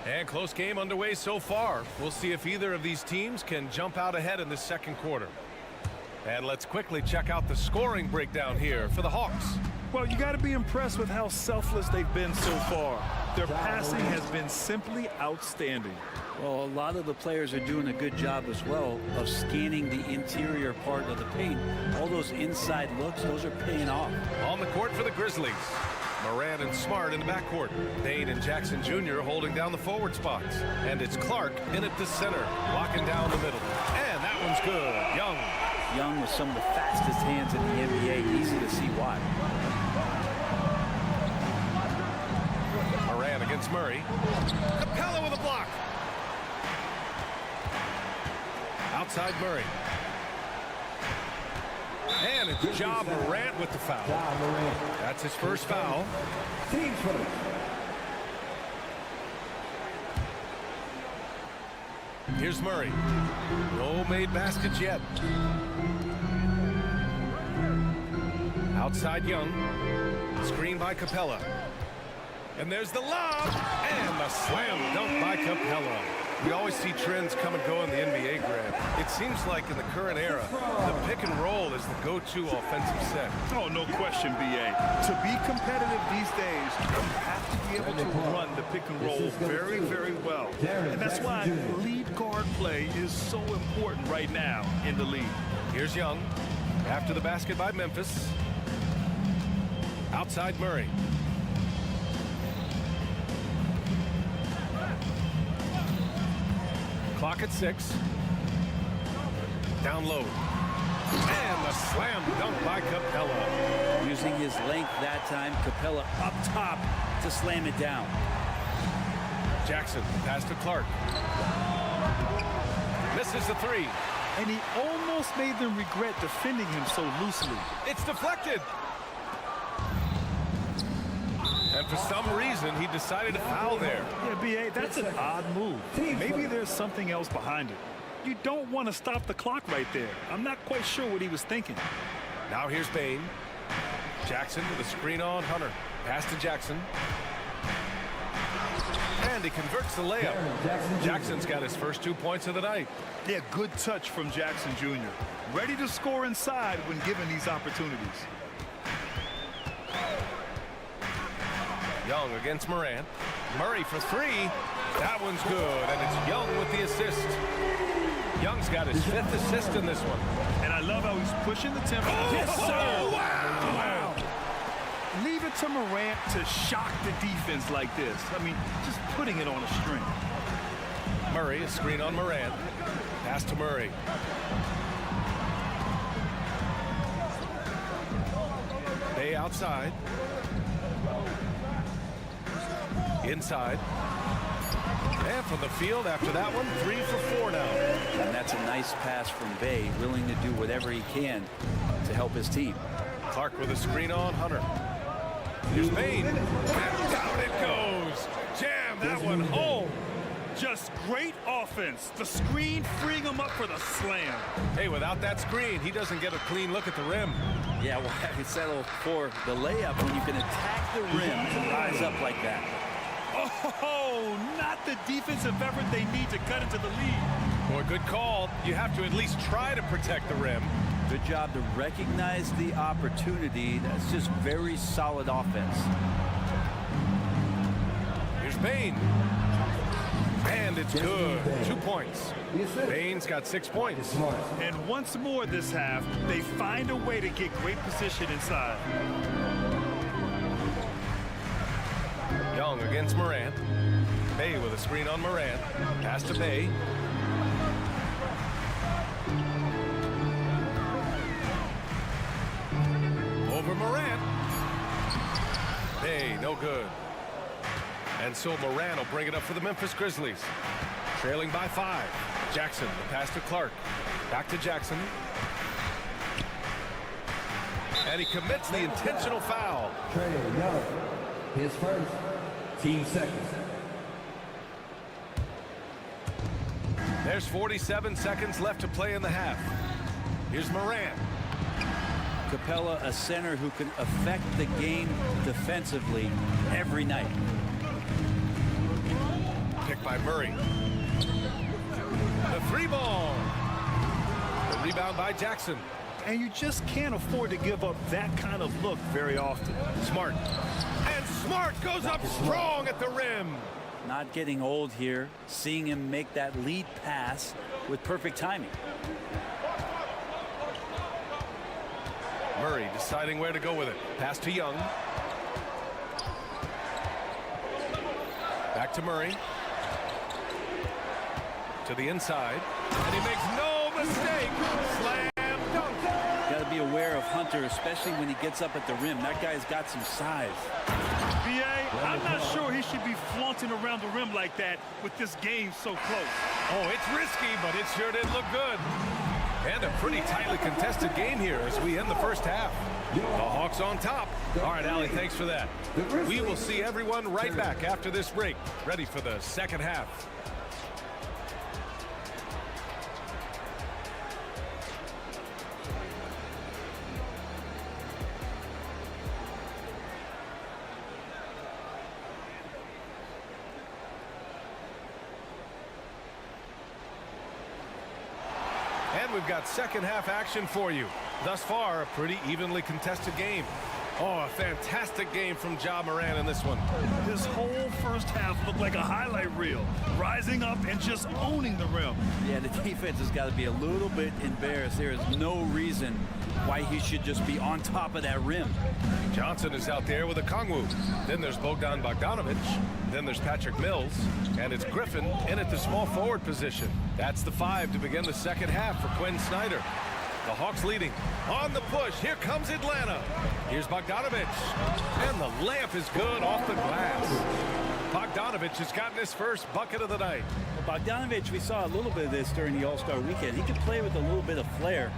And close game underway so far. We'll see if either of these teams can jump out ahead in the second quarter. And let's quickly check out the scoring breakdown here for the Hawks. Well, you got to be impressed with how selfless they've been so far. Their passing has been simply outstanding. Well, a lot of the players are doing a good job as well of scanning the interior part of the paint. All those inside looks, those are paying off. On the court for the Grizzlies. Morant and Smart in the backcourt. Bain and Jackson Jr. holding down the forward spots. And it's Clark in at the center, locking down the middle. And that one's good. Young. Young with some of the fastest hands in the NBA. Easy to see why. Morant against Murray. Capella with a block. Outside Murray. And it's Ja Morant with the foul. That's his first foul. Team first. Here's Murray. No made baskets yet. Outside Young. Screen by Capella. And there's the lob. And the slam dunk by Capella. We always see trends come and go in the NBA, Grant. It seems like in the current era, the pick and roll is the go-to offensive set. Oh, no question, B.A. To be competitive these days, you have to be able to run the pick and roll very, very well. And that's why lead guard play is so important right now in the league. Here's Young. After the basket by Memphis. Outside Murray. Clock at 6. Down low. And the slam dunk by Capella. Using his length that time, Capella up top to slam it down. Jackson pass to Clark. Misses the 3. And he almost made them regret defending him so loosely. It's deflected. And for some reason, he decided to foul there. Yeah, B.A., that's an odd move. Maybe there's something else behind it. You don't want to stop the clock right there. I'm not quite sure what he was thinking. Now here's Bain. Jackson with a screen on Hunter. Pass to Jackson. And he converts the layup. Jackson's got his first 2 points of the night. Yeah, good touch from Jackson Jr. Ready to score inside when given these opportunities. Young against Morant. Murray for 3. That one's good, and it's Young with the assist. Young's got his 5th assist in this one. And I love how he's pushing the tempo. Yes, sir. Wow. Leave it to Morant to shock the defense like this. I mean, just putting it on a string. Murray, a screen on Morant. Pass to Murray. Bay outside. Inside. And from the field after that one, 3 for 4 now. And that's a nice pass from Bay, willing to do whatever he can to help his team. Clark with a screen on Hunter. Here's Payne. And down it goes. Jam that one home. Just great offense. The screen freeing him up for the slam. Hey, without that screen, he doesn't get a clean look at the rim. Yeah, well, he settled for the layup when you can attack the rim and rise up like that. Oh, not the defensive effort they need to cut into the lead. Boy, good call. You have to at least try to protect the rim. Good job to recognize the opportunity. That's just very solid offense. Here's Payne. And it's good. 2 points. Payne's got 6 points. And once more this half, they find a way to get great position inside. Young against Morant. Bay with a screen on Morant. Pass to Bay. Over Morant. Bay, no good. And so Morant will bring it up for the Memphis Grizzlies. Trailing by 5. Jackson, the pass to Clark. Back to Jackson. And he commits the intentional foul. Trey Young, his first, team second. There's 47 seconds left to play in the half. Here's Morant. Capella, a center who can affect the game defensively every night. Picked by Murray. The 3 ball. The rebound by Jackson. And you just can't afford to give up that kind of look very often. Smart. And Smart goes up strong at the rim. Not getting old here. Seeing him make that lead pass with perfect timing. Murray deciding where to go with it. Pass to Young. Back to Murray. To the inside. And he makes no mistake. Slam dunk. Got to be aware of Hunter, especially when he gets up at the rim. That guy's got some size. B.A., I'm not sure he should be flaunting around the rim like that with this game so close. Oh, it's risky, but it sure did look good. And a pretty tightly contested game here as we end the first half. The Hawks on top. All right, Allie, thanks for that. We will see everyone right back after this break, ready for the second half. And we've got second half action for you. Thus far, a pretty evenly contested game. Oh, a fantastic game from Ja Morant in this one. This whole first half looked like a highlight reel, rising up and just owning the rim. Yeah, the defense has got to be a little bit embarrassed. There is no reason why he should just be on top of that rim. Johnson is out there with a Kongwu. Then there's Bogdan Bogdanovic. Then there's Patrick Mills. And it's Griffin in at the small forward position. That's the 5 to begin the second half for Quinn Snyder. The Hawks leading. On the push, here comes Atlanta. Here's Bogdanovic. And the layup is good off the glass. Bogdanovic has gotten his first bucket of the night. Well, Bogdanovic, we saw a little bit of this during the All-Star weekend. He can play with a little bit of flair.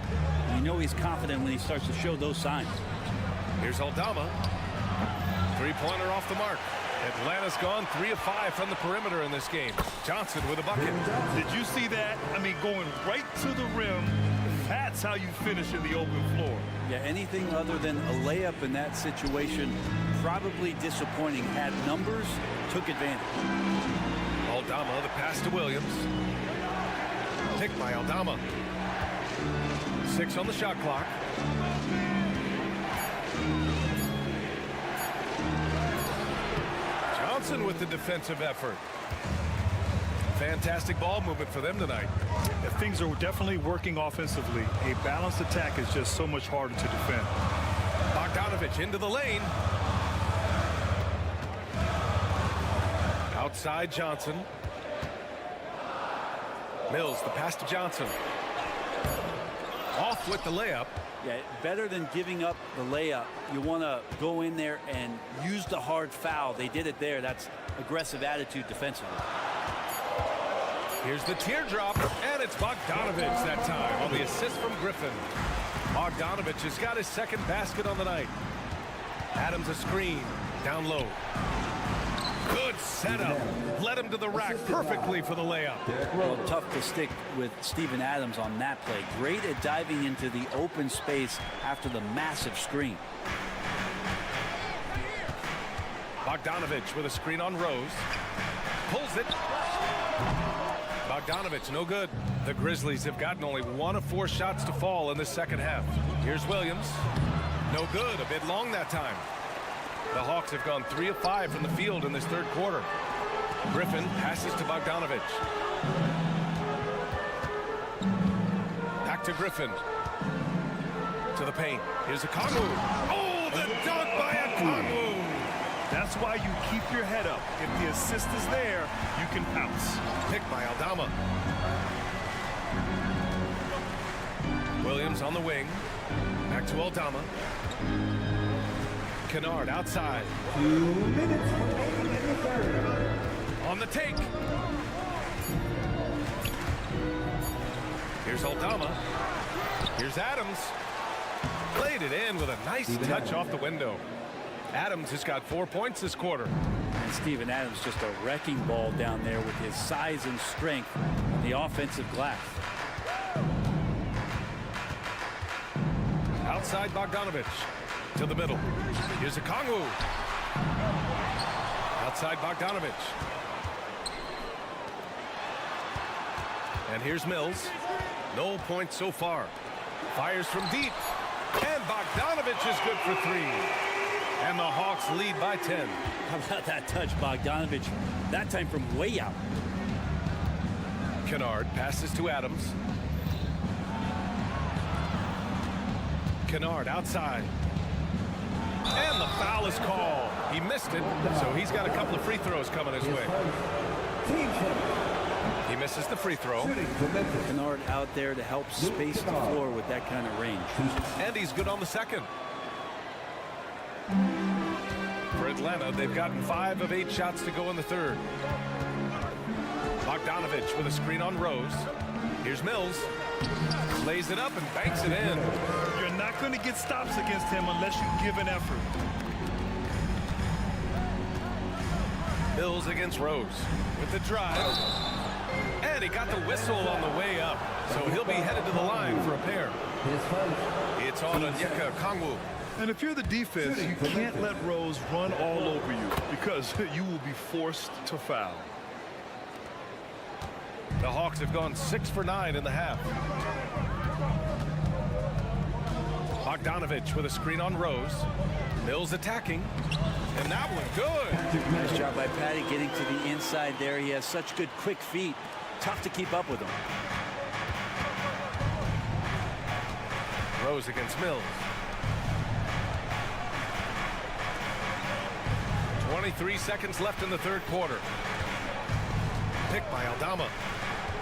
And you know he's confident when he starts to show those signs. Here's Aldama. Three-pointer off the mark. Atlanta's gone 3 of 5 from the perimeter in this game. Johnson with a bucket. Did you see that? I mean, going right to the rim. That's how you finish in the open floor. Yeah, anything other than a layup in that situation, probably disappointing. Had numbers, took advantage. Aldama, the pass to Williams. Picked by Aldama. 6 on the shot clock. Johnson with the defensive effort. fantastic ball movement for them tonight. Yeah, things are definitely working offensively. A balanced attack is just so much harder to defend. Bogdanovich into the lane. Outside Johnson. Mills, the pass to Johnson. Off with the layup. Yeah, better than giving up the layup. You want to go in there and use the hard foul. They did it there. That's aggressive attitude defensively. Here's the teardrop, and it's Bogdanovich that time on the assist from Griffin. Bogdanovich has got his second basket on the night. Adams a screen, down low. Good setup. Led him to the rack perfectly for the layup. Well, tough to stick with Steven Adams on that play. Great at diving into the open space after the massive screen. Bogdanovich with a screen on Rose. Pulls it. Bogdanovich, no good. The Grizzlies have gotten only 1 of 4 shots to fall in the second half. Here's Williams. No good. A bit long that time. The Hawks have gone 3 of 5 from the field in this third quarter. Griffin passes to Bogdanovich. Back to Griffin. To the paint. Here's Okongwu. Oh, the dunk by Okongwu. That's why you keep your head up. If the assist is there, you can pounce. Picked by Aldama. Williams on the wing. Back to Aldama. Kennard outside. 2 minutes remaining in the third. On the take. Here's Aldama. Here's Adams. Played it in with a nice touch off the window. Adams has got 4 points this quarter. And Steven Adams just a wrecking ball down there with his size and strength on the offensive glass. Outside Bogdanovich. To the middle. Here's Okongwu. Outside Bogdanovich. And here's Mills. No points so far. Fires from deep. And Bogdanovich is good for 3. And the Hawks lead by 10. How about that touch, Bogdanovich? That time from way out. Kennard passes to Adams. Kennard outside. And the foul is called. He missed it, so he's got a couple of free throws coming his way. He misses the free throw. Kennard out there to help space the floor with that kind of range. And he's good on the second. For Atlanta, they've gotten 5 of 8 shots to go in the third. Bogdanovich with a screen on Rose. Here's Mills. Lays it up and banks it in. You're not going to get stops against him unless you give an effort. Mills against Rose with the drive. And he got the whistle on the way up. So he'll be headed to the line for a pair. It's on Onyeka Okongwu. And if you're the defense, you can't let Rose run all over you because you will be forced to foul. The Hawks have gone 6 for 9 in the half. Bogdanovich with a screen on Rose. Mills attacking. And that one good. Nice job by Patty getting to the inside there. He has such good quick feet. Tough to keep up with him. Rose against Mills. 23 seconds left in the third quarter. Picked by Aldama.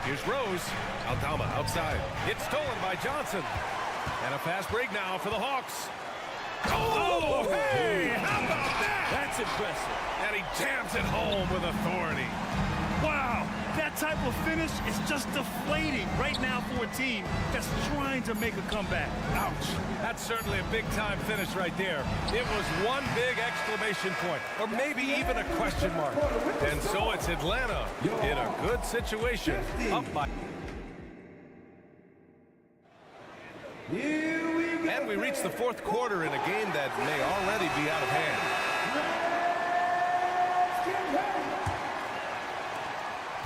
Here's Rose. Aldama outside. It's stolen by Johnson. And a fast break now for the Hawks. Oh, hey! How about that? That's impressive. And he jams it home with authority. Wow, that type of finish is just deflating right now for a team that's trying to make a comeback. Ouch. That's certainly a big-time finish right there. It was one big exclamation point, or maybe even a question mark. And so it's Atlanta in a good situation, up by... And we reach the fourth quarter in a game that may already be out of hand.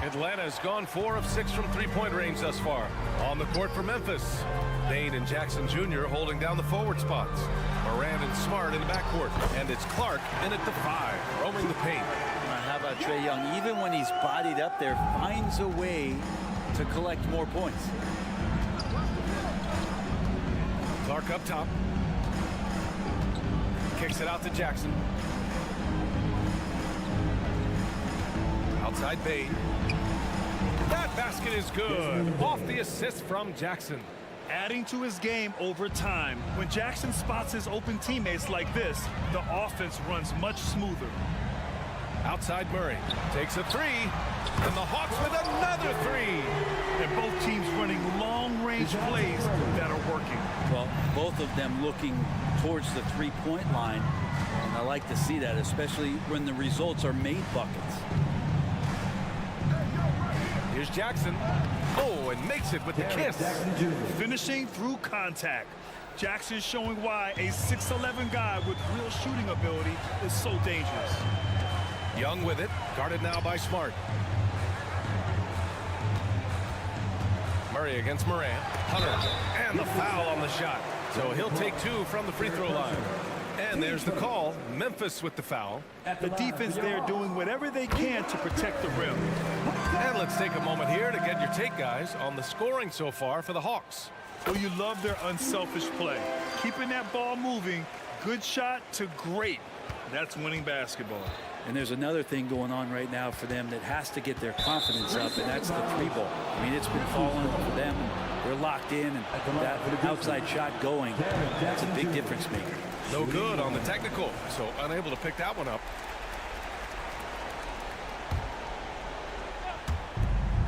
Atlanta has gone 4 of 6 from three-point range thus far. On the court for Memphis, Bain and Jackson Jr. holding down the forward spots. Morant and Smart in the backcourt. And it's Clark in at the 5, roaming the paint. How about how Trae Young, even when he's bodied up there, finds a way to collect more points. Clark up top. Kicks it out to Jackson. Outside Bay. That basket is good. Off the assist from Jackson. Adding to his game over time. When Jackson spots his open teammates like this, the offense runs much smoother. Outside Murray. Takes a three. And the Hawks with another three. And both teams running long-range plays that are working. Well, both of them looking towards the three-point line. And I like to see that, especially when the results are made buckets. Here's Jackson. Oh, and makes it with the kiss. Finishing through contact. Jackson showing why a 6'11" guy with real shooting ability is so dangerous. Young with it. Guarded now by Smart. Murray against Morant. Hunter. And the foul on the shot. So he'll take two from the free throw line. And there's the call. Memphis with the foul. The defense there doing whatever they can to protect the rim. And let's take a moment here to get your take, guys, on the scoring so far for the Hawks. Well, you love their unselfish play. Keeping that ball moving, good shot to great. That's winning basketball. And there's another thing going on right now for them that has to get their confidence up, and that's the three ball. I mean, it's been falling for them. They're locked in, and that outside shot going, that's a big difference maker. No good on the technical, so unable to pick that one up.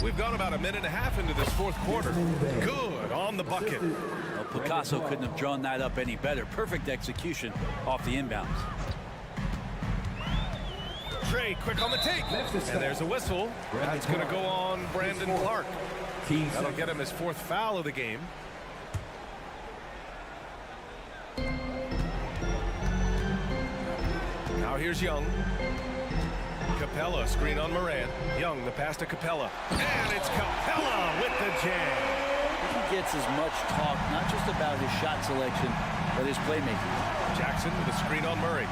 We've gone about a minute and a half into this fourth quarter. Good on the bucket. Well, Picasso couldn't have drawn that up any better. Perfect execution off the inbounds. Trae quick on the take. And there's a whistle. That's going to go on Brandon Clark. That'll get him his fourth foul of the game. Now here's Young. Capella, screen on Morant. Young, the pass to Capella. And it's Capella with the jam. He gets as much talk, not just about his shot selection, but his playmaking. Jackson with a screen on Murray.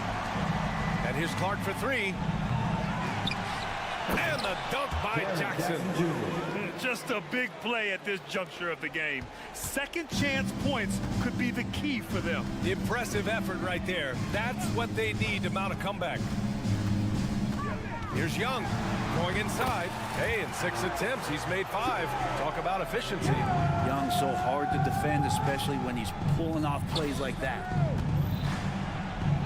And here's Clark for three. And the dunk by Jackson. Just a big play at this juncture of the game. Second chance points could be the key for them. Impressive effort right there. That's what they need to mount a comeback. Here's Young going inside. Hey, in 6 attempts, he's made 5. Talk about efficiency. Young so hard to defend, especially when he's pulling off plays like that.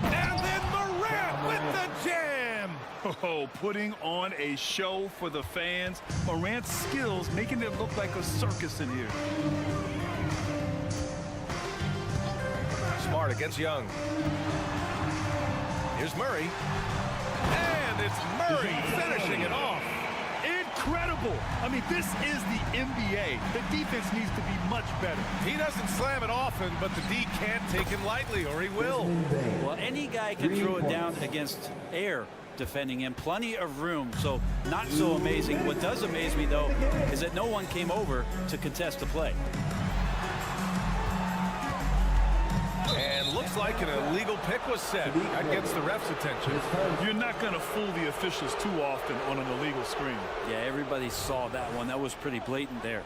And then Morant with the jam. Oh, putting on a show for the fans. Morant's skills making it look like a circus in here. Smart against Young. Here's Murray. And it's Murray finishing it off. Incredible. I mean, this is the NBA. The defense needs to be much better. He doesn't slam it often, but the D can't take him lightly, or he will. Well, any guy can throw it down against air defending him. Plenty of room, so not so amazing. What does amaze me, though, is that no one came over to contest the play. And looks like an illegal pick was set. That gets the ref's attention. You're not going to fool the officials too often on an illegal screen. Yeah, everybody saw that one. That was pretty blatant there.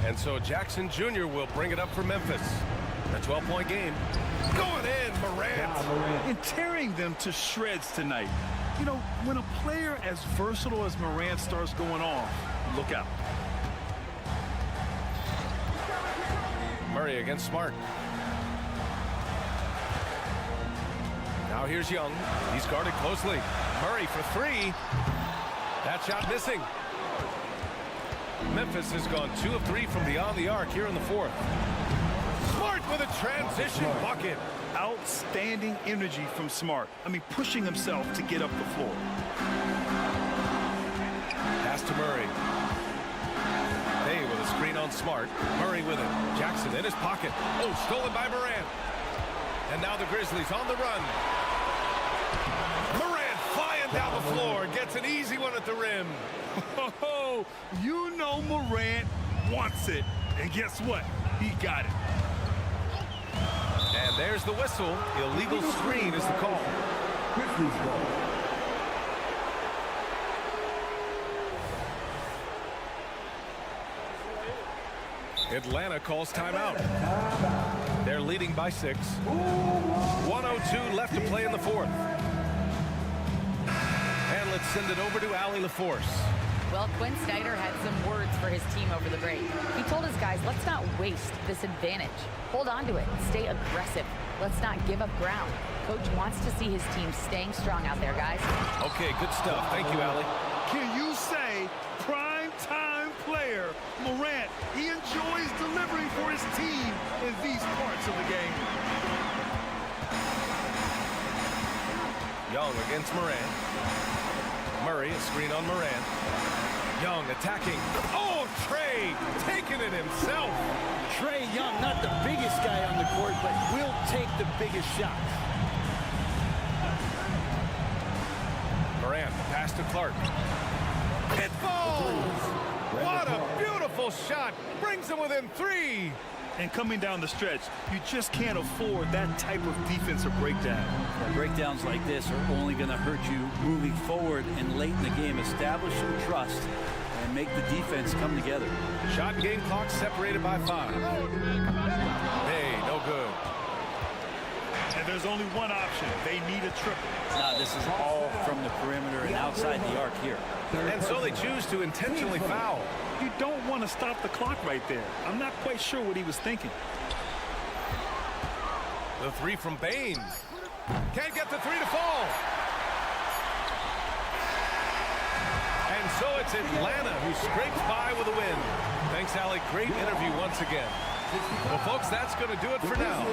And so Jackson Jr. will bring it up for Memphis. A 12-point game. Going in, Morant. And tearing them to shreds tonight. You know, when a player as versatile as Morant starts going off, look out. Murray against Smart. Now here's Young. He's guarded closely. Murray for three. That shot missing. Memphis has gone 2 of 3 from beyond the arc here in the fourth. Smart with a transition bucket. Outstanding energy from Smart. I mean, pushing himself to get up the floor. Pass to Murray. Hey, with a screen on Smart. Murray with it. Jackson in his pocket. Oh, stolen by Morant. And now the Grizzlies on the run. Morant flying down the floor. Gets an easy one at the rim. Oh, you know Morant wants it. And guess what? He got it. And there's the whistle. Illegal screen is the call. Grizzlies ball. Atlanta calls timeout. They're leading by 6. 1:02 left to play in the fourth. And let's send it over to Allie LaForce. Well, Quinn Snyder had some words for his team over the break. He told his guys, let's not waste this advantage. Hold on to it. Stay aggressive. Let's not give up ground. Coach wants to see his team staying strong out there, guys. Okay, good stuff. Thank you, Allie. Can you say prime time player Morant? He enjoys delivering for his team in these parts of the game. Young against Morant. Murray, a screen on Morant. Young attacking. Oh, Trey taking it himself. Trey Young, not the biggest guy on the court, but will take the biggest shots. Morant, pass to Clark. It falls! What a beautiful shot. Brings him within 3. And coming down the stretch, you just can't afford that type of defensive breakdown. Yeah, breakdowns like this are only going to hurt you moving forward and late in the game. Establish some trust and make the defense come together. Shot and game clock separated by 5. Hey, no good. And there's only one option. They need a triple. Nah, this is all from the perimeter and outside the arc here. And so they choose to intentionally foul. You don't want to stop the clock right there. I'm not quite sure what he was thinking. The 3 from Bain. Can't get the 3 to fall. And so it's Atlanta who scrapes by with a win. Thanks, Allie. Great interview once again. Well, folks, that's going to do it for now.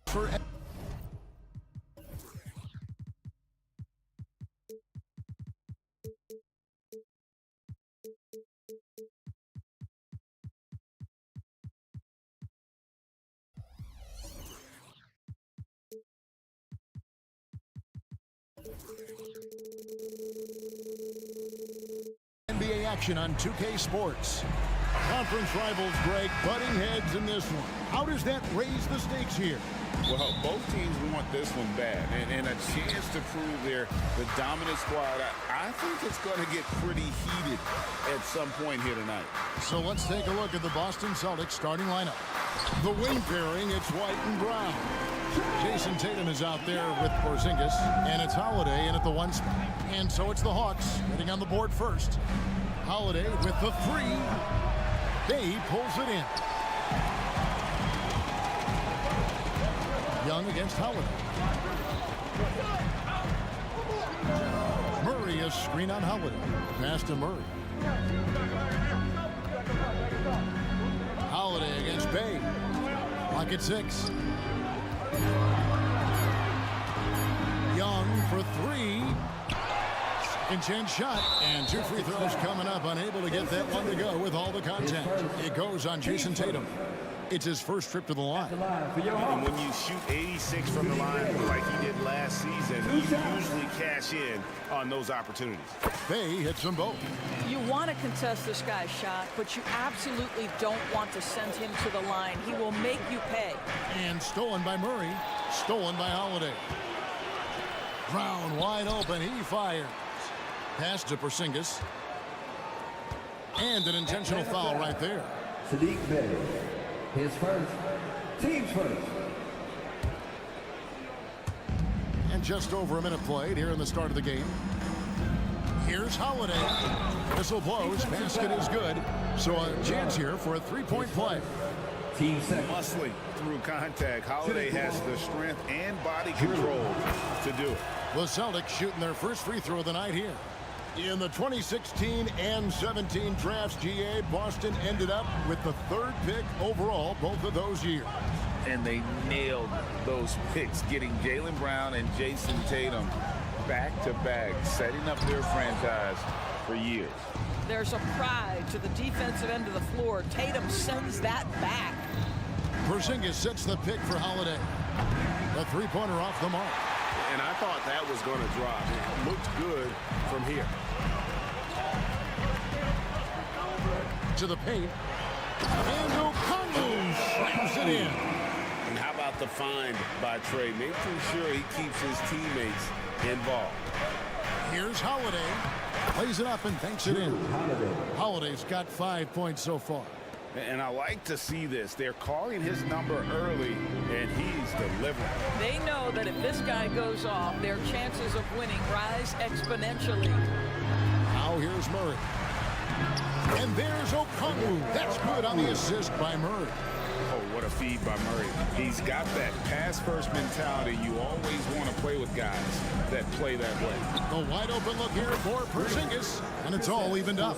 For NBA action on 2K Sports. Conference rivals, Greg, butting heads in this one. How does that raise the stakes here? Well, both teams want this one bad, and a chance to prove they're the dominant squad. I think it's going to get pretty heated at some point here tonight. So let's take a look at the Boston Celtics starting lineup. The wing pairing, it's White and Brown. Jason Tatum is out there with Porzingis, and it's Holiday in at the 1 spot. And so it's the Hawks getting on the board first. Holiday with the 3. Bay pulls it in. Young against Holiday. Murray, a screen on Holiday. Pass to Murray. Holiday against Bay. Lock at 6. Young for 3. Second chance shot, and 2 free throws coming up. Unable to get that one to go with all the contact. It goes on Jason Tatum. It's his first trip to the line. And when you shoot 86 from the line like he did last season, you usually cash in on those opportunities. Bay hits them both. You want to contest this guy's shot, but you absolutely don't want to send him to the line. He will make you pay. And stolen by Murray. Stolen by Holiday. Brown wide open. He fires. Pass to Porzingis. And an intentional foul right there. Sadiq Bey. His first. Team's first. And just over a minute played here in the start of the game. Here's Holiday. Whistle blows. Basket is good. So a chance here for a 3-point play. Team second. Muscling through contact. Holiday has the strength and body control to do it. The Celtics shooting their first free throw of the night here. In the 2016 and 17 drafts, GA, Boston ended up with the 3rd pick overall both of those years. And they nailed those picks, getting Jaylen Brown and Jason Tatum back-to-back, setting up their franchise for years. There's a pride to the defensive end of the floor. Tatum sends that back. Porzingis sets the pick for Holiday. The 3-pointer off the mark. And I thought that was going to drop. It looked good from here. To the paint. And O'Connell slams it in. And how about the find by Trey? Making sure he keeps his teammates involved. Here's Holiday. Plays it up and thanks it in. Holiday's got 5 points so far. And I like to see this. They're calling his number early, and he's delivering. They know that if this guy goes off, their chances of winning rise exponentially. Now here's Murray. And there's O'Connell. That's good on the assist by Murray. Oh, what a feed by Murray. He's got that pass-first mentality. You always want to play with guys that play that way. A wide open look here for Porzingis, and it's all evened up.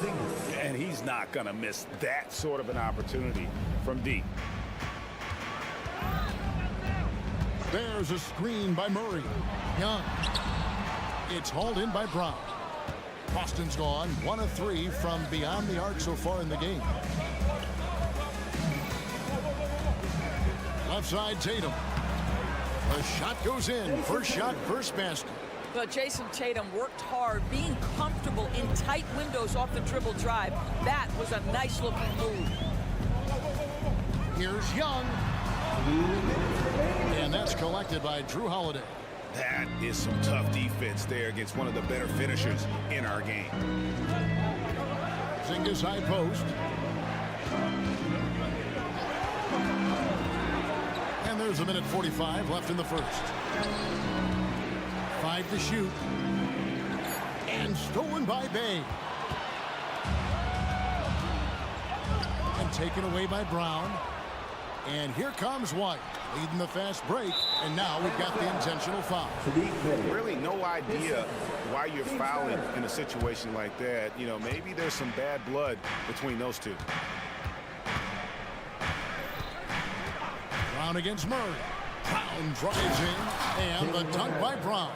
And he's not going to miss that sort of an opportunity from deep. There's a screen by Murray. Young. It's hauled in by Brown. Boston's gone 1 of 3 from beyond the arc so far in the game. Left side, Tatum. The shot goes in. First shot, first basket. But Jason Tatum worked hard, being comfortable in tight windows off the dribble drive. That was a nice-looking move. Here's Young. And that's collected by Drew Holiday. That is some tough defense there against one of the better finishers in our game. Zingas high post. And there's a minute 45 left in the first. 5 to shoot. And stolen by Bay. And taken away by Brown. And here comes White, leading the fast break. And now we've got the intentional foul. Really no idea why you're fouling in a situation like that. You know, maybe there's some bad blood between those two. Brown against Murray. Brown drives in, and the dunk by Brown.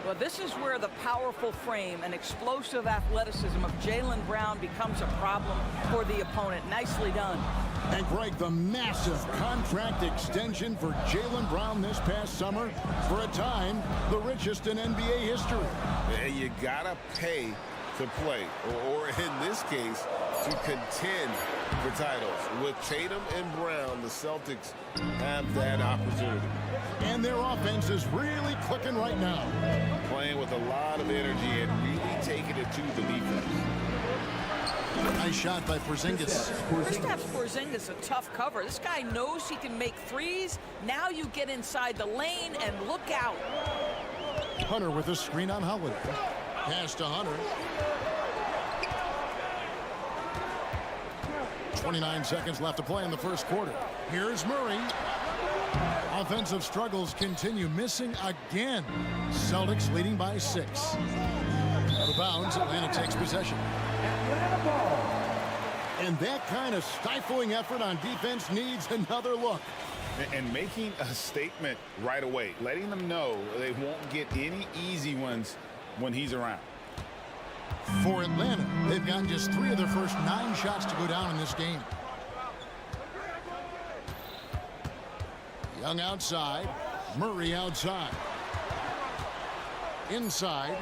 Well, this is where the powerful frame and explosive athleticism of Jaylen Brown becomes a problem for the opponent. Nicely done. And Greg, the massive contract extension for Jaylen Brown this past summer, for a time, the richest in NBA history. And you gotta pay to play, or in this case, to contend for titles. With Tatum and Brown, the Celtics have that opportunity. And their offense is really clicking right now. Playing with a lot of energy and really taking it to the defense. Nice shot by Porzingis. Kristaps Porzingis, a tough cover. This guy knows he can make threes. Now you get inside the lane and look out. Hunter with a screen on Holiday. Pass to Hunter. 29 seconds left to play in the first quarter. Here's Murray. Offensive struggles continue, missing again. Celtics leading by 6. Out of bounds, Atlanta takes possession. And that kind of stifling effort on defense needs another look. And making a statement right away, letting them know they won't get any easy ones when he's around. For Atlanta, they've gotten just 3 of their first 9 shots to go down in this game. Young outside, Murray outside. Inside.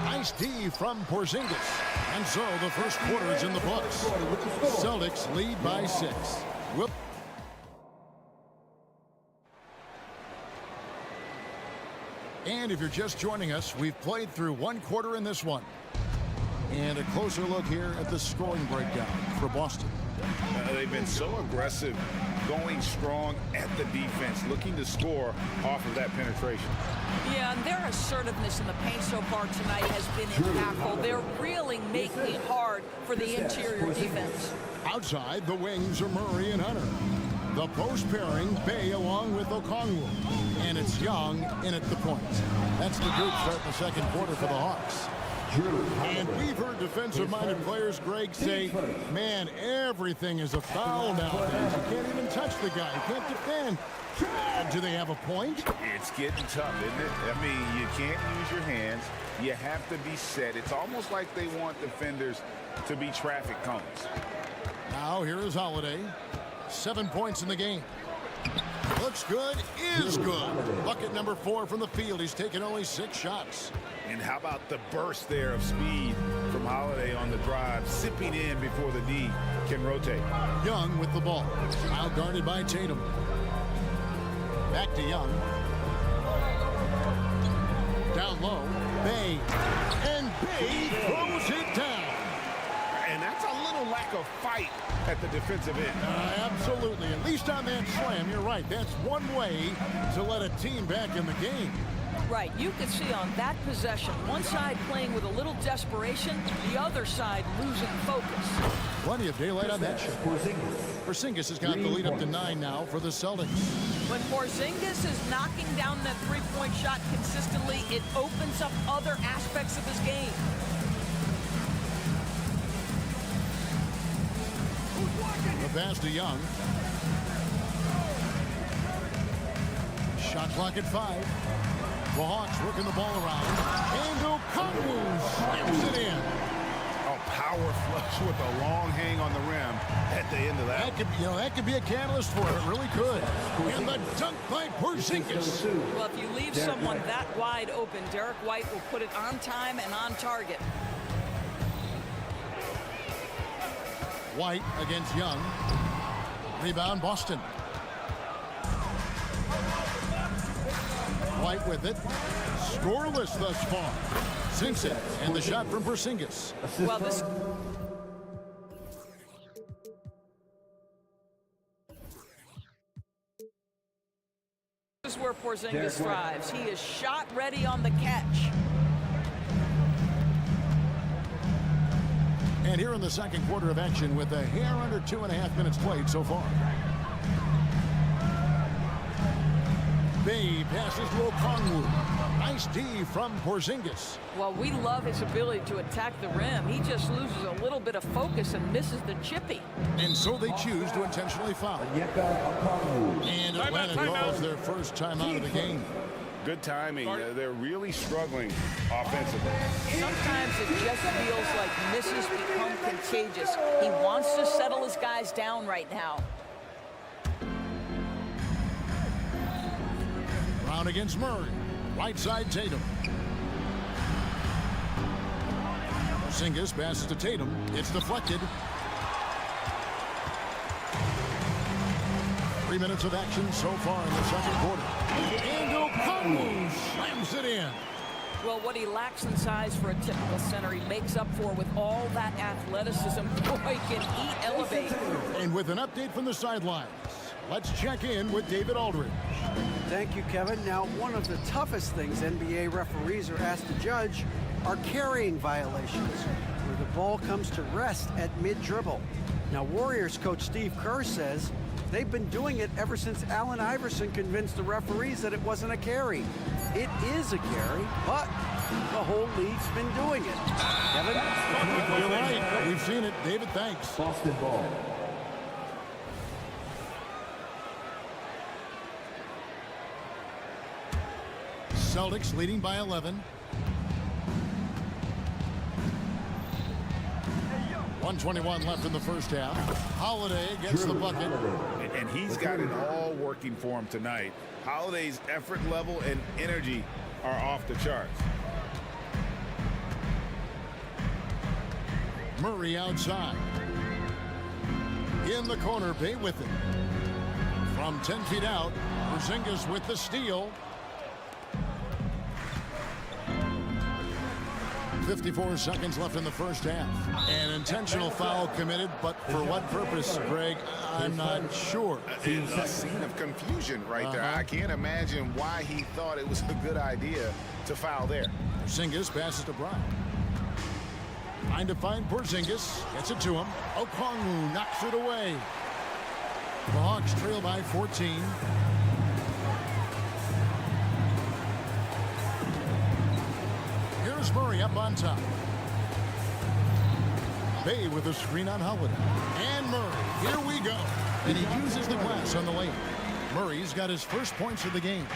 Nice D from Porzingis. And so the first quarter is in the books. Celtics lead by 6. Whoop. And if you're just joining us, we've played through 1 quarter in this one. And a closer look here at the scoring breakdown for Boston. They've been so aggressive, going strong at the defense, looking to score off of that penetration. Yeah, and their assertiveness in the paint so far tonight has been impactful. They're really making it hard for the interior defense. Outside, the wings are Murray and Hunter. The post pairing, Bay along with Okongwu. And it's Young in at the point. That's the group start the second quarter for the Hawks. And we've heard defensive-minded players, Greg, say, man, everything is a foul nowadays. You can't even touch the guy. You can't defend. Do they have a point? It's getting tough, isn't it? I mean, you can't use your hands. You have to be set. It's almost like they want defenders to be traffic cones. Now here is Holiday. 7 points in the game. Looks good, is good. Bucket number 4 from the field. He's taken only 6 shots. And how about the burst there of speed from Holiday on the drive, sipping in before the D can rotate. Young with the ball. Out guarded by Tatum. Back to Young. Down low. Bay. And Bay throws it down. And that's a little lack of fight at the defensive end. Absolutely. At least on that slam, you're right. That's one way to let a team back in the game. Right, you can see on that possession, one side playing with a little desperation, the other side losing focus. Plenty of daylight on that shot. Porzingis has got the lead up to 9 now for the Celtics. When Porzingis is knocking down that three-point shot consistently, it opens up other aspects of his game. The pass to Young. Shot clock at 5. The Hawks working the ball around. And Okongwu slams it in. A power flush with a long hang on the rim at the end of that. That could be a catalyst for it. It really could. And the dunk by Porzingis. Well, if you leave someone that wide open, Derek White will put it on time and on target. White against Young. Rebound, Boston. White with it. Scoreless thus far. Sinks it. And the shot from Porzingis. Well, this is where Porzingis thrives. He is shot ready on the catch. And here in the second quarter of action with a hair under 2.5 minutes played so far. B passes to Okongwu. Nice D from Porzingis. Well, we love his ability to attack the rim. He just loses a little bit of focus and misses the chippy. And so they choose to intentionally foul. And Atlanta calls their first timeout of the game. Good timing. They're really struggling offensively. Sometimes it just feels like misses become contagious. He wants to settle his guys down right now. Brown against Murray. Right side Tatum. Porzingis passes to Tatum. It's deflected. 3 minutes of action so far in the second quarter. And Okongwu slams it in. Well, what he lacks in size for a typical center, he makes up for with all that athleticism. Boy, can he elevate. And with an update from the sidelines, let's check in with David Aldridge. Thank you, Kevin. Now, one of the toughest things NBA referees are asked to judge are carrying violations, where the ball comes to rest at mid-dribble. Now, Warriors coach Steve Kerr says they've been doing it ever since Allen Iverson convinced the referees that it wasn't a carry. It is a carry, but the whole league's been doing it. Kevin? You're right. We've seen it. David, thanks. Boston ball. Celtics leading by 11. 1:21 left in the first half. Holiday gets the bucket. And he's got it all working for him tonight. Holiday's effort level and energy are off the charts. Murray outside. In the corner, Bay with it. From 10 feet out, Porzingis with the steal. 54 seconds left in the first half. An intentional foul committed, but for what purpose, Greg? I'm not sure. It's a scene of confusion right there. I can't imagine why he thought it was a good idea to foul there. Porzingis passes to Brown. Trying to find Porzingis. Gets it to him. Okongwu knocks it away. The Hawks trail by 14. Here's Murray up on top. Bay with a screen on Holiday. And Murray, here we go. And he uses the glass on the lane. Murray's got his first points of the game.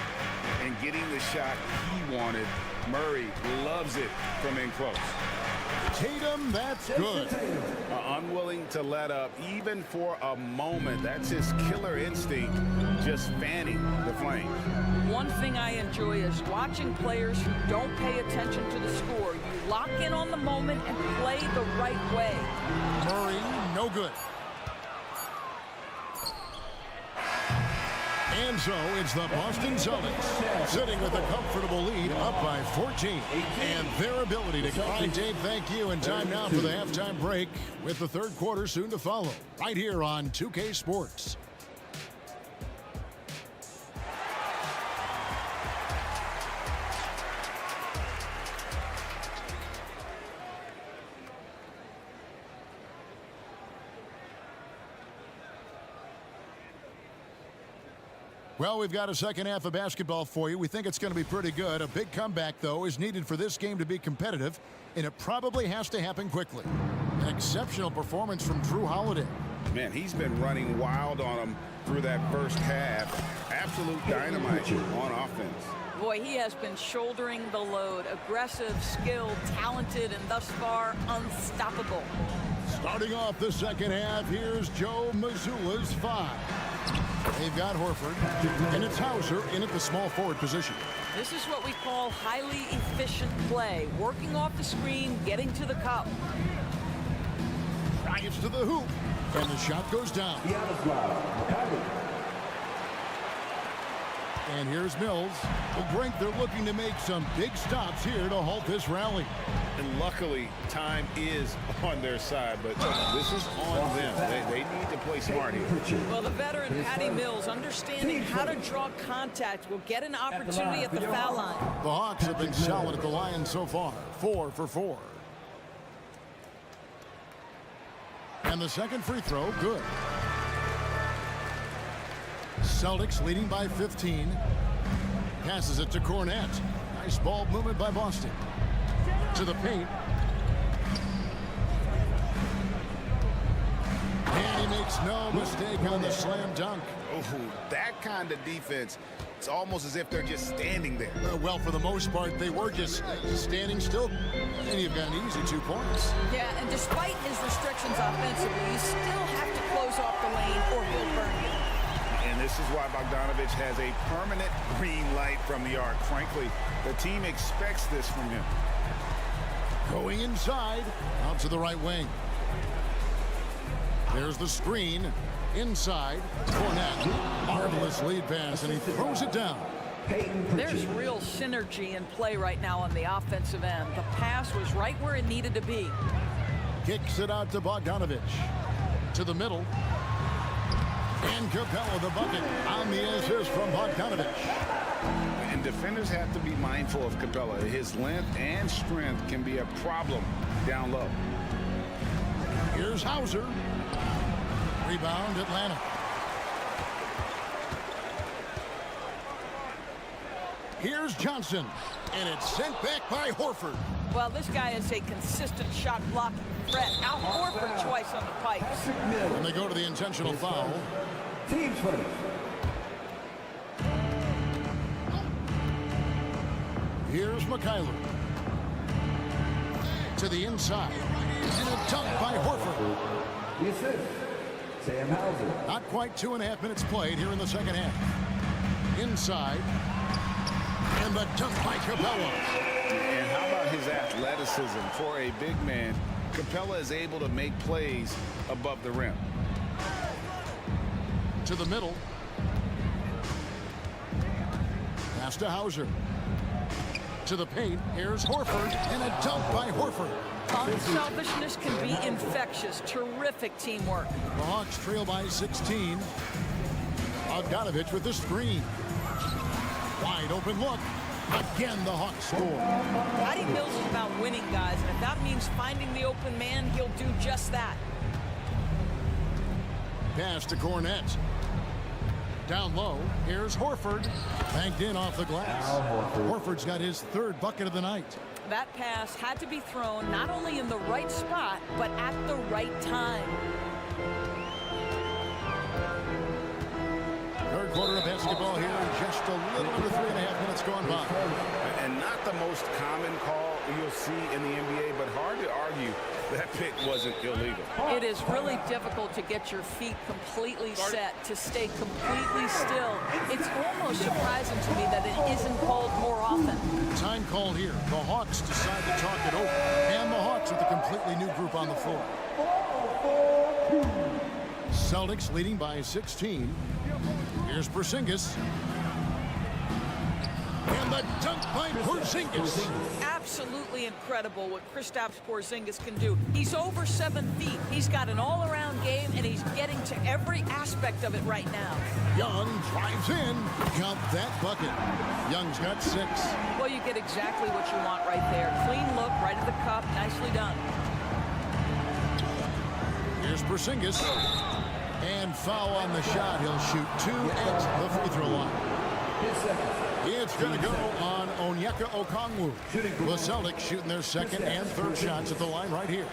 And getting the shot he wanted. Murray loves it from in close. Tatum, that's good. Unwilling to let up even for a moment. That's his killer instinct, just fanning the flame. One thing I enjoy is watching players who don't pay attention to the score. You lock in on the moment and play the right way. Murray, no good. And so it's the Boston Celtics sitting with a comfortable lead up by 14. And their ability to grind. Dave, thank you. And time now for the halftime break with the third quarter soon to follow. Right here on 2K Sports. Well, we've got a second half of basketball for you. We think it's going to be pretty good. A big comeback, though, is needed for this game to be competitive, and it probably has to happen quickly. An exceptional performance from Drew Holiday. Man, he's been running wild on him through that first half. Absolute dynamite on offense. Boy, he has been shouldering the load. Aggressive, skilled, talented, and thus far unstoppable. Starting off the second half, here's Joe Mazzulla's 5. They've got Horford, and it's Hauser in at the small forward position. This is what we call highly efficient play. Working off the screen, getting to the cup. Drives to the hoop, and the shot goes down. And here's Mills. Well, Greg, they're looking to make some big stops here to halt this rally. And luckily, time is on their side, but this is on them. They need to play smart here. Well, the veteran Patty Mills, understanding how to draw contact, will get an opportunity at the foul line. The Hawks have been solid at the line so far. 4 for 4. And the second free throw, good. Celtics leading by 15. Passes it to Cornette. Nice ball movement by Boston. To the paint. And he makes no mistake on the slam dunk. Oh, that kind of defense, it's almost as if they're just standing there. Well, for the most part, they were just standing still. And you've got an easy 2 points. Yeah, and despite his restrictions offensively, you still have to close off the lane or he'll burn you. And this is why Bogdanović has a permanent green light from the arc. Frankly, the team expects this from him. Going inside, out to the right wing. There's the screen. Inside, Cornette. Marvelous lead pass, and he throws it down. There's real synergy in play right now on the offensive end. The pass was right where it needed to be. Kicks it out to Bogdanović. To the middle. And Capella the bucket on the assist from Bogdanović. And defenders have to be mindful of Capella. His length and strength can be a problem down low. Here's Hauser. Rebound, Atlanta. Here's Johnson. And it's sent back by Horford. Well, this guy is a consistent shot blocking threat. Out Horford twice on the pipes. And they go to the intentional foul. Team's first. Here's McKyler. To the inside. And a dunk by Horford. The assist. Sam Hauser. Not quite 2.5 minutes played here in the second half. Inside. And the dunk by Capella. And how about his athleticism? For a big man, Capella is able to make plays above the rim. To the middle. Pass to Hauser. To the paint. Here's Horford. And a dunk by Horford. Unselfishness can be infectious. Terrific teamwork. The Hawks trail by 16. Bogdanović with the screen. Wide open look. Again, the Hawks score. Patty Mills is about winning, guys, and if that means finding the open man, he'll do just that. Pass to Cornette. Down low, here's Horford. Banked in off the glass. Horford's got his third bucket of the night. That pass had to be thrown not only in the right spot, but at the right time. Third quarter of basketball here, just a little under 3.5 minutes gone by. And not the most common call you'll see in the NBA, but hard to argue that pick wasn't illegal. It is really difficult to get your feet completely set, to stay completely still. It's almost surprising to me that it isn't called more often. Time called here. The Hawks decide to talk it over. And the Hawks with a completely new group on the floor. Celtics leading by 16. Here's Porzingis. And the dunk by Porzingis. Absolutely incredible what Kristaps Porzingis can do. He's over 7 feet. He's got an all-around game, and he's getting to every aspect of it right now. Young drives in. Got that bucket. Young's got 6. Well, you get exactly what you want right there. Clean look, right at the cup. Nicely done. Here's Porzingis. And foul on the shot. He'll shoot 2 at the free throw line. It's going to go on Onyeka Okongwu. The Celtics shooting their second and third shots at the line right here.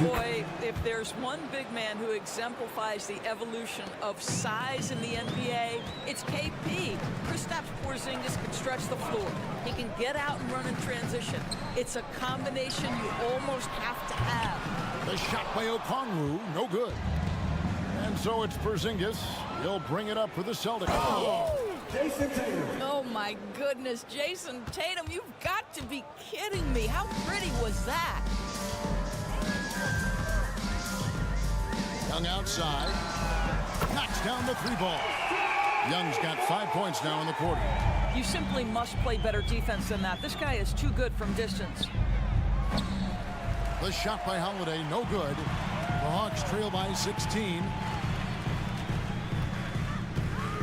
Boy, if there's one big man who exemplifies the evolution of size in the NBA, it's KP. Kristaps Porzingis can stretch the floor. He can get out and run in transition. It's a combination you almost have to have. The shot by Okongwu, no good. And so it's Porzingis. He'll bring it up for the Celtics. Oh. Jason Tatum. Oh, my goodness. Jason Tatum, you've got to be kidding me. How pretty was that? Young outside. Knocks down the 3 ball. Young's got 5 points now in the quarter. You simply must play better defense than that. This guy is too good from distance. The shot by Holiday, no good. The Hawks trail by 16.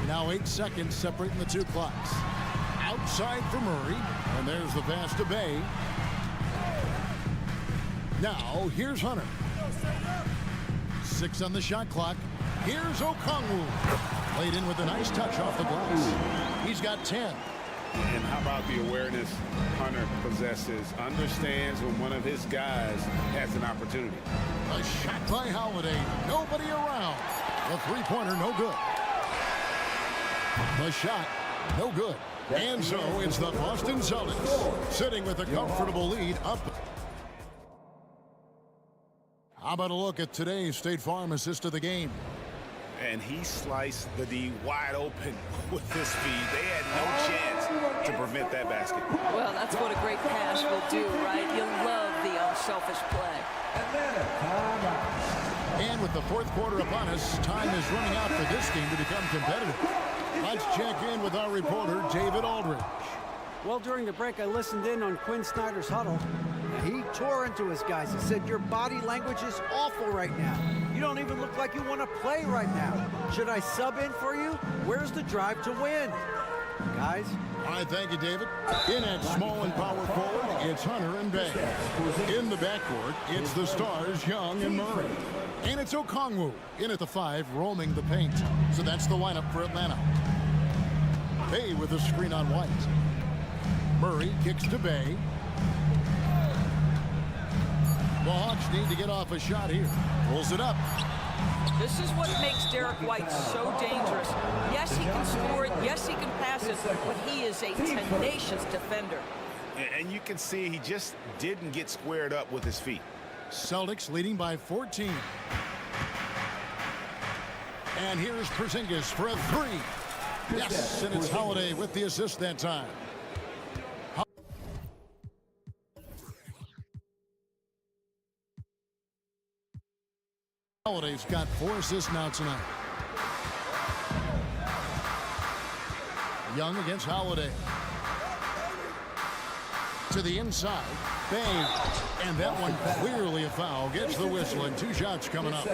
Now 8 seconds separating the 2 clocks. Outside for Murray. And there's the pass to Bay. Now here's Hunter. 6 on the shot clock. Here's Okongwu. Laid in with a nice touch off the glass. He's got 10. And how about the awareness Hunter possesses? Understands when one of his guys has an opportunity. A shot by Holiday. Nobody around. The three-pointer, no good. The shot, no good. And so it's the Boston Celtics sitting with a comfortable lead up. How about a look at today's State Farm assist of the game? And he sliced the D wide open with his speed. They had no chance to prevent that basket. Well, that's what a great pass will do, right? You'll love the unselfish play. And with the fourth quarter upon us, time is running out for this game to become competitive. Let's check in with our reporter, David Aldridge. Well, during the break, I listened in on Quinn Snyder's huddle. He tore into his guys. He said, your body language is awful right now. You don't even look like you want to play right now. Should I sub in for you? Where's the drive to win? Guys? All right, thank you, David. In at small and power forward, it's Hunter and Bay. In the backcourt, it's the stars, Young and Murray. And it's Okongwu in at the 5, roaming the paint. So that's the lineup for Atlanta. Bay with a screen on White. Murray kicks to Bay. The Hawks need to get off a shot here. Pulls it up. This is what makes Derek White so dangerous. Yes, he can score it. Yes, he can pass it. But he is a tenacious defender. And you can see he just didn't get squared up with his feet. Celtics leading by 14. And here's Porzingis for a 3. Yes, and it's Holiday with the assist that time. Holiday's got 4 assists now tonight. Young against Holiday. To the inside. Bang. And that one clearly a foul. Gets the whistle and 2 shots coming up.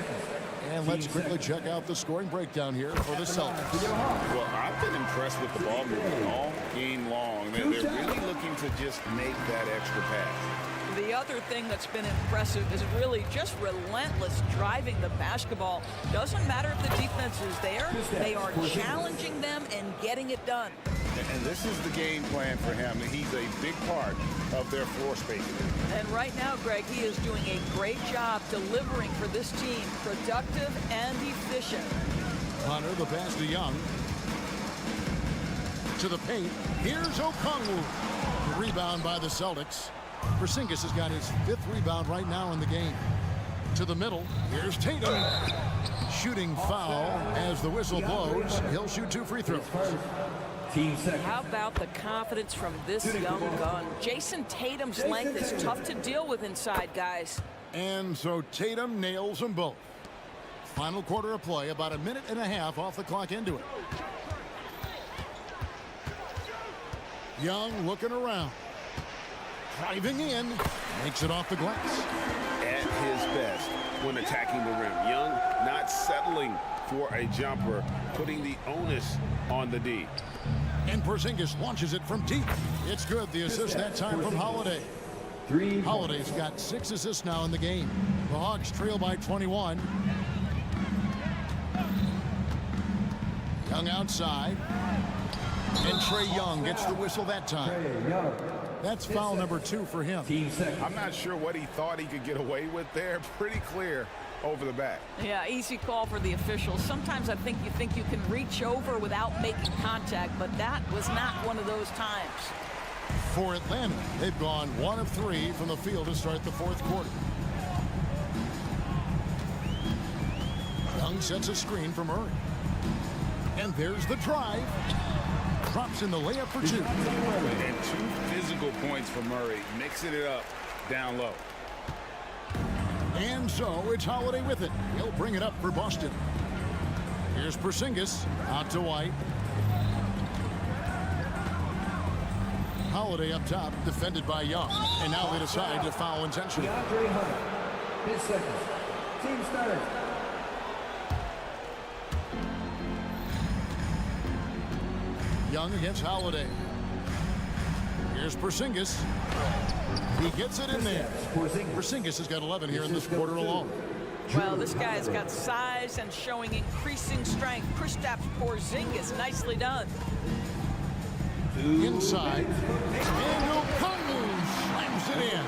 And let's quickly check out the scoring breakdown here for the Celtics. Well, I've been impressed with the ball movement all game long. They're really looking to just make that extra pass. The other thing that's been impressive is really just relentless driving the basketball. Doesn't matter if the defense is there. They are challenging them and getting it done. And this is the game plan for him. He's a big part of their floor spacing. And right now, Greg, he is doing a great job delivering for this team. Productive and efficient. Hunter, the pass to Young. To the paint. Here's Okongwu. Rebound by the Celtics. Porzingis has got his 5th rebound right now in the game. To the middle. Here's Tatum. Shooting foul as the whistle blows. He'll shoot 2 free throws. How about the confidence from this young gun? Jason Tatum's length is tough to deal with inside, guys. And so Tatum nails them both. Final quarter of play, about 1.5 minutes off the clock into it. Young looking around. Driving in. Makes it off the glass. At his best when attacking the rim. Young not settling for a jumper, putting the onus on the D. And Porzingis launches it from deep. It's good. The assist that time from Holiday. Holiday's got 6 assists now in the game. The Hawks trail by 21. Young outside. And Trae Young gets the whistle that time. That's foul number 2 for him. I'm not sure what he thought he could get away with there. Pretty clear over the back. Yeah, easy call for the officials. Sometimes I think you can reach over without making contact, but that was not one of those times. For Atlanta, they've gone 1 of 3 from the field to start the 4th quarter. Young sets a screen for Murray. And there's the drive. Drops in the layup for 2. And 2 physical points for Murray, mixing it up down low. And so it's Holiday with it. He'll bring it up for Boston. Here's Porzingis out to White. Holiday up top, defended by Young. And now they decide to foul intentionally. DeAndre Hunter, 10 seconds. Team started. Young against Holiday. Here's Porzingis. He gets it in there. Porzingis has got 11 here in this quarter alone. Well, this guy's got size and showing increasing strength. Kristaps Porzingis, nicely done. Inside, and O'Connell slams it in.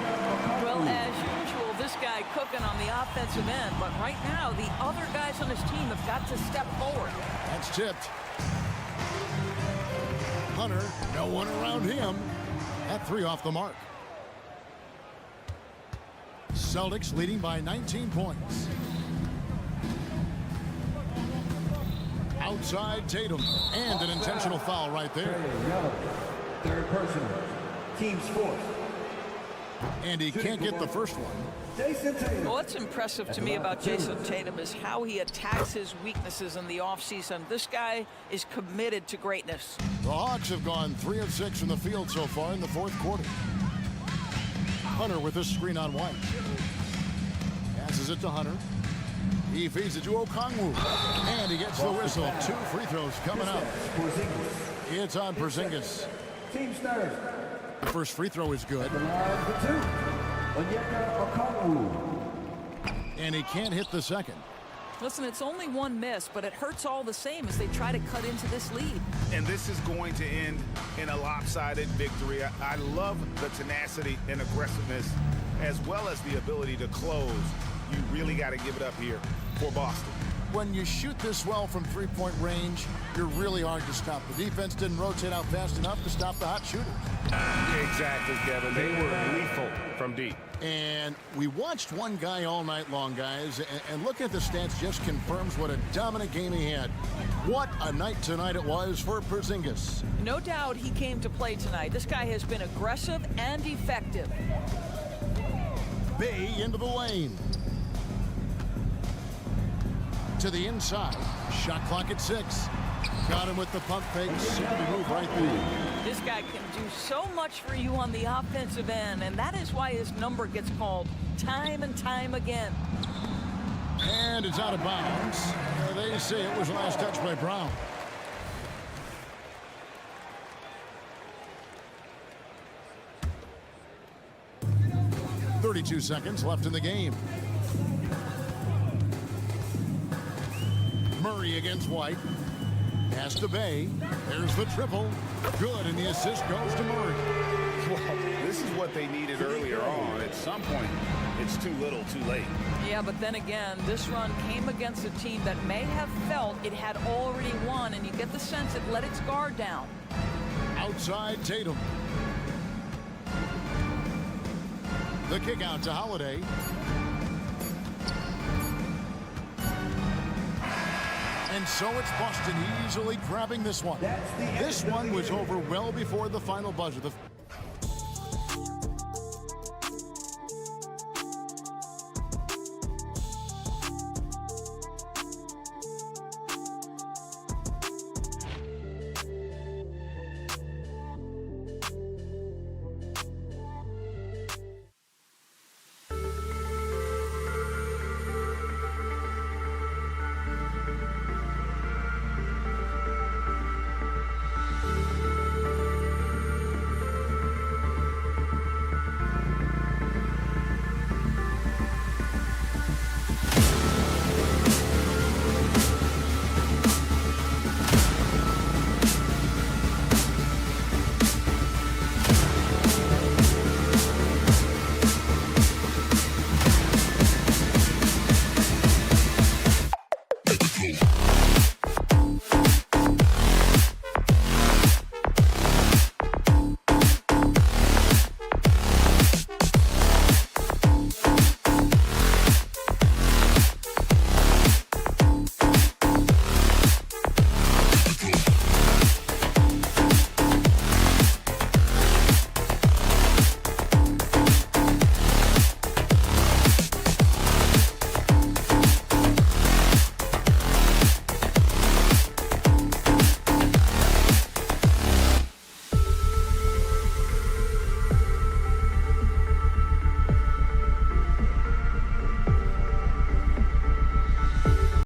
Well, as usual, this guy cooking on the offensive end, but right now the other guys on his team have got to step forward. That's tipped. Hunter, no one around him. That 3 off the mark. Celtics leading by 19 points. Outside Tatum, and an intentional foul right there. Third personal. Team fourth. And he can't get the first one. Well, what's impressive to me about Jason Tatum is how he attacks his weaknesses in the offseason. This guy is committed to greatness. The Hawks have gone 3 of 6 from the field so far in the 4th quarter. Hunter with a screen on White. Passes it to Hunter. He feeds it to Okongwu. And he gets the whistle. 2 free throws coming up. It's on Porzingis. Team starters. The first free throw is good. And he can't hit the second. Listen, it's only 1 miss, but it hurts all the same as they try to cut into this lead. And this is going to end in a lopsided victory. I love the tenacity and aggressiveness, as well as the ability to close. You really got to give it up here for Boston. When you shoot this well from 3-point range, you're really hard to stop. The defense didn't rotate out fast enough to stop the hot shooters. Exactly, Kevin. They were lethal from deep. And we watched one guy all night long, guys, and look at the stats, just confirms what a dominant game he had. What a night tonight it was for Porzingis. No doubt he came to play tonight. This guy has been aggressive and effective. Bay into the lane. To the inside. Shot clock at 6. Got him with the pump fake. Super move right there. This guy can do so much for you on the offensive end, and that is why his number gets called time and time again. And it's out of bounds. They say it was last touch by Brown. .32 seconds left in the game. Murray against White. Pass to Bay. There's the triple. Good, and the assist goes to Murray. Well, this is what they needed earlier on. At some point, it's too little, too late. Yeah, but then again, this run came against a team that may have felt it had already won, and you get the sense it let its guard down. Outside Tatum. The kick out to Holiday. And so it's Boston easily grabbing this one. This one was over well before the final buzzer.